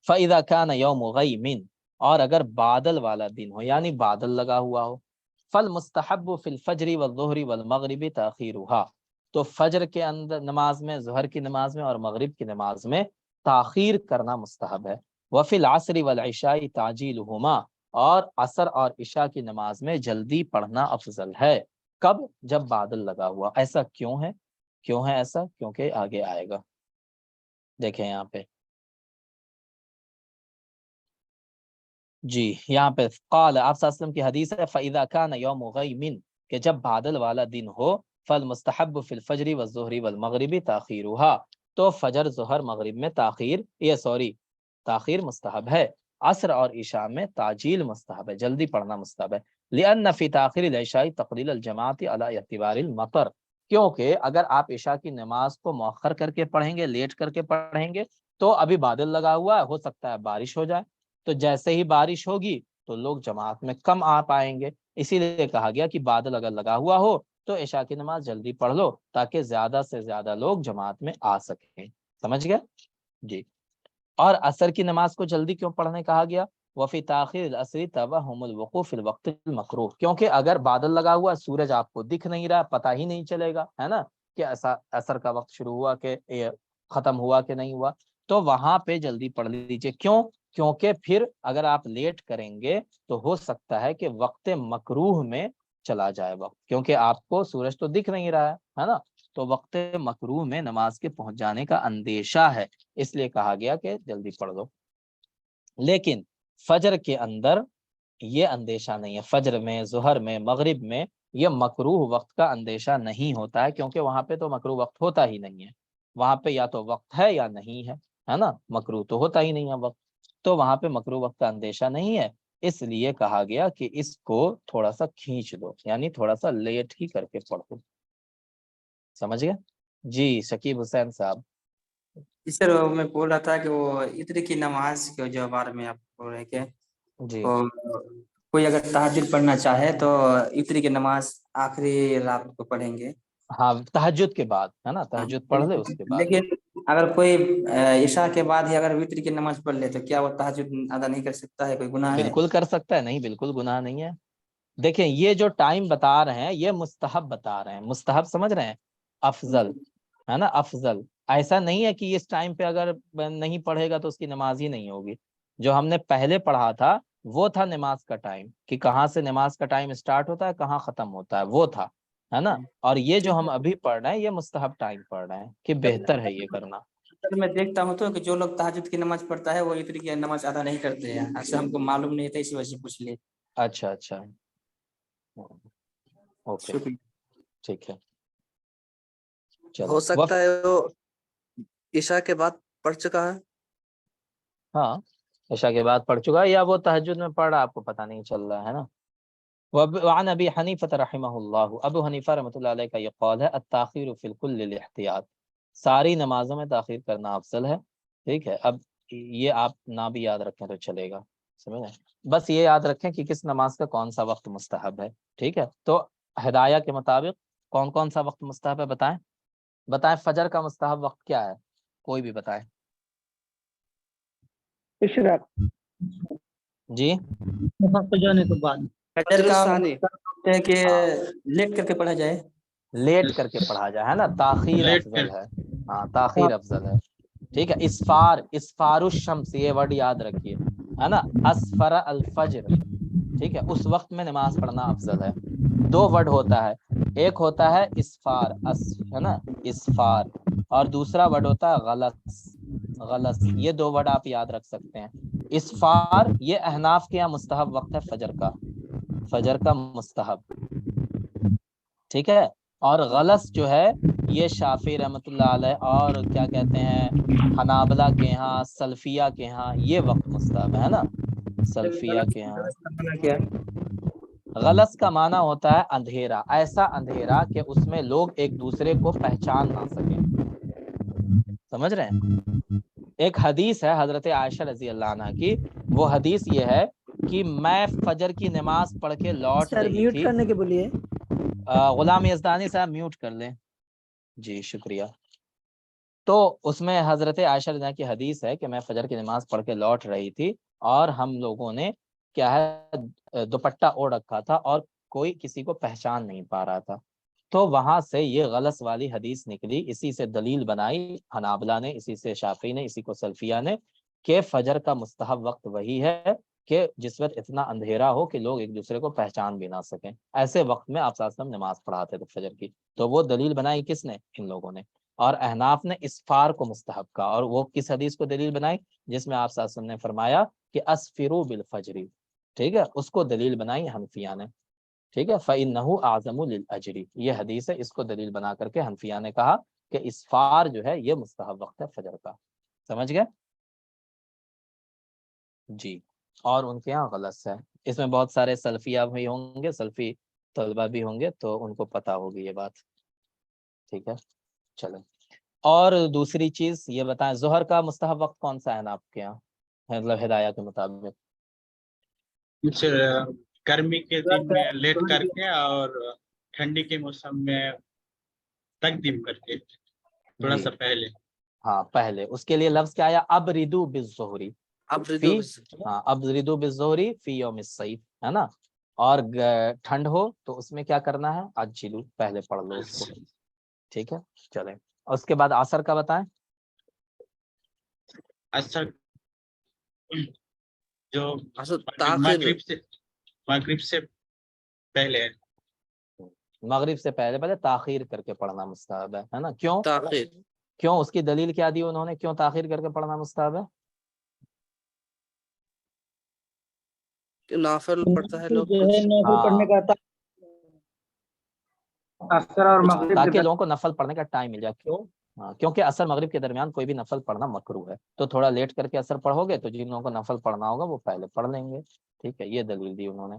[SPEAKER 1] فَإِذَا كَانَ يَوْمُ غَيْمٍ، اور اگر بادل والا دن ہو، یعنی بادل لگا ہوا ہو، فَالْمُسْتَحَبُّ فِي الْفَجْرِ وَالظُّهْرِ وَالْمَغْرِبِ تَأْخِيرُهَا، تو فجر کے اندر نماز میں، ظہر کی نماز میں اور مغرب کی نماز میں تاخیر کرنا مستحب ہے. وَفِي الْعَصْرِ وَالْعِشَاءِ تَعْجِيلُهُمَا، اور عصر اور عشاء کی نماز میں جلدی پڑھنا افضل ہے. کب؟ جب بادل لگا ہوا. ایسا کیوں ہے؟ کیوں ہے ایسا؟ کیونکہ آگے آئے گا. دیکھیں یہاں پہ جی یہاں پہ قال آپ صلی اللہ علیہ وسلم کی حدیث ہے فَإِذَا كَانَ يَوْمُ غَيْمٍ کہ جب بادل والا دن ہو فَالْمُسْتَحَبُّ فِي الْفَجْرِ وَالظُّهْرِ وَالْمَغْرِبِ تَأْخِيرُهَا تو فجر ظہر مغرب میں تاخیر مستحب ہے، عصر اور عشاء میں تعجیل مستحب ہے، جلدی پڑھنا مستحب ہے۔ لِأَنَّ فِي تَأْخِيرِ الْعِشَاءِ تَقْلِيلَ الْجَمَاعَةِ عَلَى اعْتِبَارِ الْمَطَرِ کیونکہ اگر آپ عشاء کی نماز کو مؤخر کر کے پڑھیں گے، لیٹ کر کے پڑھیں گے تو ابھی بادل لگا ہوا ہے، ہو سکتا ہے بارش ہو جائے، تو جیسے ہی بارش ہوگی تو لوگ جماعت میں کم آ پائیں گے، اسی لیے کہا گیا کہ بادل اگر لگا ہوا ہو تو عشاء کی نماز جلدی پڑھ لو تاکہ زیادہ سے زیادہ لوگ جماعت میں آ سکیں۔ سمجھ گئے؟ جی۔ اور عصر کی نماز کو جلدی کیوں پڑھنے کہا گیا؟ وفی تاخیر العصر توہم الوقوع فی الوقت المکروہ کیونکہ اگر بادل لگا ہوا سورج آپ کو دکھ نہیں رہا، پتہ ہی نہیں چلے گا، ہے نا، کہ عصر کا وقت شروع ہوا کہ ختم ہوا کہ نہیں ہوا، تو وہاں پہ جلدی پڑھ لیجئے۔ کیوں؟ کیونکہ پھر اگر آپ لیٹ کریں گے تو ہو سکتا ہے کہ وقت مکروہ میں چلا جائے وقت، کیونکہ آپ کو سورج تو دکھ نہیں رہا ہے نا، تو وقت مکروہ میں نماز کے پہنچ جانے کا اندیشہ ہے، اس لیے کہا گیا کہ جلدی پڑھ لو۔ لیکن فجر کے اندر یہ اندیشہ نہیں ہے، فجر میں، ظہر میں، مغرب میں یہ مکروہ وقت کا اندیشہ نہیں ہوتا ہے، کیونکہ وہاں پہ تو مکروہ وقت ہوتا ہی نہیں ہے، وہاں پہ یا تو وقت ہے یا نہیں ہے نا، مکروہ تو ہوتا ہی نہیں ہے وقت، تو وہاں پہ مکروہ وقت کا اندیشہ نہیں ہے، اس لیے کہا گیا کہ اس کو تھوڑا سا کھینچ دو، یعنی تھوڑا سا لیٹ ہی کر کے پڑھو۔ سمجھ گئے؟ جی شکیب حسین صاحب۔
[SPEAKER 5] سر میں بول رہا تھا کہ وہ عطر کی نماز کے جو بارے میں آپ بول رہے ہیں کہ
[SPEAKER 1] جی
[SPEAKER 5] کوئی اگر تہجد پڑھنا چاہے تو عطر کی نماز آخری رات کو پڑھیں گے،
[SPEAKER 1] ہاں تہجد کے بعد، ہے نا، تہجد پڑھ لے اس کے بعد۔
[SPEAKER 5] لیکن اگر کوئی عشاء کے بعد ہی اگر وطر کی نماز پڑھ لے تو کیا وہ تہجد ادا نہیں کر سکتا ہے؟ کوئی گناہ ہے؟
[SPEAKER 1] بالکل کر سکتا ہے، نہیں بالکل گناہ نہیں ہے۔ دیکھیں یہ جو ٹائم بتا رہے ہیں یہ مستحب بتا رہے ہیں، مستحب سمجھ رہے ہیں، افضل، ہے نا، افضل، ایسا نہیں ہے کہ اس ٹائم پہ اگر نہیں پڑھے گا تو اس کی نماز ہی نہیں ہوگی۔ جو ہم نے پہلے پڑھا تھا وہ تھا نماز کا ٹائم، کہ کہاں سے نماز کا ٹائم سٹارٹ ہوتا ہے کہاں ختم ہوتا ہے، وہ تھا، ہے نا، اور یہ جو ہم ابھی پڑھ رہے ہیں یہ مستحب ٹائم پڑھ رہے ہیں کہ بہتر ہے یہ کرنا۔
[SPEAKER 5] میں دیکھتا ہوں تو کہ جو لوگ تہجد کی نماز پڑھتا ہے وہ عطر کی نماز ادا نہیں کرتے ہیں، ایسا ہم کو معلوم نہیں تھا، اسی وجہ سے پوچھ لیے۔
[SPEAKER 1] اچھا اچھا، اوکے،
[SPEAKER 5] شکریہ۔
[SPEAKER 1] ٹھیک ہے،
[SPEAKER 3] ہو
[SPEAKER 1] چلو۔
[SPEAKER 3] سکتا ہے وہ عشاء کے بعد پڑھ چکا ہے۔
[SPEAKER 1] ہاں عشاء کے بعد پڑھ چکا ہے یا وہ تہجد میں پڑھ رہا، آپ کو پتہ نہیں چل رہا ہے نا۔ وعن ابی حنیفہ رحمہ اللہ، ابو حنیفہ رحمۃ اللہ علیہ کا یہ قول ہے التاخیر فی الکل للاحتیاط، ساری نمازوں میں تاخیر کرنا افضل ہے، ٹھیک ہے۔ اب یہ آپ نہ بھی یاد رکھیں تو چلے گا، سمجھیں، بس یہ یاد رکھیں کہ کس نماز کا کون سا وقت مستحب ہے، ٹھیک ہے۔ تو ہدایہ کے مطابق کون کون سا وقت مستحب ہے بتائیں، بتائیں فجر کا مستحب وقت کیا ہے، کوئی بھی بتائیں۔
[SPEAKER 4] اشراق،
[SPEAKER 1] جی
[SPEAKER 2] وقت جانے کے بعد
[SPEAKER 5] فجر
[SPEAKER 3] فجر
[SPEAKER 5] کا
[SPEAKER 3] ثانی،
[SPEAKER 5] ہے کہ لیٹ کر کے پڑھا جائے،
[SPEAKER 1] لیٹ کر کے پڑھا جائے، ہے نا، تاخیر
[SPEAKER 6] لیٹ
[SPEAKER 1] افضل
[SPEAKER 6] کر
[SPEAKER 1] ہے، ہاں تاخیر افضل ہے، ٹھیک ہے۔ اسفار الشمس یہ ورڈ یاد رکھیے، ہے نا، اسفر الفجر، ٹھیک ہے، اس وقت میں نماز پڑھنا افضل ہے۔ دو ورڈ ہوتا ہے، ایک ہوتا ہے اسفار، ہے نا، اسفار، اور دوسرا ورڈ ہوتا ہے غلس، غلس، یہ دو ورڈ آپ یاد رکھ سکتے ہیں۔ اسفار یہ احناف کے یہاں مستحب وقت ہے فجر کا مستحب، ٹھیک ہے، اور غلس جو ہے یہ شافعی رحمۃ اللہ علیہ اور کیا کہتے ہیں حنابلہ کے ہاں، سلفیہ کے ہاں یہ وقت مستحب ہے نا، سلفیہ کے ہاں۔
[SPEAKER 5] کیا
[SPEAKER 1] غلس کا معنی ہوتا ہے اندھیرا، ایسا اندھیرا کہ اس میں لوگ ایک دوسرے کو پہچان نہ سکیں، سمجھ رہے ہیں۔ ایک حدیث ہے حضرت عائشہ رضی اللہ عنہ کی، وہ حدیث یہ ہے کہ میں فجر کی نماز پڑھ کے لوٹ
[SPEAKER 2] سر
[SPEAKER 1] رہی
[SPEAKER 2] میوٹ
[SPEAKER 1] تھی،
[SPEAKER 2] کرنے کے بولیے۔
[SPEAKER 1] غلام یزدانی صاحب میوٹ کر لیں، جی شکریہ۔ تو اس میں حضرت عائشہ رضی اللہ عنہ کی حدیث ہے کہ میں فجر کی نماز پڑھ کے لوٹ رہی تھی اور ہم لوگوں نے کیا ہے دوپٹہ اوڑھ رکھا تھا اور کوئی کسی کو پہچان نہیں پا رہا تھا، تو وہاں سے یہ غلط والی حدیث نکلی، اسی سے دلیل بنائی حنابلہ نے، اسی سے شافعی نے، اسی کو سلفیہ نے، کہ فجر کا مستحب وقت وہی ہے کہ جس وقت اتنا اندھیرا ہو کہ لوگ ایک دوسرے کو پہچان بھی نہ سکیں، ایسے وقت میں آپ صلی اللہ علیہ وسلم نماز پڑھاتے تھے فجر کی، تو وہ دلیل بنائی کس نے؟ ان لوگوں نے، اور احناف نے اسفار کو مستحب کا، اور وہ کس حدیث کو دلیل بنائی؟ جس میں آپ صلی اللہ علیہ وسلم نے فرمایا کہ اسفرو بالفجری، ٹھیک ہے، اس کو دلیل بنائی حنفیہ نے، ٹھیک ہے، فإنہ اعظم للأجر، یہ حدیث ہے، اس کو دلیل بنا کر کے حنفیہ نے کہا کہ اسفار جو ہے یہ مستحب وقت ہے فجر کا، سمجھ گئے جی۔ اور ان کے یہاں غلط ہے، اس میں بہت سارے سلفیہ بھی ہوں گے، سلفی طلبہ بھی ہوں گے، تو ان کو پتہ ہوگی یہ بات، ٹھیک ہے چلیں۔ اور دوسری چیز یہ بتائیں، ظہر کا مستحب وقت کون سا ہے نا آپ کے یہاں، مطلب ہدایہ کے مطابق؟
[SPEAKER 6] کچھ گرمی کے دن میں لیٹ کر کے اور ٹھنڈی کے موسم میں تقدیم کر کے تھوڑا
[SPEAKER 1] جی
[SPEAKER 6] سا پہلے۔
[SPEAKER 1] ہاں پہلے، اس کے لیے لفظ کیا آیا، ابردو بالظہری
[SPEAKER 3] ابردو
[SPEAKER 1] فی، ہاں ابردو بالظہری فی یوم الصیف، ہے نا، اور ٹھنڈ ہو تو اس میں کیا کرنا ہے، عجلو، پہلے پڑھ لو اس کو، ٹھیک ہے چلیں۔ اور اس کے بعد عصر کا بتائیں،
[SPEAKER 6] اثر جو
[SPEAKER 3] تاخیر
[SPEAKER 6] مغرب سے پہلے ہے۔
[SPEAKER 1] مغرب سے پہلے تاخیر کر کے پڑھنا مستحب ہے نا، کیوں
[SPEAKER 3] تاخیر
[SPEAKER 1] کیوں اس کی دلیل کیا دی انہوں نے، کیوں تاخیر کر کے پڑھنا مستحب ہے؟
[SPEAKER 3] نافل پڑھتا ہے لوگ
[SPEAKER 2] جو ہے
[SPEAKER 3] کچھ،
[SPEAKER 2] نافل پڑھنے کا
[SPEAKER 4] عصر اور مغرب
[SPEAKER 1] تاکہ
[SPEAKER 4] کے
[SPEAKER 1] لوگوں کو نفل پڑھنے کا ٹائم مل جائے، کیوں؟ ہاں کیونکہ عصر مغرب کے درمیان کوئی بھی نفل پڑھنا مکروہ ہے، تو تھوڑا لیٹ کر کے عصر پڑھو گے تو جن لوگوں کو نفل پڑھنا ہوگا وہ پہلے پڑھ لیں گے، ٹھیک ہے، یہ دلیل دی انہوں نے۔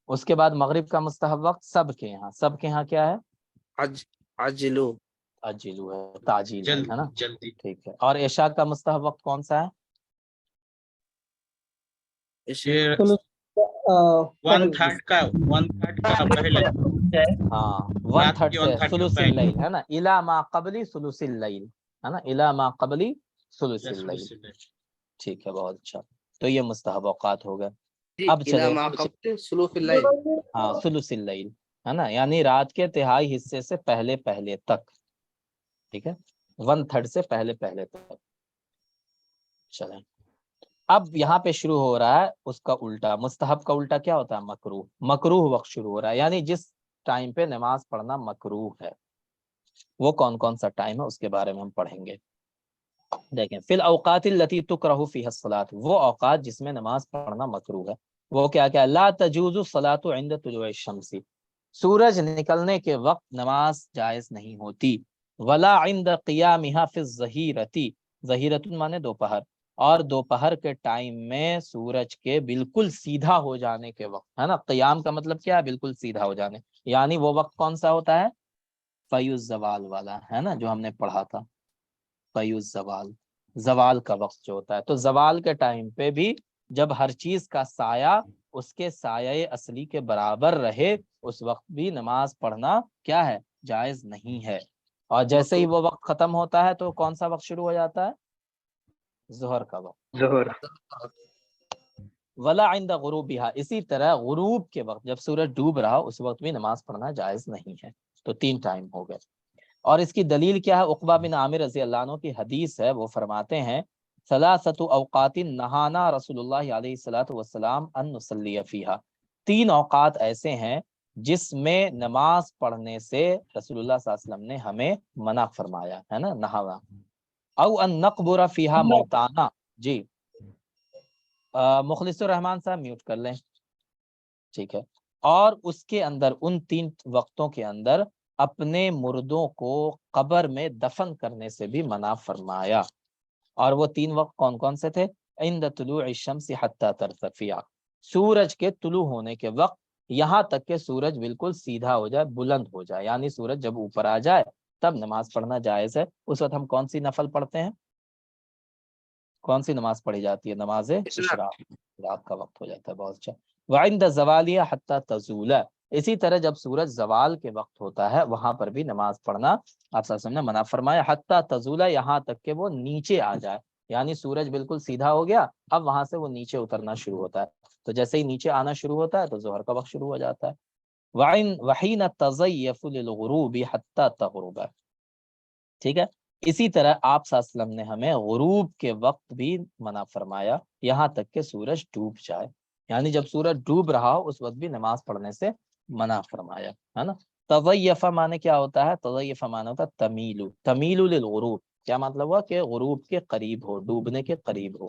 [SPEAKER 1] اس کے بعد مغرب کا مستحب وقت سب کے یہاں کیا ہے،
[SPEAKER 3] عجلو
[SPEAKER 1] عجلو ہے، تعجیل ہے نا،
[SPEAKER 6] جلدی۔
[SPEAKER 1] ٹھیک ہے۔ اور عشاء کا مستحب وقت کون سا ہے؟
[SPEAKER 6] یہ
[SPEAKER 2] پہلے
[SPEAKER 6] 1/3 کا پہلے،
[SPEAKER 1] ہاں 1/3 سے
[SPEAKER 6] 1/3 کا
[SPEAKER 1] ثلث
[SPEAKER 6] پہلے،
[SPEAKER 1] اللیل ہے نا، الی ما قبلی ثلث اللیل ہے نا، الی ما قبلی ثلث اللیل، ٹھیک ہے بہت اچھا، تو یہ مستحب اوقات ہو گئے۔ اب
[SPEAKER 3] الى
[SPEAKER 1] چلے
[SPEAKER 3] ما قبل سلوف اللیل،
[SPEAKER 1] ہاں ثلث اللیل ہے نا، یعنی رات کے تہائی حصے سے پہلے پہلے تک، ٹھیک ہے، 1/3 سے پہلے پہلے تک، چلیں۔ اب یہاں پہ شروع ہو رہا ہے اس کا الٹا، مستحب کا الٹا کیا ہوتا ہے، مکروہ، مکروہ وقت شروع ہو رہا ہے، یعنی جس ٹائم پہ نماز پڑھنا مکروہ ہے، وہ کون کون سا ٹائم ہے اس کے بارے میں ہم پڑھیں گے۔ دیکھیں، فی الاوقات التي تکرہ فیہا الصلاۃ، وہ اوقات جس میں نماز پڑھنا مکروہ ہے، وہ کیا کیا، لا تجوز الصلاۃ عند طلوع الشمس، سورج نکلنے کے وقت نماز جائز نہیں ہوتی، ولا عند قیامها فی الظہیرۃ، ظہیرۃ مانے دوپہر، اور دوپہر کے ٹائم میں سورج کے بالکل سیدھا ہو جانے کے وقت، ہے نا، قیام کا مطلب کیا ہے، بالکل سیدھا ہو جانے، یعنی وہ وقت کون سا ہوتا ہے، فی الزوال والا، ہے نا، جو ہم نے پڑھا تھا، فی الزوال، زوال کا وقت جو ہوتا ہے، تو زوال کے ٹائم پہ بھی جب ہر چیز کا سایہ اس کے سایہ اصلی کے برابر رہے، اس وقت بھی نماز پڑھنا کیا ہے، جائز نہیں ہے، اور جیسے ہی وہ وقت ختم ہوتا ہے تو کون سا وقت شروع ہو جاتا ہے، ظہر کا وقت،
[SPEAKER 4] ظہر،
[SPEAKER 1] ولا عند غروبها، اسی طرح غروب کے وقت جب سورج ڈوب رہا اس وقت بھی نماز پڑھنا جائز نہیں ہے، تو 3 ٹائم ہو گئے۔ اور اس کی دلیل کیا ہے، عقبہ بن عامر رضی اللہ عنہ کی حدیث ہے، وہ فرماتے ہیں ثلاثۃ اوقات نہانا رسول اللہ علیہ الصلوۃ والسلام ان نصلی فیہا، 3 اوقات ایسے ہیں جس میں نماز پڑھنے سے رسول اللہ صلی اللہ علیہ وسلم نے ہمیں منع فرمایا ہے نا، نہانا، او ان نقبر فیہا موتانا، جی مخلص الرحمان صاحب میوٹ کر لیں، ٹھیک ہے، اور اس کے اندر ان 3 وقتوں کے اندر اپنے مردوں کو قبر میں دفن کرنے سے بھی منع فرمایا، اور وہ 3 وقت کون کون سے تھے، عند طلوع الشمس حتی ترتفع، سورج کے طلوع ہونے کے وقت یہاں تک کہ سورج بالکل سیدھا ہو جائے، بلند ہو جائے، یعنی سورج جب اوپر آ جائے تب نماز پڑھنا جائز ہے، اس وقت ہم کون سی نفل پڑھتے ہیں، کون سی نماز پڑھی جاتی ہے، نماز اشراق، رات کا وقت ہو جاتا ہے، بہت اچھا۔ وعند زوالیہ حتی تزول، اسی طرح جب سورج زوال کے وقت ہوتا ہے وہاں پر بھی نماز پڑھنا آپ صلی اللہ علیہ وسلم نے منع فرمایا، حتی تزول، یہاں تک کہ وہ نیچے آ جائے، یعنی سورج بالکل سیدھا ہو گیا، اب وہاں سے وہ نیچے اترنا شروع ہوتا ہے، تو جیسے ہی نیچے آنا شروع ہوتا ہے تو ظہر کا وقت شروع ہو جاتا ہے۔ وحین تزیف للغروب حتی تغرب، ٹھیک ہے، اسی طرح آپ صلی اللہ علیہ وسلم نے ہمیں غروب کے وقت بھی منع فرمایا، یہاں تک کہ سورج ڈوب جائے، یعنی جب سورج ڈوب رہا ہو اس وقت بھی نماز پڑھنے سے منع فرمایا، ہے نا۔ تضیف معنی کیا ہوتا ہے، تضیف معنی ہوتا ہے تمیل، تمیل للغروب، کیا مطلب ہوا کہ غروب کے قریب ہو، ڈوبنے کے قریب ہو،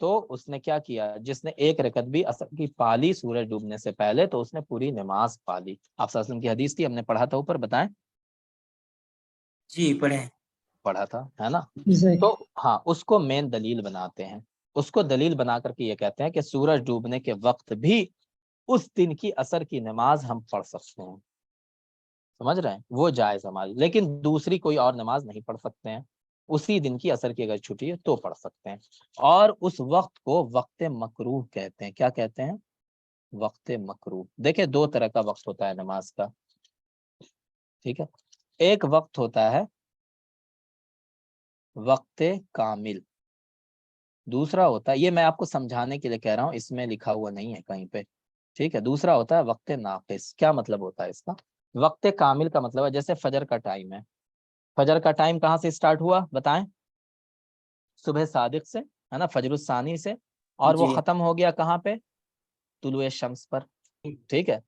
[SPEAKER 1] تو اس نے کیا کیا, جس نے ایک رکعت بھی عصر کی پالی سورج ڈوبنے سے پہلے تو اس نے پوری نماز پالی. آپ صلی اللہ علیہ وسلم کی حدیث تھی, ہم نے پڑھا تھا اوپر, بتائیں.
[SPEAKER 5] جی پڑھے.
[SPEAKER 1] پڑھا تھا ہے نا.
[SPEAKER 2] جی
[SPEAKER 1] تو ہاں, اس کو مین دلیل بناتے ہیں. اس کو دلیل بنا کر کے یہ کہتے ہیں کہ سورج ڈوبنے کے وقت بھی اس دن کی عصر کی نماز ہم پڑھ سکتے ہیں. سمجھ رہے ہیں, وہ جائز ہماری, لیکن دوسری کوئی اور نماز نہیں پڑھ سکتے ہیں. اسی دن کی عصر کی اگر چھٹی ہے تو پڑھ سکتے ہیں. اور اس وقت کو وقت مکروہ کہتے ہیں. کیا کہتے ہیں؟ وقت مکروہ. دیکھیں, دو طرح کا وقت ہوتا ہے نماز کا, ٹھیک ہے. ایک وقت ہوتا ہے وقت کامل, دوسرا ہوتا ہے, یہ میں آپ کو سمجھانے کے لیے کہہ رہا ہوں, اس میں لکھا ہوا نہیں ہے کہیں پہ, ٹھیک ہے. دوسرا ہوتا ہے وقت ناقص. کیا مطلب ہوتا ہے اس کا؟ وقت کامل کا مطلب ہے جیسے فجر کا ٹائم ہے. فجر کا ٹائم کہاں سے سٹارٹ ہوا بتائیں؟ صبح صادق سے, ہے نا, فجر الثانی سے, اور وہ
[SPEAKER 5] جی
[SPEAKER 1] ختم ہو گیا کہاں پہ؟ طلوع شمس پر, ٹھیک ہے.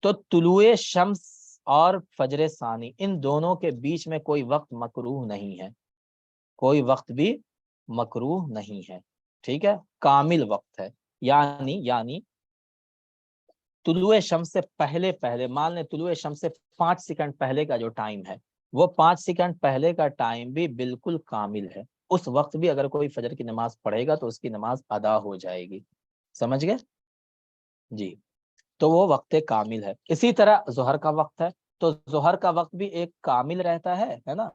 [SPEAKER 1] تو طلوع شمس اور فجر ثانی, ان دونوں کے بیچ میں کوئی وقت مکروہ نہیں ہے, کوئی وقت بھی مکروہ نہیں ہے, ٹھیک ہے. کامل وقت ہے. یعنی طلوع شمس سے پہلے مان لیں طلوع شمس سے 5 سیکنڈ پہلے کا جو ٹائم ہے, وہ 5 سیکنڈ پہلے کا ٹائم بھی بالکل کامل ہے. اس وقت بھی اگر کوئی فجر کی نماز پڑھے گا تو اس کی نماز ادا ہو جائے گی. سمجھ گئے جی؟ تو وہ وقت کامل ہے. اسی طرح ظہر کا وقت ہے, تو ظہر کا وقت بھی ایک کامل رہتا ہے نا.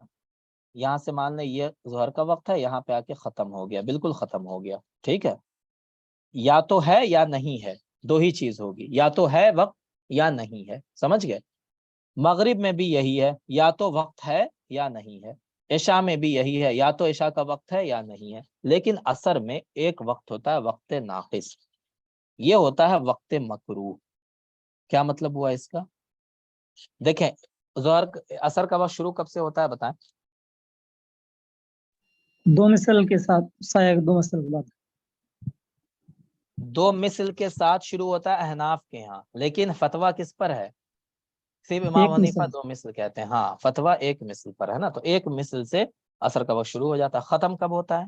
[SPEAKER 1] یہاں سے مان لیں یہ ظہر کا وقت ہے, یہاں پہ آ کے ختم ہو گیا, بالکل ختم ہو گیا, ٹھیک ہے. یا تو ہے یا نہیں ہے, دو ہی چیز ہوگی, یا تو ہے وقت یا نہیں ہے. سمجھ گئے؟ مغرب میں بھی یہی ہے, یا تو وقت ہے یا نہیں ہے. عشاء میں بھی یہی ہے, یا تو عشاء کا وقت ہے یا نہیں ہے. لیکن عصر میں ایک وقت ہوتا ہے وقت ناقص, یہ ہوتا ہے وقت مکروہ. کیا مطلب ہوا اس کا؟ دیکھیں, عصر کا وقت شروع کب سے ہوتا ہے بتائیں؟
[SPEAKER 2] دو مثل کے ساتھ, شاید دو مثل کے بعد.
[SPEAKER 1] دو مثل کے ساتھ شروع ہوتا ہے احناف کے ہاں, لیکن فتویٰ کس پر ہے؟ صرف امام
[SPEAKER 2] ایک
[SPEAKER 1] حنیفہ
[SPEAKER 2] مثل.
[SPEAKER 1] دو مثل کہتے ہیں. ہاں, فتویٰ ایک مثل پر ہے نا. تو ایک مثل سے عصر کا وقت شروع ہو جاتا ہے. ختم کب ہوتا ہے؟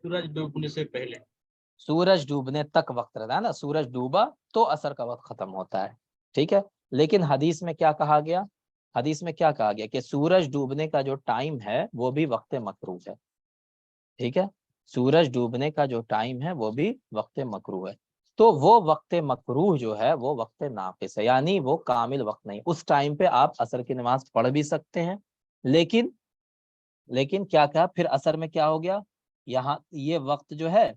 [SPEAKER 6] سورج ڈوبنے سے پہلے.
[SPEAKER 1] سورج ڈوبنے تک وقت رہتا ہے نا, سورج ڈوبا تو عصر کا وقت ختم ہوتا ہے, ٹھیک ہے. لیکن حدیث میں کیا کہا گیا؟ حدیث میں کیا کہا گیا کہ سورج ڈوبنے کا جو ٹائم ہے وہ بھی وقت مکروہ ہے, ٹھیک ہے. سورج ڈوبنے کا جو ٹائم ہے وہ بھی وقت مکروہ ہے. تو وہ وقت مکروہ جو ہے وہ وقت ناقص ہے, یعنی وہ کامل وقت نہیں. اس ٹائم پہ آپ عصر کی نماز پڑھ بھی سکتے ہیں, لیکن کیا کہا پھر عصر میں کیا ہو گیا, یہاں یہ وقت جو ہے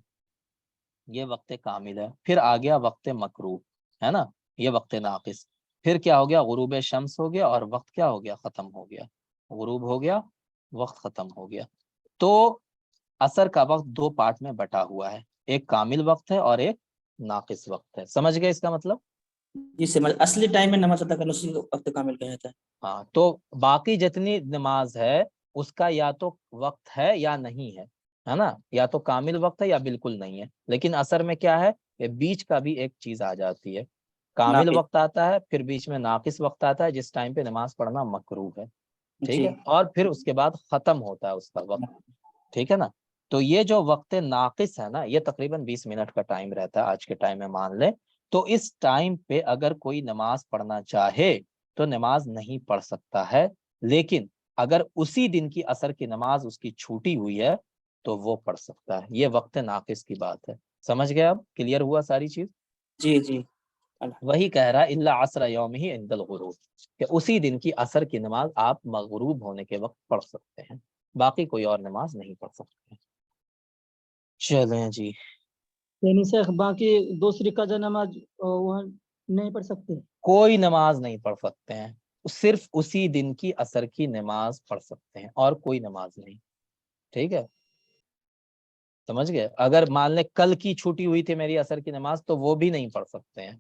[SPEAKER 1] یہ وقت کامل ہے. پھر آ گیا وقت مکروہ, ہے نا, یہ وقت ناقص. پھر کیا ہو گیا, غروب شمس ہو گیا, اور وقت کیا ہو گیا, ختم ہو گیا. غروب ہو گیا, وقت ختم ہو گیا. تو عصر کا وقت دو پارٹ میں بٹا ہوا ہے, ایک کامل وقت ہے اور ایک ناقص وقت ہے. سمجھ گئے اس کا مطلب؟
[SPEAKER 5] جی سمجھ. اصلی ٹائم میں نماز ادا کرنا اسی وقت کامل کہا جاتا ہے.
[SPEAKER 1] ہاں, تو باقی جتنی نماز ہے اس کا یا تو وقت ہے یا نہیں ہے نا, یا تو کامل وقت ہے یا بالکل نہیں ہے. لیکن عصر میں کیا ہے کہ بیچ کا بھی ایک چیز آ جاتی ہے, کامل
[SPEAKER 5] ناقص.
[SPEAKER 1] وقت آتا ہے, پھر بیچ میں ناقص وقت آتا ہے جس ٹائم پہ نماز پڑھنا مکروہ ہے, ٹھیک
[SPEAKER 5] جی
[SPEAKER 1] ہے. اور پھر اس کے بعد ختم ہوتا ہے اس کا وقت, ٹھیک ہے نا. تو یہ جو وقت ناقص ہے نا, یہ تقریباً 20 منٹ کا ٹائم رہتا ہے آج کے ٹائم میں مان لیں. تو اس ٹائم پہ اگر کوئی نماز پڑھنا چاہے تو نماز نہیں پڑھ سکتا ہے, لیکن اگر اسی دن کی عصر کی نماز اس کی چھوٹی ہوئی ہے تو وہ پڑھ سکتا ہے. یہ وقت ناقص کی بات ہے. سمجھ گئے؟ اب کلیئر ہوا ساری چیز؟
[SPEAKER 5] جی جی.
[SPEAKER 1] وہی کہہ رہا ہے الا عصر یومہ عند الغروب, کہ اسی دن کی عصر کی نماز آپ مغروب ہونے کے وقت پڑھ سکتے ہیں, باقی کوئی اور نماز نہیں پڑھ سکتے. چلیں جی.
[SPEAKER 2] یعنی شیخ باقی دوسری قضا نماز وہ نہیں پڑھ سکتے؟
[SPEAKER 1] کوئی نماز نہیں پڑھ سکتے ہیں, صرف اسی دن کی عصر کی نماز پڑھ سکتے ہیں, اور کوئی نماز نہیں, ٹھیک ہے. سمجھ گئے؟ اگر مان لیں کل کی چھوٹی ہوئی تھی میری عصر کی نماز تو وہ بھی نہیں پڑھ سکتے ہیں,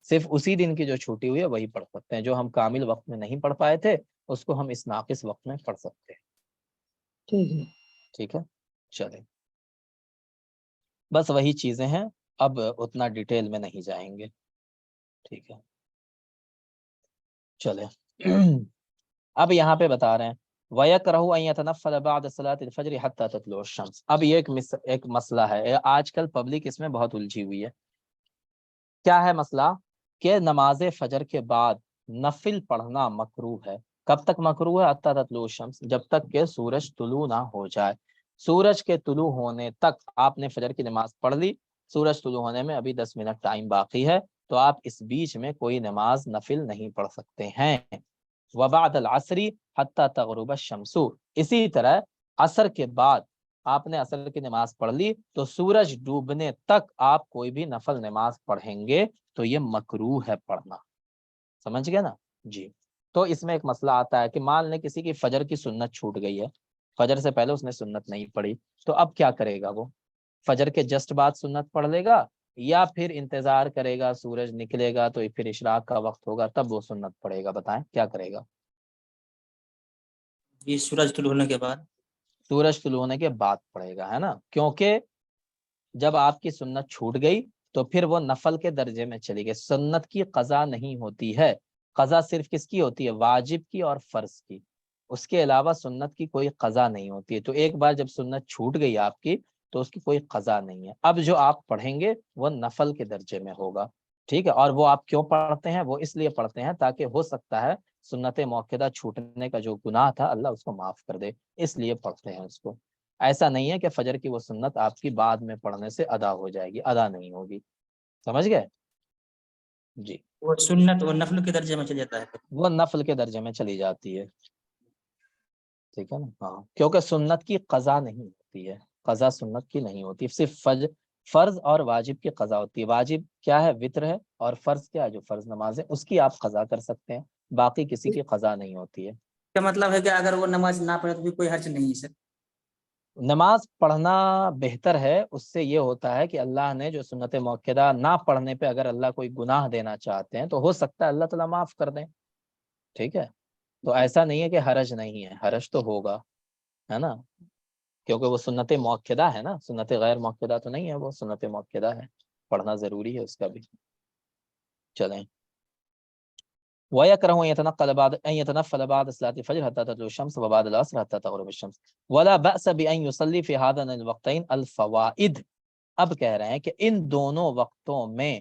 [SPEAKER 1] صرف اسی دن کی جو چھوٹی ہوئی ہے وہی پڑھ سکتے ہیں. جو ہم کامل وقت میں نہیں پڑھ پائے تھے اس کو ہم اس ناقص وقت میں پڑھ سکتے ہیں,
[SPEAKER 2] ٹھیک ہے.
[SPEAKER 1] ٹھیک ہے. چلیں, بس وہی چیزیں ہیں, اب اتنا ڈیٹیل میں نہیں جائیں گے, ٹھیک ہے. چلیں اب یہاں پہ بتا رہے ہیں وَيَكْرَهُ أَن يَتَنَفَّلَ بَعْدَ صَلَاةِ الْفَجْرِ حَتَّى تَطْلُعَ الشَّمْسُ۔ اب یہ ایک مسئلہ ہے، آج کل پبلک اس میں بہت الجھی ہوئی ہے۔ کیا ہے مسئلہ؟ کہ نماز فجر کے بعد نفل پڑھنا مکروہ ہے۔ کب تک مکروہ ہے؟ حَتَّى تَطْلُعَ الشَّمْسُ، جب تک کہ سورج طلوع نہ ہو جائے۔ سورج کے طلوع ہونے تک آپ نے فجر کی نماز پڑھ لی، سورج طلوع ہونے میں ابھی 10 منٹ ٹائم باقی ہے، تو آپ اس بیچ میں کوئی نماز نفل نہیں پڑھ سکتے ہیں۔ وبعد العصر حتی تغرب الشمس، اسی طرح عصر کے بعد آپ نے عصر کی نماز پڑھ لی تو سورج ڈوبنے تک آپ کوئی بھی نفل نماز پڑھیں گے تو یہ مکروہ ہے پڑھنا۔ سمجھ گئے نا؟ جی۔ تو اس میں ایک مسئلہ آتا ہے کہ مان لیں کسی کی فجر کی سنت چھوٹ گئی ہے، فجر سے پہلے اس نے سنت نہیں پڑھی، تو اب کیا کرے گا؟ وہ فجر کے جسٹ بعد سنت پڑھ لے گا یا پھر انتظار کرے گا سورج نکلے گا تو پھر اشراق کا وقت ہوگا تب وہ سنت پڑھے گا؟ بتائیں کیا کرے گا؟
[SPEAKER 5] یہ سورج طلوع ہونے کے بعد،
[SPEAKER 1] سورج طلوع ہونے کے بعد پڑھے گا، ہے نا؟ کیونکہ جب آپ کی سنت چھوٹ گئی تو پھر وہ نفل کے درجے میں چلی گئی۔ سنت کی قضا نہیں ہوتی ہے، قضا صرف کس کی ہوتی ہے؟ واجب کی اور فرض کی، اس کے علاوہ سنت کی کوئی قضا نہیں ہوتی ہے۔ تو ایک بار جب سنت چھوٹ گئی آپ کی تو اس کی کوئی قضا نہیں ہے۔ اب جو آپ پڑھیں گے وہ نفل کے درجے میں ہوگا، ٹھیک ہے؟ اور وہ آپ کیوں پڑھتے ہیں؟ وہ اس لیے پڑھتے ہیں تاکہ ہو سکتا ہے سنت موقدہ چھوٹنے کا جو گناہ تھا اللہ اس کو معاف کر دے، اس لیے پڑھتے ہیں اس کو۔ ایسا نہیں ہے کہ فجر کی وہ سنت آپ کی بعد میں پڑھنے سے ادا ہو جائے گی، ادا نہیں ہوگی۔ سمجھ گئے؟ جی،
[SPEAKER 5] وہ سنت اور نفل کے درجے میں چل جاتا ہے۔
[SPEAKER 1] وہ نفل کے درجے میں چلی جاتی ہے، ٹھیک ہے نا؟ ہاں، کیونکہ سنت کی قضا نہیں ہوتی ہے، قضا سنت کی نہیں ہوتی، صرف فرض اور واجب کی قضا ہوتی ہے۔ واجب کیا ہے؟ وطر ہے، اور فرض کیا ہے؟ جو فرض نماز ہے اس کی آپ قضا کر سکتے ہیں، باقی کسی کی قضا نہیں ہوتی ہے۔
[SPEAKER 5] کیا مطلب ہے کہ اگر وہ نماز نہ پڑھے تو بھی کوئی حرج نہیں ہے سر؟
[SPEAKER 1] نماز پڑھنا بہتر ہے، اس سے یہ ہوتا ہے کہ اللہ نے جو سنت موقدہ نہ پڑھنے پہ اگر اللہ کوئی گناہ دینا چاہتے ہیں تو ہو سکتا ہے اللہ تعالیٰ معاف کر دیں، ٹھیک ہے؟ تو ایسا نہیں ہے کہ حرج نہیں ہے، حرج تو ہوگا، ہے نا؟ کیونکہ وہ سنت موقدہ ہے نا، سنت غیر موقدہ تو نہیں ہے، وہ سنت موقدہ ہے، پڑھنا ضروری ہے اس کا بھی۔ چلیں، وَيَكْرَهُ أَن يَتَنَفَّلَ بَعْدَ صَلَاةِ الْفَجْرِ حَتَّى تَطْلُعَ الشَّمْسُ وَبَعْدَ الْعَصْرِ حَتَّى تَغْرُبَ الشَّمْسُ وَلَا بَأْسَ بِأَن يُصَلِّي فِي هَذَيْنِ الْوَقْتَيْنِ الْفَوَائِدِ۔ اب کہہ رہے ہیں کہ ان دونوں وقتوں میں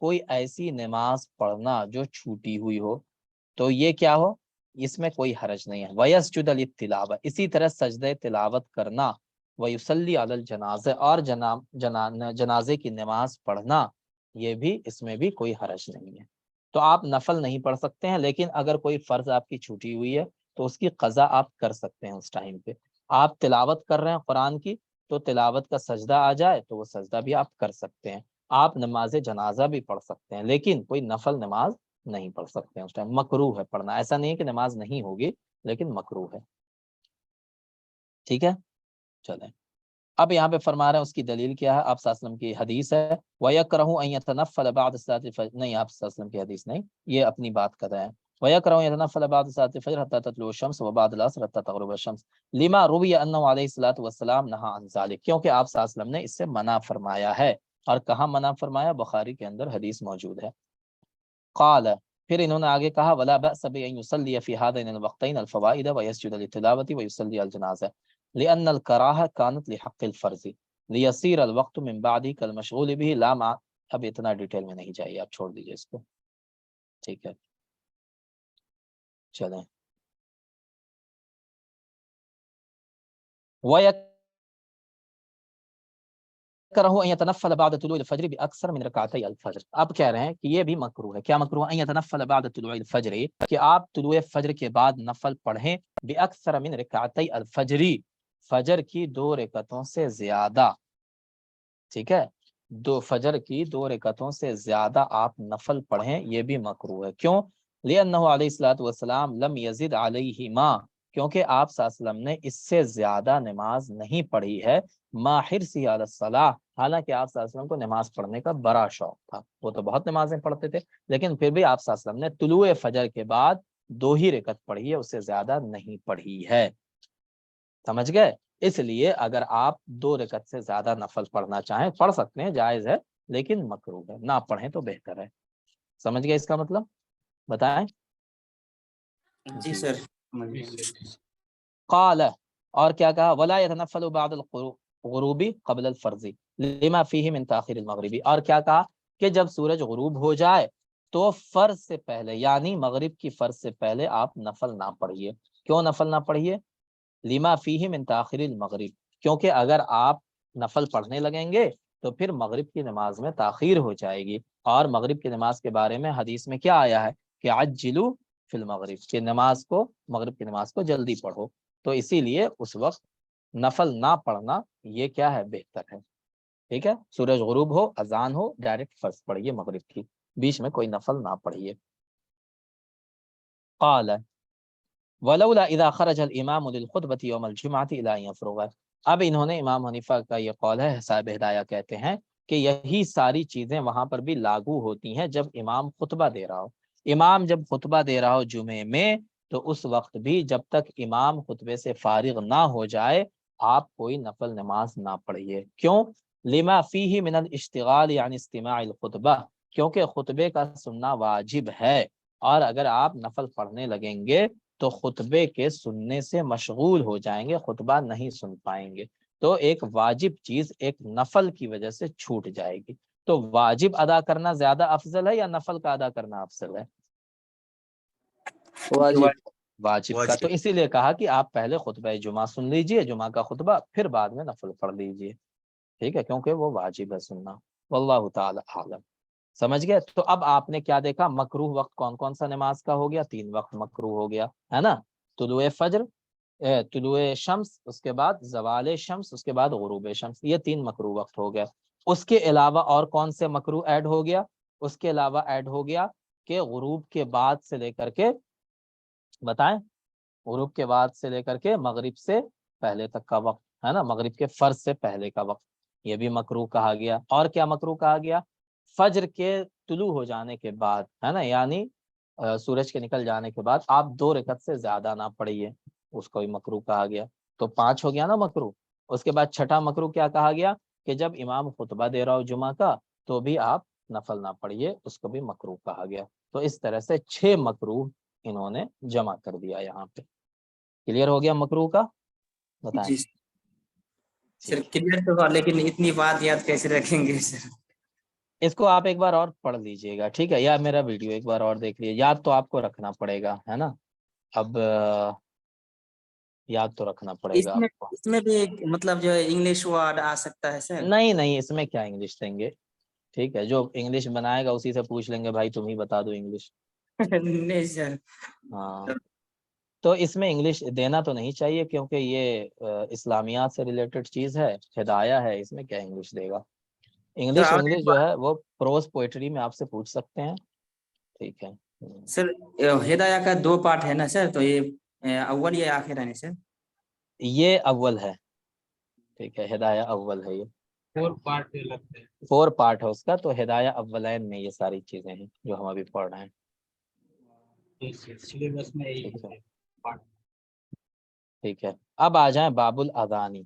[SPEAKER 1] کوئی ایسی نماز پڑھنا جو چھوٹی ہوئی ہو تو یہ کیا ہو؟ اس میں کوئی حرج نہیں ہے۔ وَيَسْجُدَ لِلتِّلَاوَةِ، اسی طرح سجدہ تلاوت کرنا، وَيُصَلِّي عَلَى الْجَنَازَةِ، اور جنازے کی نماز پڑھنا، یہ بھی اس میں بھی کوئی حرج نہیں ہے۔ تو آپ نفل نہیں پڑھ سکتے ہیں، لیکن اگر کوئی فرض آپ کی چھوٹی ہوئی ہے تو اس کی قضا آپ کر سکتے ہیں۔ اس ٹائم پہ آپ تلاوت کر رہے ہیں قرآن کی تو تلاوت کا سجدہ آ جائے تو وہ سجدہ بھی آپ کر سکتے ہیں۔ آپ نماز جنازہ بھی پڑھ سکتے ہیں، لیکن کوئی نفل نماز نہیں پڑھ سکتے ہیں اس ٹائم، مکروہ ہے پڑھنا۔ ایسا نہیں ہے کہ نماز نہیں ہوگی، لیکن مکروہ ہے، ٹھیک ہے؟ چلیں، اب یہاں پہ فرما رہے ہیں اس کی دلیل کیا ہے؟ آپ صلی اللہ علیہ وسلم کی حدیث ہے، وَيَكْرَهُ أَن يَتَنَفَّلَ بَعْدَ صَلَاةِ الْفَجْرِ، نہیں، آپ صلی اللہ علیہ وسلم کی حدیث نہیں، یہ اپنی بات کر رہے ہیں۔ وَيَكْرَهُ أَن يَتَنَفَّلَ بَعْدَ صَلَاةِ الْفَجْرِ حَتَّى تَطْلُعَ الشَّمْسُ وَبَعْدَ الْعَصْرِ حَتَّى تَغْرُبَ الشَّمْسُ لِمَا رُوِيَ أَنَّهُ عَلَيْهِ الصَّلَاةُ وَالسَّلَامُ نَهَى عَنْ ذَلِكَ، کیونکہ آپ صلی اللہ علیہ وسلم نے اس سے منع فرمایا ہے۔ اور کہاں منع فرمایا؟ بخاری کے اندر حدیث موجود ہے۔ قال، پھر انہوں نے آگے کہا وَلَا بَأْسَ بِأَن يُصَلِّيَ فِي هَذَيْنِ الْوَقْتَيْنِ الْفَوَائِدَ وَيَسْجُدَ لِلتِّلَاوَةِ وَيُصَلِّي عَلَى الْجَنَازَةِ لِأَنَّ الْكَرَاهَةَ كَانَتْ لِحَقِّ الْفَرْضِ لِيَصِيرَ الْوَقْتُ مِن بَعْدِهِ كَالْمَشْغُولِ بِهِ لَا مَعَ۔ اب اتنا ڈیٹیل میں نہیں جائیے، آپ چھوڑ دیجئے اس کو، ٹھیک ہے؟ چلیں، وَيَكْرَهُ أَن يَتَنَفَّلَ بَعْدَ طُلُوعِ الْفَجْرِ بِأَكْثَرَ مِنْ رَكْعَتَيِ الْفَجْرِ۔ اب کہہ رہے ہیں کہ یہ بھی مکروہ ہے۔ کیا مکروہ ہے؟ أَن يَتَنَفَّلَ بَعْدَ طُلُوعِ الْفَجْرِ، کہ آپ طلوع فجر کے بعد نفل پڑھیں، بِأَكْثَرَ مِنْ رَكْعَتَيِ الْفَجْرِ، فجر کی 2 رکعتوں سے زیادہ، ٹھیک ہے؟ فجر کی 2 رکعتوں سے زیادہ آپ نفل پڑھیں، یہ بھی مکروہ ہے۔ کیوں؟ لِأَنَّهُ عَلَيْهِ الصَّلَاةُ وَالسَّلَامُ لَمْ يَزِدْ عَلَيْهِمَا، کیونکہ آپ صلی اللہ علیہ وسلم نے اس سے زیادہ نماز نہیں پڑھی ہے، مَا حِرْصِهِ عَلَى الصَّلَاةِ، حالانکہ آپ صلی اللہ علیہ وسلم کو نماز پڑھنے کا بڑا شوق تھا، وہ تو بہت نمازیں پڑھتے تھے، لیکن پھر بھی آپ صلی اللہ علیہ وسلم نے طلوع فجر کے بعد 2 ہی رکعت پڑھی ہے، اس سے زیادہ نہیں پڑھی ہے۔ سمجھ گئے؟ اس لیے اگر آپ 2 رکعت سے زیادہ نفل پڑھنا چاہیں پڑھ سکتے ہیں، جائز ہے، لیکن مکروہ ہے، نہ پڑھیں تو بہتر ہے۔ سمجھ گئے اس کا مطلب؟ بتائیں۔
[SPEAKER 5] جی سر،
[SPEAKER 6] جی سر۔
[SPEAKER 1] قال اور کیا کہا ولا يتنفل بعد الغروب قبل الفرض لما فيه من تاخير المغربی، اور کیا کہا کہ جب سورج غروب ہو جائے تو فرض سے پہلے یعنی مغرب کی فرض سے پہلے آپ نفل نہ پڑھیے۔ کیوں نفل نہ پڑھیے؟ لما فيه من تاخير المغرب، کیونکہ اگر آپ نفل پڑھنے لگیں گے تو پھر مغرب کی نماز میں تاخیر ہو جائے گی، اور مغرب کی نماز کے بارے میں حدیث میں کیا آیا ہے کہ عجلوا فی المغرب، کہ نماز کو مغرب کی نماز کو جلدی پڑھو، تو اسی لیے اس وقت نفل نہ پڑھنا یہ کیا ہے بہتر ہے۔ ٹھیک ہے، سورج غروب ہو اذان ہو ڈائریکٹ فرض پڑھیے مغرب کی، بیچ میں کوئی نفل نہ پڑھیے۔ قال ولولا اذا خرج الامام للخطبة يوم الجمعة الى ان يفرغ، اب انہوں نے امام حنیفہ کا یہ قول ہے، صاحب ہدایہ کہتے ہیں کہ یہی ساری چیزیں وہاں پر بھی لاگو ہوتی ہیں جب امام خطبہ دے رہا ہو۔ امام جب خطبہ دے رہا ہو جمعے میں تو اس وقت بھی جب تک امام خطبے سے فارغ نہ ہو جائے آپ کوئی نفل نماز نہ پڑھیے۔ کیوں؟ لما فیہ من الاشتغال یعنی استماع الخطبہ، کیونکہ خطبے کا سننا واجب ہے، اور اگر آپ نفل پڑھنے لگیں گے تو خطبے کے سننے سے مشغول ہو جائیں گے، خطبہ نہیں سن پائیں گے، تو ایک واجب چیز ایک نفل کی وجہ سے چھوٹ جائے گی۔ تو واجب ادا کرنا زیادہ افضل ہے یا نفل کا ادا کرنا افضل ہے؟ واجب کا۔ تو اسی لیے کہا کہ آپ پہلے خطبہ جمعہ سن لیجئے، جمعہ کا خطبہ، پھر بعد میں نفل پڑھ لیجئے، ٹھیک ہے، کیونکہ وہ واجب ہے سننا۔ واللہ تعالی عالم۔ سمجھ گئے؟ تو اب آپ نے کیا دیکھا، مکروہ وقت کون کون سا نماز کا ہو گیا؟ 3 وقت مکروہ ہو گیا ہے نا، طلوع فجر، طلوع شمس، اس کے بعد زوال شمس، اس کے بعد غروب شمس، یہ 3 مکروہ وقت ہو گیا۔ اس کے علاوہ اور کون سے مکروہ ایڈ ہو گیا؟ اس کے علاوہ ایڈ ہو گیا کہ غروب کے بعد سے لے کر کے، بتائیں، غروب کے بعد سے لے کر کے مغرب سے پہلے تک کا وقت ہے نا، مغرب کے فرض سے پہلے کا وقت، یہ بھی مکروہ کہا گیا۔ اور کیا مکروہ کہا گیا؟ فجر کے طلوع ہو جانے کے بعد ہے نا، یعنی سورج کے نکل جانے کے بعد آپ 2 رکعت سے زیادہ نہ پڑھیے، اس کو بھی مکروہ کہا گیا۔ تو 5 ہو گیا نا مکروہ۔ اس کے بعد چھٹا مکروہ کیا کہا گیا کہ جب امام خطبہ دے رہا ہو جمعہ کا تو بھی آپ نفل نہ پڑھیے، اس کو بھی مکروہ کہا گیا۔ تو اس طرح سے 6 مکروہ انہوں نے جمع کر دیا یہاں پہ۔ کلیئر ہو گیا مکروہ کا؟ بتائیں۔
[SPEAKER 5] جی سر کلیئر تو ہوا، لیکن اتنی بات یاد کیسے رکھیں گے سر؟
[SPEAKER 1] اس کو آپ ایک بار اور پڑھ لیجئے گا، ٹھیک ہے، یا میرا ویڈیو ایک بار اور دیکھ لیجیے، یاد تو آپ کو رکھنا پڑے گا ہے نا، اب یاد تو رکھنا پڑے گا آپ کو۔
[SPEAKER 5] اس میں بھی مطلب جو ہے انگلش ورڈ آ سکتا ہے سر؟
[SPEAKER 1] نہیں اس میں کیا انگلش دیں گے، ٹھیک ہے، جو انگلش بنائے گا اسی سے پوچھ لیں گے بھائی تم ہی بتا دو انگلش۔
[SPEAKER 5] نہیں سر،
[SPEAKER 1] ہاں تو اس میں انگلش دینا تو نہیں چاہیے، کیونکہ یہ اسلامیات سے ریلیٹڈ چیز ہے، ہدایہ ہے، اس میں کیا انگلش دے گا۔ انگلش جو ہے وہ پروز پوئٹری میں آپ سے پوچھ سکتے ہیں، ٹھیک ہے۔
[SPEAKER 5] سر ہدایہ کا 2 پارٹ ہے نا سر، تو یہ اول یا آخر ہے نا سر؟
[SPEAKER 1] یہ اول ہے، ٹھیک ہے، ہدایہ اول ہے، یہ
[SPEAKER 6] 4 پارٹ لگتے ہیں۔
[SPEAKER 1] 4 پارٹ ہے اس کا، تو ہدایہ اولین میں یہ ساری چیزیں ہیں جو ہم ابھی پڑھ رہے ہیں،
[SPEAKER 6] سلیبس میں
[SPEAKER 1] ٹھیک ہے۔ اب آ جائیں باب الاذانی۔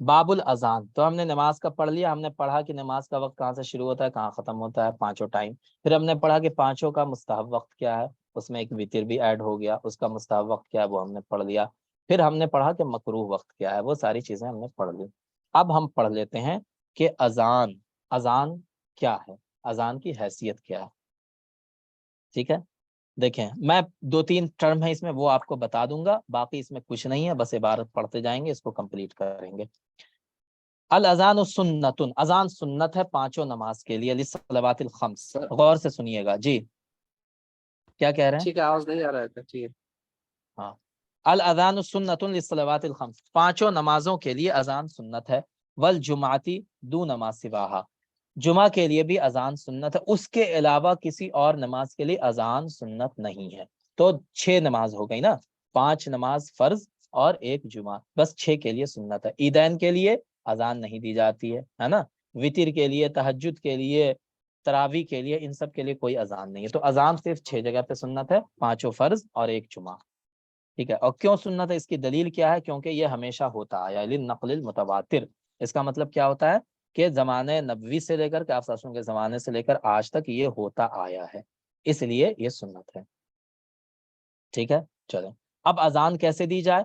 [SPEAKER 1] باب الاذان، تو ہم نے نماز کا پڑھ لیا، ہم نے پڑھا کہ نماز کا وقت کہاں سے شروع ہوتا ہے کہاں ختم ہوتا ہے، 5 ٹائم۔ پھر ہم نے پڑھا کہ 5 کا مستحب وقت کیا ہے، اس میں ایک وتر بھی ایڈ ہو گیا، اس کا مستحب وقت کیا ہے وہ ہم نے پڑھ لیا۔ پھر ہم نے پڑھا کہ مکروہ وقت کیا ہے، وہ ساری چیزیں ہم نے پڑھ لی۔ اب ہم پڑھ لیتے ہیں کہ اذان، اذان کیا ہے، اذان کی حیثیت کیا ہے، ٹھیک ہے۔ دیکھیں میں 2-3 ٹرم ہے اس میں، وہ آپ کو بتا دوں گا، باقی اس میں کچھ نہیں ہے، بس عبارت پڑھتے جائیں گے، اس کو کمپلیٹ کریں گے۔ الاذان سنت، اذان سنت ہے 5 نماز کے لیے، للصلوات الخمس، غور سے سنیے گا جی، کیا کہہ رہے ہیں؟
[SPEAKER 3] ٹھیک ہے، آواز نہیں آ رہا تھا، ٹھیک ہے۔
[SPEAKER 1] ہاں، الاذان سنت للصلوات الخمس، 5 نمازوں کے لیے اذان سنت ہے، والجمعتی دون ما سواہا، جمعہ کے لیے بھی اذان سنت ہے، اس کے علاوہ کسی اور نماز کے لیے اذان سنت نہیں ہے۔ تو 6 نماز ہو گئی نا، 5 نماز فرض اور 1 جمعہ، بس 6 کے لیے سنت ہے۔ عیدین کے لیے اذان نہیں دی جاتی ہے نا، وتر کے لیے، تہجد کے لیے، تراویح کے لیے، ان سب کے لیے کوئی اذان نہیں ہے۔ تو اذان صرف 6 جگہ پہ سنت ہے، 5 فرض اور 1 جمعہ، ٹھیک ہے۔ اور کیوں سنت ہے، اس کی دلیل کیا ہے؟ کیونکہ یہ ہمیشہ ہوتا آیا، للنقل المتواتر، اس کا مطلب کیا ہوتا ہے کہ زمانے نبوی سے لے کر کے آپ صلی اللہ علیہ وسلم کے زمانے سے لے کر آج تک یہ ہوتا آیا ہے، اس لیے یہ سنت ہے، ٹھیک ہے۔ چلیں اب اذان کیسے دی جائے؟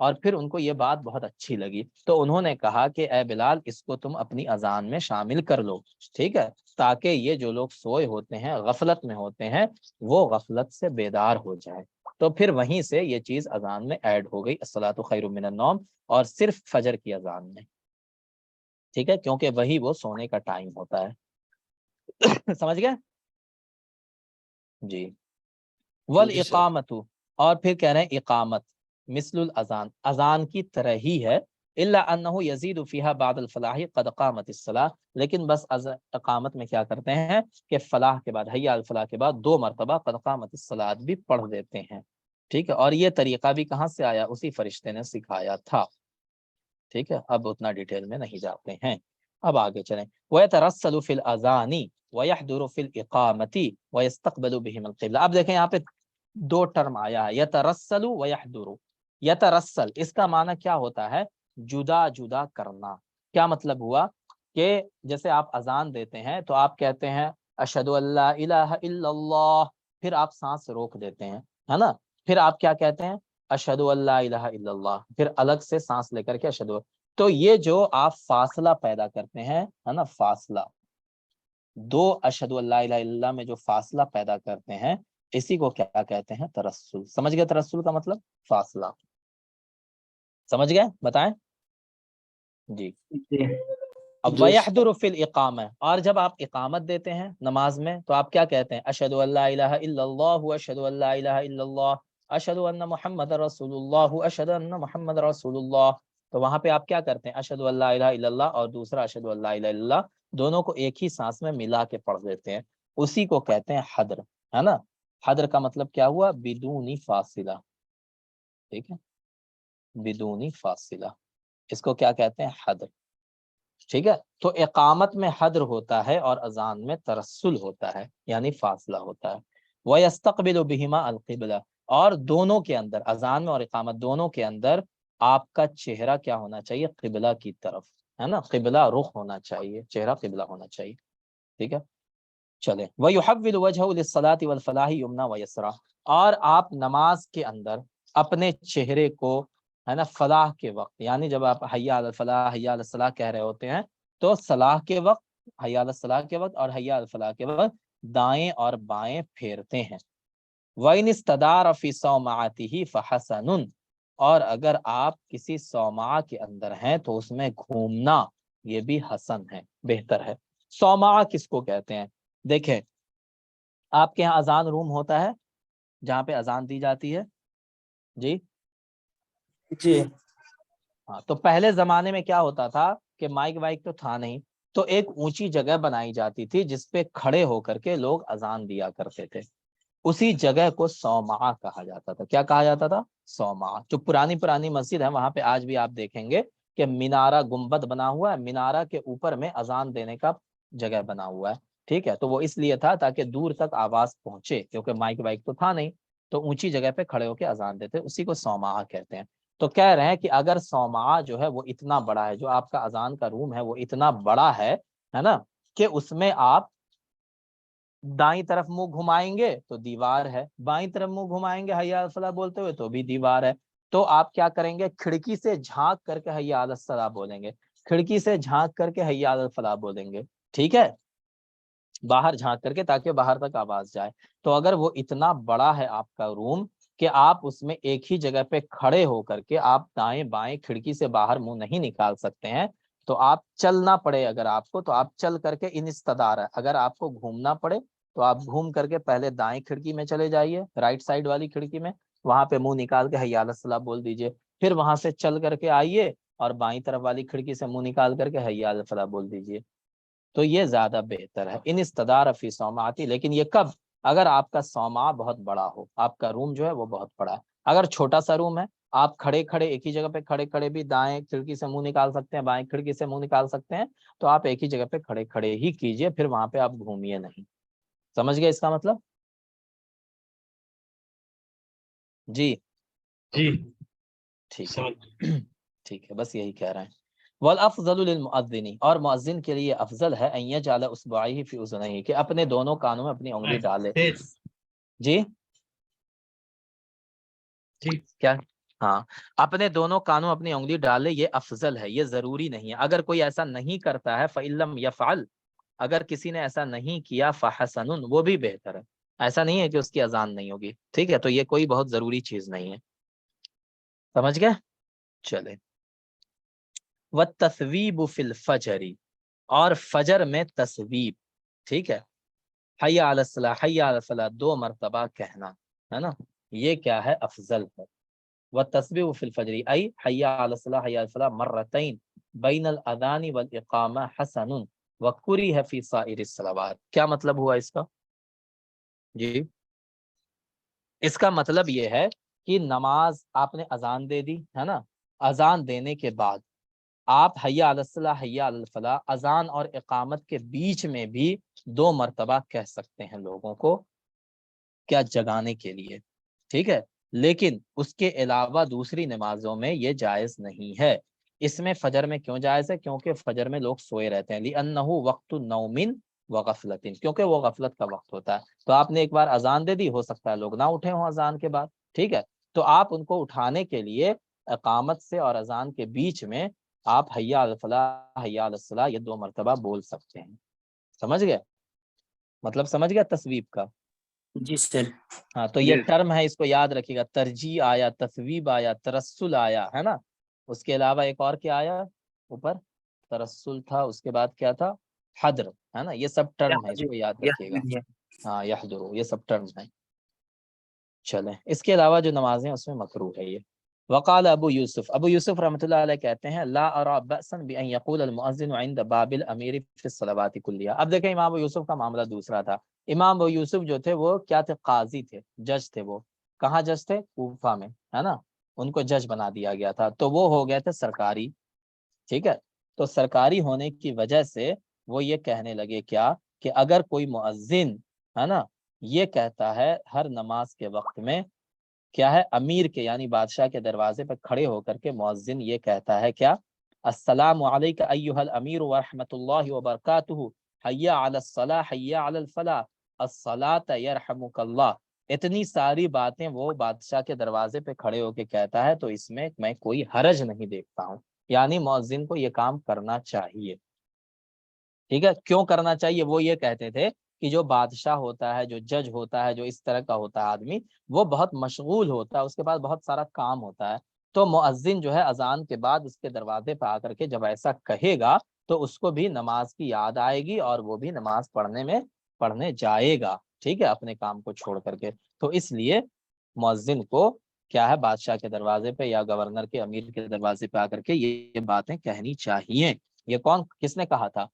[SPEAKER 1] اور پھر ان کو یہ بات بہت اچھی لگی تو انہوں نے کہا کہ اے بلال اس کو تم اپنی اذان میں شامل کر لو، ٹھیک ہے، تاکہ یہ جو لوگ سوئے ہوتے ہیں غفلت میں ہوتے ہیں وہ غفلت سے بیدار ہو جائے۔ تو پھر وہیں سے یہ چیز اذان میں ایڈ ہو گئی الصلاۃ خیر من النوم، اور صرف فجر کی اذان میں، ٹھیک ہے، کیونکہ وہی وہ سونے کا ٹائم ہوتا ہے۔ سمجھ گئے؟ جی والاقامت، اور پھر کہہ رہے ہیں اقامت مثل الاذان، اذان کی طرح ہی ہے، الا انہ یزید فیہا بعد الفلاح قد قامت الصلاۃ، لیکن بس اقامت میں کیا کرتے ہیں کہ فلاح کے بعد، حی علی الفلاح کے بعد 2 مرتبہ قد قامت الصلاۃ بھی پڑھ دیتے ہیں، ٹھیک ہے، اور یہ طریقہ بھی کہاں سے آیا؟ اسی فرشتے نے سکھایا تھا، ٹھیک ہے، اب اتنا ڈیٹیل میں نہیں جاتے ہیں، اب آگے چلیں۔ وَيَتَرَسَّلُ فِي الْأَذَانِ وَيَحْضُرُ فِي الْإِقَامَةِ وَيَسْتَقْبِلُ بِهِمَ الْقِبْلَةَ۔ اب دیکھیں یہاں پہ 2 ٹرم آیا ہے، یترسل ویحضر۔ یترسل اس کا معنی کیا ہوتا ہے؟ جدا جدا کرنا۔ کیا مطلب ہوا کہ جیسے آپ اذان دیتے ہیں تو آپ کہتے ہیں اشہد ان لا الہ الا اللہ، پھر آپ سانس روک دیتے ہیں، ہے نا، پھر آپ کیا کہتے ہیں اشہد ان لا الہ الا اللہ، پھر الگ سے سانس لے کر کے اشہد۔ تو یہ جو آپ فاصلہ پیدا کرتے ہیں، ہے نا، فاصلہ 2 اشہد ان لا الہ الا اللہ میں جو فاصلہ پیدا کرتے ہیں اسی کو کیا کہتے ہیں؟ ترسل۔ سمجھ گئے ترسل کا مطلب؟ فاصلہ، سمجھ گئے؟ بتائیں جی۔ اب وَيَحْضُرُ فِي الْإِقَامَةِ، اور جب آپ اقامت دیتے ہیں نماز میں تو آپ کیا کہتے ہیں؟ اشہد ان لا الہ الا اللہ، اشہد ان لا الہ الا اللہ، اشہد ان محمد رسول اللہ، اشہد ان محمد رسول اللہ۔ تو وہاں پہ آپ کیا کرتے ہیں؟ اشہد ان لا الہ الا اللہ اور دوسرا اشہد ان لا الہ الا اللہ، دونوں کو ایک ہی سانس میں ملا کے پڑھ دیتے ہیں، اسی کو کہتے ہیں حضر، ہے نا۔ حضر کا مطلب کیا ہوا؟ بدون فاصلہ، ٹھیک ہے، بدون فاصلہ، اس کو کیا کہتے ہیں؟ حضر، ٹھیک ہے۔ تو اقامت میں حضر ہوتا ہے اور اذان میں ترسل ہوتا ہے، یعنی فاصلہ ہوتا ہے۔ وَيَسْتَقْبِلُ بِهِمَا الْقِبْلَةَ، اور دونوں کے اندر، اذان میں اور اقامت دونوں کے اندر آپ کا چہرہ کیا ہونا چاہیے؟ قبلہ کی طرف، ہے نا، قبلہ رخ ہونا چاہیے، چہرہ قبلہ ہونا چاہیے، ٹھیک ہے۔ چلیں وَيُحَوِّلُ وَجْهَهُ لِلصَّلَاةِ وَالْفَلَاحِ يُمْنَى وَيَسْرَى، اور آپ نماز کے اندر اپنے چہرے کو، ہے نا، فلاح کے وقت، یعنی جب آپ حی علی الفلاح حی علی الصلاح کہہ رہے ہوتے ہیں تو صلاح کے وقت، حی علی الصلاح کے وقت اور حی علی الفلاح کے وقت دائیں اور بائیں پھیرتے ہیں۔ وَإِنِ اسْتَدَارَ فِي صَوْمَعَتِهِ فَحَسَنٌ، اور اگر آپ کسی صومعہ کے اندر ہیں تو اس میں گھومنا یہ بھی حسن ہے، بہتر ہے۔ صومعہ کس کو کہتے ہیں؟ دیکھیں آپ کے یہاں اذان روم ہوتا ہے جہاں پہ اذان دی جاتی ہے، جی
[SPEAKER 5] جی
[SPEAKER 1] ہاں، تو پہلے زمانے میں کیا ہوتا تھا کہ مائک وائک تو تھا نہیں، تو ایک اونچی جگہ بنائی جاتی تھی جس پہ کھڑے ہو کر کے لوگ اذان دیا کرتے تھے، اسی جگہ کو صومعہ کہا جاتا تھا۔ کیا کہا جاتا تھا؟ صومعہ۔ جو پرانی مسجد ہے وہاں پہ آج بھی آپ دیکھیں گے کہ مینارہ گنبد بنا ہوا ہے، مینارہ کے اوپر میں اذان دینے کا جگہ بنا ہوا ہے، ٹھیک ہے، تو وہ اس لیے تھا تاکہ دور تک آواز پہنچے، کیونکہ مائک وائک تو تھا نہیں، تو اونچی جگہ پہ کھڑے ہو کے اذان دیتے، اسی کو صومعہ کہتے ہیں۔ تو کہہ رہے ہیں کہ اگر صومعہ جو ہے وہ اتنا بڑا ہے، جو آپ کا اذان کا روم ہے وہ اتنا بڑا ہے نا، کہ اس میں آپ دائیں طرف منہ گھمائیں گے تو دیوار ہے، بائیں طرف منہ گھمائیں گے حی علی الصلاح بولتے ہوئے تو بھی دیوار ہے، تو آپ کیا کریں گے؟ کھڑکی سے جھانک کر کے حی علی الصلاح بولیں گے، کھڑکی سے جھانک کر کے حی علی الفلاح بولیں گے، ٹھیک ہے، باہر جھانک کر کے تاکہ باہر تک آواز جائے۔ تو اگر وہ اتنا بڑا ہے آپ کا روم کہ آپ اس میں ایک ہی جگہ پہ کھڑے ہو کر کے آپ دائیں بائیں کھڑکی سے باہر منہ نہیں نکال سکتے ہیں، تو آپ چلنا پڑے اگر آپ کو، تو آپ چل کر کے انستدار ہے، اگر آپ کو گھومنا پڑے تو آپ گھوم کر کے پہلے دائیں کھڑکی میں چلے جائیے، رائٹ سائڈ والی کھڑکی میں، وہاں پہ منہ نکال کے حی علی الصلاح بول دیجئے، پھر وہاں سے چل کر کے آئیے اور بائیں طرف والی کھڑکی سے منہ نکال کر کے حی علی الفلاح بول دیجئے، تو یہ زیادہ بہتر ہے۔ ان استدار فی صومعتی، لیکن یہ کب؟ اگر آپ کا صومعہ بہت بڑا ہو، آپ کا روم جو ہے وہ بہت بڑا ہے۔ اگر چھوٹا سا روم ہے، آپ کھڑے کھڑے ایک ہی جگہ پہ کھڑے کھڑے بھی دائیں کھڑکی سے منہ نکال سکتے ہیں، بائیں کھڑکی سے منہ نکال سکتے ہیں، تو آپ ایک ہی جگہ پہ کھڑے کھڑے ہی کیجئے، پھر وہاں پہ آپ گھومیے نہیں۔ سمجھ گئے اس کا مطلب؟ جی
[SPEAKER 6] جی
[SPEAKER 1] ٹھیک ہے، ٹھیک ہے، بس یہی کہہ رہے ہیں۔ والافضل للمؤذن، اور مؤذن کے لیے افضل ہے ان یجعل اصبعیہ فی اذنیہ، کہ اپنے دونوں کانوں میں اپنی انگلی ڈالے۔ جی
[SPEAKER 6] جی
[SPEAKER 1] کیا؟ ہاں اپنے دونوں کانوں اپنی انگلی ڈالے، یہ افضل ہے، یہ ضروری نہیں ہے. اگر کوئی ایسا نہیں کرتا ہے فَإِلَّمْ يَفْعَلْ، اگر کسی نے ایسا نہیں کیا فَحَسَنٌ، وہ بھی بہتر ہے. ایسا نہیں ہے کہ اس کی اذان نہیں ہوگی. ٹھیک ہے، تو یہ کوئی بہت ضروری چیز نہیں ہے. سمجھ گئے؟ چلے. وَالتَّثْوِيبُ فِي الْفَجْرِ، اور فجر میں تصویب. ٹھیک ہے، حی علی الصلاۃ حی علی الفلاح 2 مرتبہ کہنا ہے نا، یہ کیا ہے؟ افضل ہے. والتسبیح فی الفجر ای حی علی الصلاۃ حی علی الفلاح مرتین بین الاذان والاقامہ حسن وکرہ فی سائر الصلوات. کیا مطلب ہوا اس کا؟ جی اس کا مطلب یہ ہے کہ نماز آپ نے اذان دے دی ہے نا، اذان دینے کے بعد آپ حی علی الصلاۃ حی علی الفلاح اذان اور اقامت کے بیچ میں بھی 2 مرتبہ کہہ سکتے ہیں لوگوں کو، کیا جگانے کے لیے. ٹھیک ہے، لیکن اس کے علاوہ دوسری نمازوں میں یہ جائز نہیں ہے. اس میں فجر میں کیوں جائز ہے؟ کیونکہ فجر میں لوگ سوئے رہتے ہیں. لِأَنَّهُ وَقْتُ نَوْمٍ وَغَفْلَةٍ، کیونکہ وہ غفلت کا وقت ہوتا ہے. تو آپ نے ایک بار اذان دے دی، ہو سکتا ہے لوگ نہ اٹھے ہوں اذان کے بعد. ٹھیک ہے، تو آپ ان کو اٹھانے کے لیے اقامت سے اور اذان کے بیچ میں آپ حی علی الفلاح حی علی الصلاح یہ 2 مرتبہ بول سکتے ہیں. سمجھ گئے؟ مطلب سمجھ گیا تصویب کا؟
[SPEAKER 5] جی سر.
[SPEAKER 1] ہاں تو یہ ٹرم ہے، اس کو یاد رکھیے گا. ترجیح آیا، تصویب آیا، ترسل آیا ہے نا. اس کے علاوہ ایک اور کیا آیا اوپر؟ ترسل تھا، اس کے بعد کیا تھا؟ حدر ہے نا. یہ سب ٹرم ہے، اس کو یاد رکھیے گا. ہاں یحضر، یہ سب ٹرم ہیں. چلیں، اس کے علاوہ جو نمازیں اس میں مکروہ ہے یہ. وقال ابو یوسف، ابو یوسف رحمۃ اللہ علیہ کہتے ہیں لا ارى بأسا بأن يقول المؤذن عند باب الامیر في الصلوات كلها. اب دیکھیں امام ابو یوسف کا معاملہ دوسرا تھا. امام ابو یوسف جو تھے وہ کیا تھے؟ قاضی تھے، جج تھے. وہ کہاں جج تھے؟ کوفہ میں ہے نا. ان کو جج بنا دیا گیا تھا، تو وہ ہو گئے تھے سرکاری. ٹھیک ہے، تو سرکاری ہونے کی وجہ سے وہ یہ کہنے لگے کیا کہ اگر کوئی مؤذن ہے نا یہ کہتا ہے ہر نماز کے وقت میں کیا ہے، امیر کے یعنی بادشاہ کے دروازے پہ کھڑے ہو کر کے مؤذن یہ کہتا ہے کیا؟ السلام علیک ایھا الامیر ورحمۃ اللہ وبرکاتہ حی علی الصلاح حی علی الفلاح الصلاۃ یرحمک اللہ. اتنی ساری باتیں وہ بادشاہ کے دروازے پہ کھڑے ہو کے کہتا ہے، تو اس میں کوئی حرج نہیں دیکھتا ہوں. یعنی مؤذن کو یہ کام کرنا چاہیے. ٹھیک ہے، کیوں کرنا چاہیے؟ وہ یہ کہتے تھے کہ جو بادشاہ ہوتا ہے، جو جج ہوتا ہے، جو اس طرح کا ہوتا ہے آدمی، وہ بہت مشغول ہوتا ہے، اس کے پاس بہت سارا کام ہوتا ہے. تو مؤذن جو ہے اذان کے بعد اس کے دروازے پہ آ کر کے جب ایسا کہے گا تو اس کو بھی نماز کی یاد آئے گی اور وہ بھی نماز پڑھنے جائے گا. ٹھیک ہے، اپنے کام کو چھوڑ کر کے. تو اس لیے مؤذن کو کیا ہے، بادشاہ کے دروازے پہ یا گورنر کے امیر کے دروازے پہ آ کر کے یہ باتیں کہنی چاہیے. یہ کس نے کہا تھا؟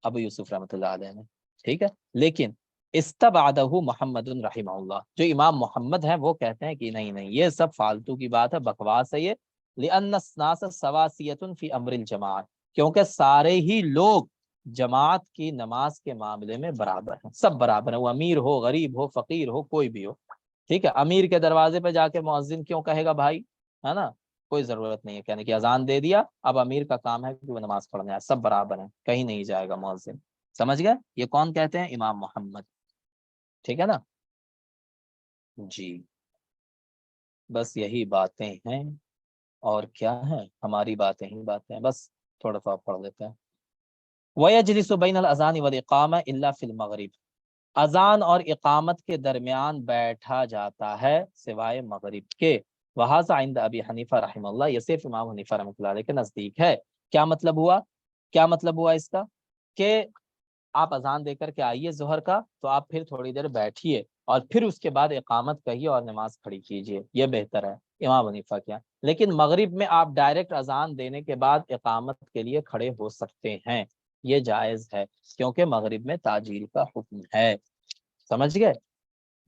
[SPEAKER 1] ابو یوسف رحمۃ اللہ علیہ نے. ٹھیک ہے، لیکن استبعدہ محمد رحمہ اللہ، جو امام محمد ہیں وہ کہتے ہیں کہ نہیں یہ سب فالتو کی بات ہے، بکواس ہے یہ. لأن الناس سواسیۃ فی امر الجماعت، کیونکہ سارے ہی لوگ جماعت کی نماز کے معاملے میں برابر ہیں، سب برابر ہیں، وہ امیر ہو، غریب ہو، فقیر ہو، کوئی بھی ہو. ٹھیک ہے، امیر کے دروازے پہ جا کے مؤذن کیوں کہے گا بھائی، ہے نا؟ کوئی ضرورت نہیں ہے کہنے کی. اذان دے دیا، اب امیر کا کام ہے کہ وہ نماز پڑھنے آئے، سب برابر ہیں، کہیں نہیں جائے گا مؤذن. سمجھ گئے؟ یہ کون کہتے ہیں؟ امام محمد. ٹھیک ہے نا جی. بس یہی باتیں ہیں، اور کیا ہیں؟ ہماری باتیں ہی باتیں ہیں. بس تھوڑا سا پڑھ لیتے ہیں. وَيَجْلِسُ بَيْنَ الْأَذَانِ وَالْإِقَامَةِ إِلَّا فِي الْمَغْرِبِ، اذان اور اقامت کے درمیان بیٹھا جاتا ہے سوائے مغرب کے. وَهَذَا عِنْدَ أَبِي حَنِیفَہ رحمہ اللہ، یہ صرف امام حنیفہ رحمۃ اللہ علیہ کے نزدیک ہے. کیا مطلب ہوا اس کا؟ کہ آپ اذان دے کر کے آئیے ظہر کا، تو آپ پھر تھوڑی دیر بیٹھیے اور پھر اس کے بعد اقامت کہیے اور نماز کھڑی کیجیے، یہ بہتر ہے امام حنیفہ کیا. لیکن مغرب میں آپ ڈائریکٹ اذان دینے کے بعد اقامت کے لیے کھڑے ہو سکتے ہیں، یہ جائز ہے، کیونکہ مغرب میں تاجیل کا حکم ہے. سمجھ گئے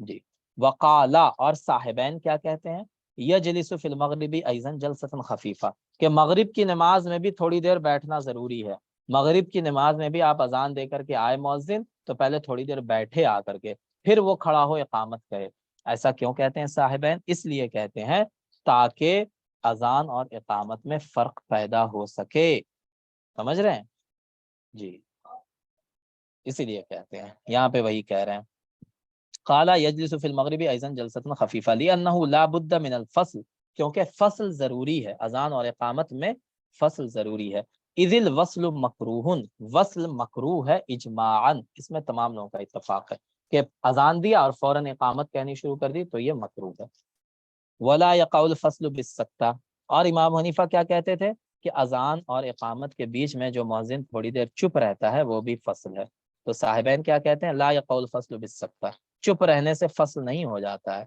[SPEAKER 1] جی. وقالا، اور صاحبین کیا کہتے ہیں؟ یجلس فی المغرب ایضا جلسۃ خفیفہ، کہ مغرب کی نماز میں بھی تھوڑی دیر بیٹھنا ضروری ہے. مغرب کی نماز میں بھی آپ اذان دے کر کے آئے مؤذن، تو پہلے تھوڑی دیر بیٹھے آ کر کے، پھر وہ کھڑا ہو اقامت کہے. ایسا کیوں کہتے ہیں صاحبین؟ اس لیے کہتے ہیں تاکہ اذان اور اقامت میں فرق پیدا ہو سکے. سمجھ رہے ہیں جی، اسی لیے کہتے ہیں، یہاں پہ وہی کہہ رہے ہیں. قال یجلس فی المغرب ایضا جلسۃ خفیفہ لانه لا بد من الفصل کیونکہ فصل ضروری ہے، اذان اور اقامت میں فصل ضروری ہے۔ اذ الوصل مکروہ، وصل مکروہ ہے اجماعاً، اس میں تمام لوگوں کا اتفاق ہے کہ اذان دیا اور فوراً اقامت کہنی شروع کر دی تو یہ مکروہ ہے۔ ولا یقع الفصل بالسکتہ، اور امام حنیفہ کیا کہتے تھے کہ اذان اور اقامت کے بیچ میں جو مؤذن تھوڑی دیر چپ رہتا ہے وہ بھی فصل ہے۔ تو صاحبین کیا کہتے ہیں؟ لا یقع الفصل بالسکتہ، چپ رہنے سے فصل نہیں ہو جاتا ہے،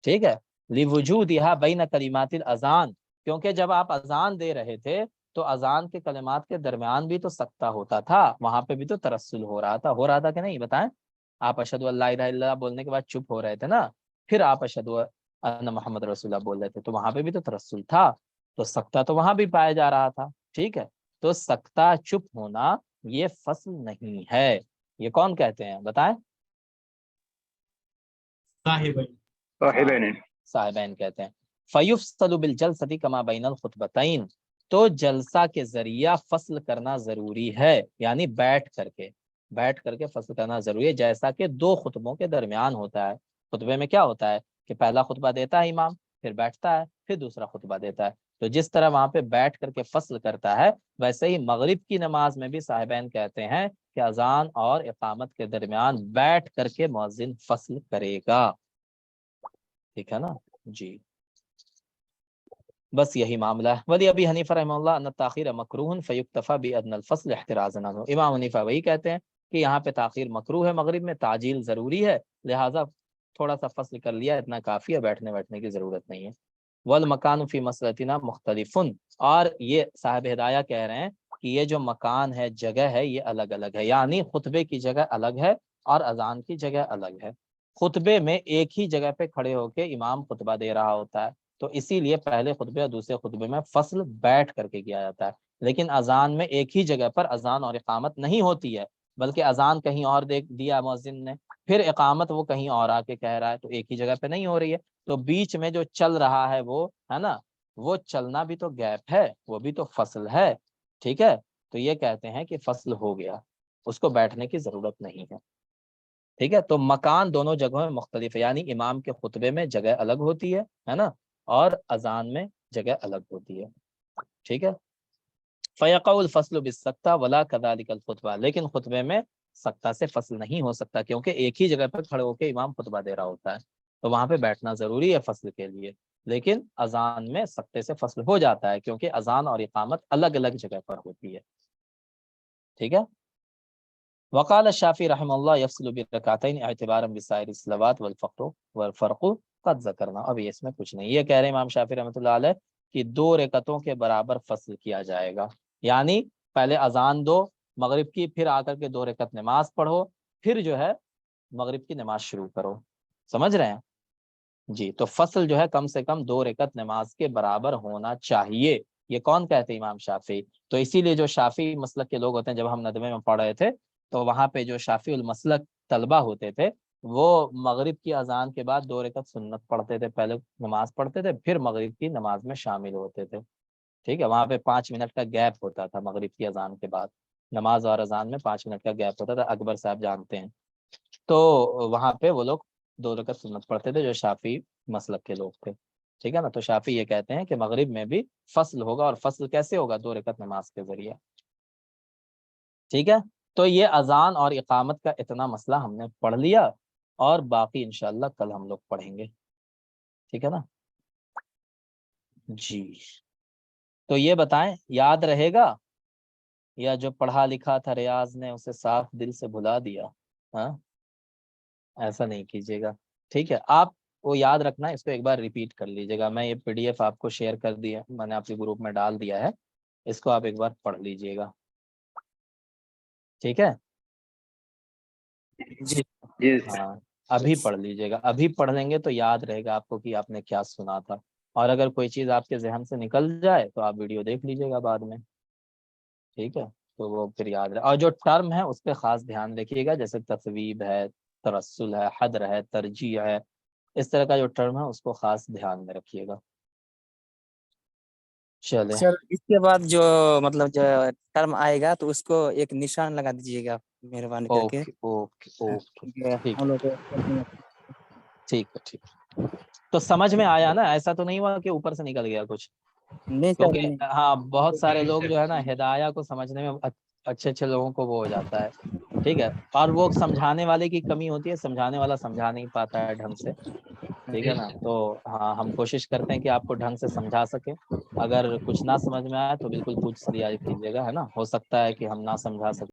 [SPEAKER 1] ٹھیک ہے۔ لوجودھا بین کلمات الاذان، کیونکہ جب آپ اذان دے رہے تھے تو اذان کے کلمات کے درمیان بھی تو سکتہ ہوتا تھا، وہاں پہ بھی تو ترسل ہو رہا تھا کہ نہیں؟ بتائیں، آپ اشہد ان لا الہ الا اللہ بولنے کے بعد چپ ہو رہے تھے نا، پھر آپ اشہد ان محمد رسول اللہ بول رہے تھے، تو وہاں پہ بھی تو ترسل تھا، تو سکتہ تو وہاں بھی پایا جا رہا تھا، ٹھیک ہے۔ تو سکتہ چپ ہونا یہ فصل نہیں ہے، یہ کون کہتے ہیں بتائیں؟
[SPEAKER 4] صاحبین
[SPEAKER 1] صاحبین کہتے ہیں۔ فیفصل بالجلسۃ کما بین الخطبتین، تو جلسہ کے ذریعہ فصل کرنا ضروری ہے، یعنی بیٹھ کر کے فصل کرنا ضروری ہے، جیسا کہ دو خطبوں کے درمیان ہوتا ہے۔ خطبے میں کیا ہوتا ہے کہ پہلا خطبہ دیتا ہے امام، پھر بیٹھتا ہے، پھر دوسرا خطبہ دیتا ہے، تو جس طرح وہاں پہ بیٹھ کر کے فصل کرتا ہے ویسے ہی مغرب کی نماز میں بھی صاحبین کہتے ہیں کہ اذان اور اقامت کے درمیان بیٹھ کر کے مؤذن فصل کرے گا، ٹھیک ہے نا جی۔ بس یہی معاملہ ہے۔ ولی ابی حنیفہ رحمہ اللہ ان التاخیر مکروہ فیکتفی بادنی الفصل احترازا عنہ، امام حنیفہ وہی کہتے ہیں کہ یہاں پہ تاخیر مکروہ ہے، مغرب میں تعجیل ضروری ہے، لہٰذا تھوڑا سا فصل کر لیا اتنا کافی ہے، بیٹھنے کی ضرورت نہیں ہے۔ والمکان فی مسلطنا مختلف، اور یہ صاحب ہدایہ کہہ رہے ہیں کہ یہ جو مکان ہے، جگہ ہے، یہ الگ الگ ہے، یعنی خطبے کی جگہ الگ ہے اور اذان کی جگہ الگ ہے۔ خطبے میں ایک ہی جگہ پہ کھڑے ہو کے امام خطبہ دے رہا ہوتا ہے، تو اسی لیے پہلے خطبے اور دوسرے خطبے میں فصل بیٹھ کر کے کیا جاتا ہے، لیکن اذان میں ایک ہی جگہ پر اذان اور اقامت نہیں ہوتی ہے، بلکہ اذان کہیں اور دیکھ دیا مؤذن نے، پھر اقامت وہ کہیں اور آ کے کہہ رہا ہے، تو ایک ہی جگہ پہ نہیں ہو رہی ہے، تو بیچ میں جو چل رہا ہے وہ ہے نا، وہ چلنا بھی تو گیپ ہے، وہ بھی تو فصل ہے، ٹھیک ہے۔ تو یہ کہتے ہیں کہ فصل ہو گیا، اس کو بیٹھنے کی ضرورت نہیں ہے، ٹھیک ہے۔ تو مکان دونوں جگہوں میں مختلف ہے، یعنی امام کے خطبے میں جگہ الگ ہوتی ہے نا، اور اذان میں جگہ الگ ہوتی ہے، ٹھیک ہے۔ فیقع الفصل بالسکتہ ولا کذالک الخطبہ، لیکن خطبے میں سکتہ سے فصل نہیں ہو سکتا، کیونکہ ایک ہی جگہ پر کھڑے ہو کے امام خطبہ دے رہا ہوتا ہے، تو وہاں پہ بیٹھنا ضروری ہے فصل کے لیے، لیکن اذان میں سکتے سے فصل ہو جاتا ہے، کیونکہ اذان اور اقامت الگ الگ جگہ پر ہوتی ہے، ٹھیک ہے۔ وقال الشافعی رحمہ اللہ یفصل برکعتین اعتبارا بسائر الصلوات والفرق قد ذکرنا، ابھی اس میں کچھ نہیں، یہ کہہ رہے ہیں امام شافعی رحمۃ اللہ علیہ کہ 2 رکعتوں کے برابر فصل کیا جائے گا، یعنی پہلے اذان دو مغرب کی، پھر آ کر کے 2 رکعت نماز پڑھو، پھر جو ہے مغرب کی نماز شروع کرو، سمجھ رہے ہیں جی۔ تو فصل جو ہے کم سے کم 2 رکعت نماز کے برابر ہونا چاہیے، یہ کون کہتے ہیں؟ امام شافعی۔ تو اسی لیے جو شافعی مسلک کے لوگ ہوتے ہیں، جب ہم ندوے میں پڑھ رہے تھے تو وہاں پہ جو شافعی المسلک طلبہ ہوتے تھے وہ مغرب کی اذان کے بعد 2 رکعت سنت پڑھتے تھے، پہلے نماز پڑھتے تھے، پھر مغرب کی نماز میں شامل ہوتے تھے، ٹھیک ہے۔ وہاں پہ 5 منٹ کا گیپ ہوتا تھا، مغرب کی اذان کے بعد نماز اور اذان میں 5 منٹ کا گیپ ہوتا تھا، اکبر صاحب جانتے ہیں، تو وہاں پہ وہ لوگ 2 رکعت سنت پڑھتے تھے جو شافعی مسلک کے لوگ تھے، ٹھیک ہے نا۔ تو شافعی یہ کہتے ہیں کہ مغرب میں بھی فصل ہوگا، اور فصل کیسے ہوگا؟ 2 رکعت نماز کے ذریعے، ٹھیک ہے۔ تو یہ اذان اور اقامت کا اتنا مسئلہ ہم نے پڑھ لیا، اور باقی انشاءاللہ کل ہم لوگ پڑھیں گے، ٹھیک ہے نا جی۔ تو یہ بتائیں یاد رہے گا یا جو پڑھا لکھا تھا ریاض نے اسے صاف دل سے بھلا دیا؟ ہاں، ایسا نہیں کیجیے گا، ٹھیک ہے۔ آپ وہ یاد رکھنا، اس کو ایک بار ریپیٹ کر لیجیے گا، میں یہ PDF آپ کو شیئر کر دیا، میں نے آپ کے گروپ میں ڈال دیا ہے، اس کو آپ ایک بار پڑھ لیجیے گا، ٹھیک ہے
[SPEAKER 5] جی
[SPEAKER 4] جی
[SPEAKER 1] ہاں، ابھی پڑھ لیجیے گا، ابھی پڑھ لیں گے تو یاد رہے گا آپ کو کہ آپ نے کیا سنا تھا، اور اگر کوئی چیز آپ کے ذہن سے نکل جائے تو آپ ویڈیو دیکھ لیجیے گا بعد میں، ٹھیک ہے، تو وہ پھر یاد رہے۔ اور جو ٹرم ہے اس پہ خاص دھیان رکھیے گا، جیسے تصویب ہے، ترسل ہے، حدر ہے، ترجیح ہے، اس طرح کا جو ٹرم ہے اس کو خاص دھیان میں رکھیے گا، چلے
[SPEAKER 5] سر اس کے بعد جو مطلب جو ٹرم آئے گا تو اس کو ایک نشان لگا دیجیے گا مہربانی کر کے،
[SPEAKER 1] اوکے اوکے اوکے، ٹھیک
[SPEAKER 5] ہم
[SPEAKER 1] ہے
[SPEAKER 5] لوگ
[SPEAKER 1] ٹھیک ہے ٹھیک ہے۔ تو سمجھ میں آیا نا, ایسا تو نہیں ہوا کہ اوپر سے نکل گیا کچھ,
[SPEAKER 5] نہیں سر
[SPEAKER 1] کیونکہ ہاں بہت سارے لوگ جو ہے نا ہدایہ کو سمجھنے میں اچھے اچھے لوگوں کو وہ ہو جاتا ہے, ٹھیک ہے, اور وہ سمجھانے والے کی کمی ہوتی ہے, سمجھانے والا سمجھا نہیں پاتا ہے ڈھنگ سے, ٹھیک ہے نا. تو ہاں ہم کوشش کرتے ہیں کہ آپ کو ڈھنگ سے سمجھا سکیں, اگر کچھ نہ سمجھ میں آئے تو بالکل پوچھ لیا کیجیے گا, ہے نا, ہو سکتا ہے کہ ہم نہ سمجھا سکیں.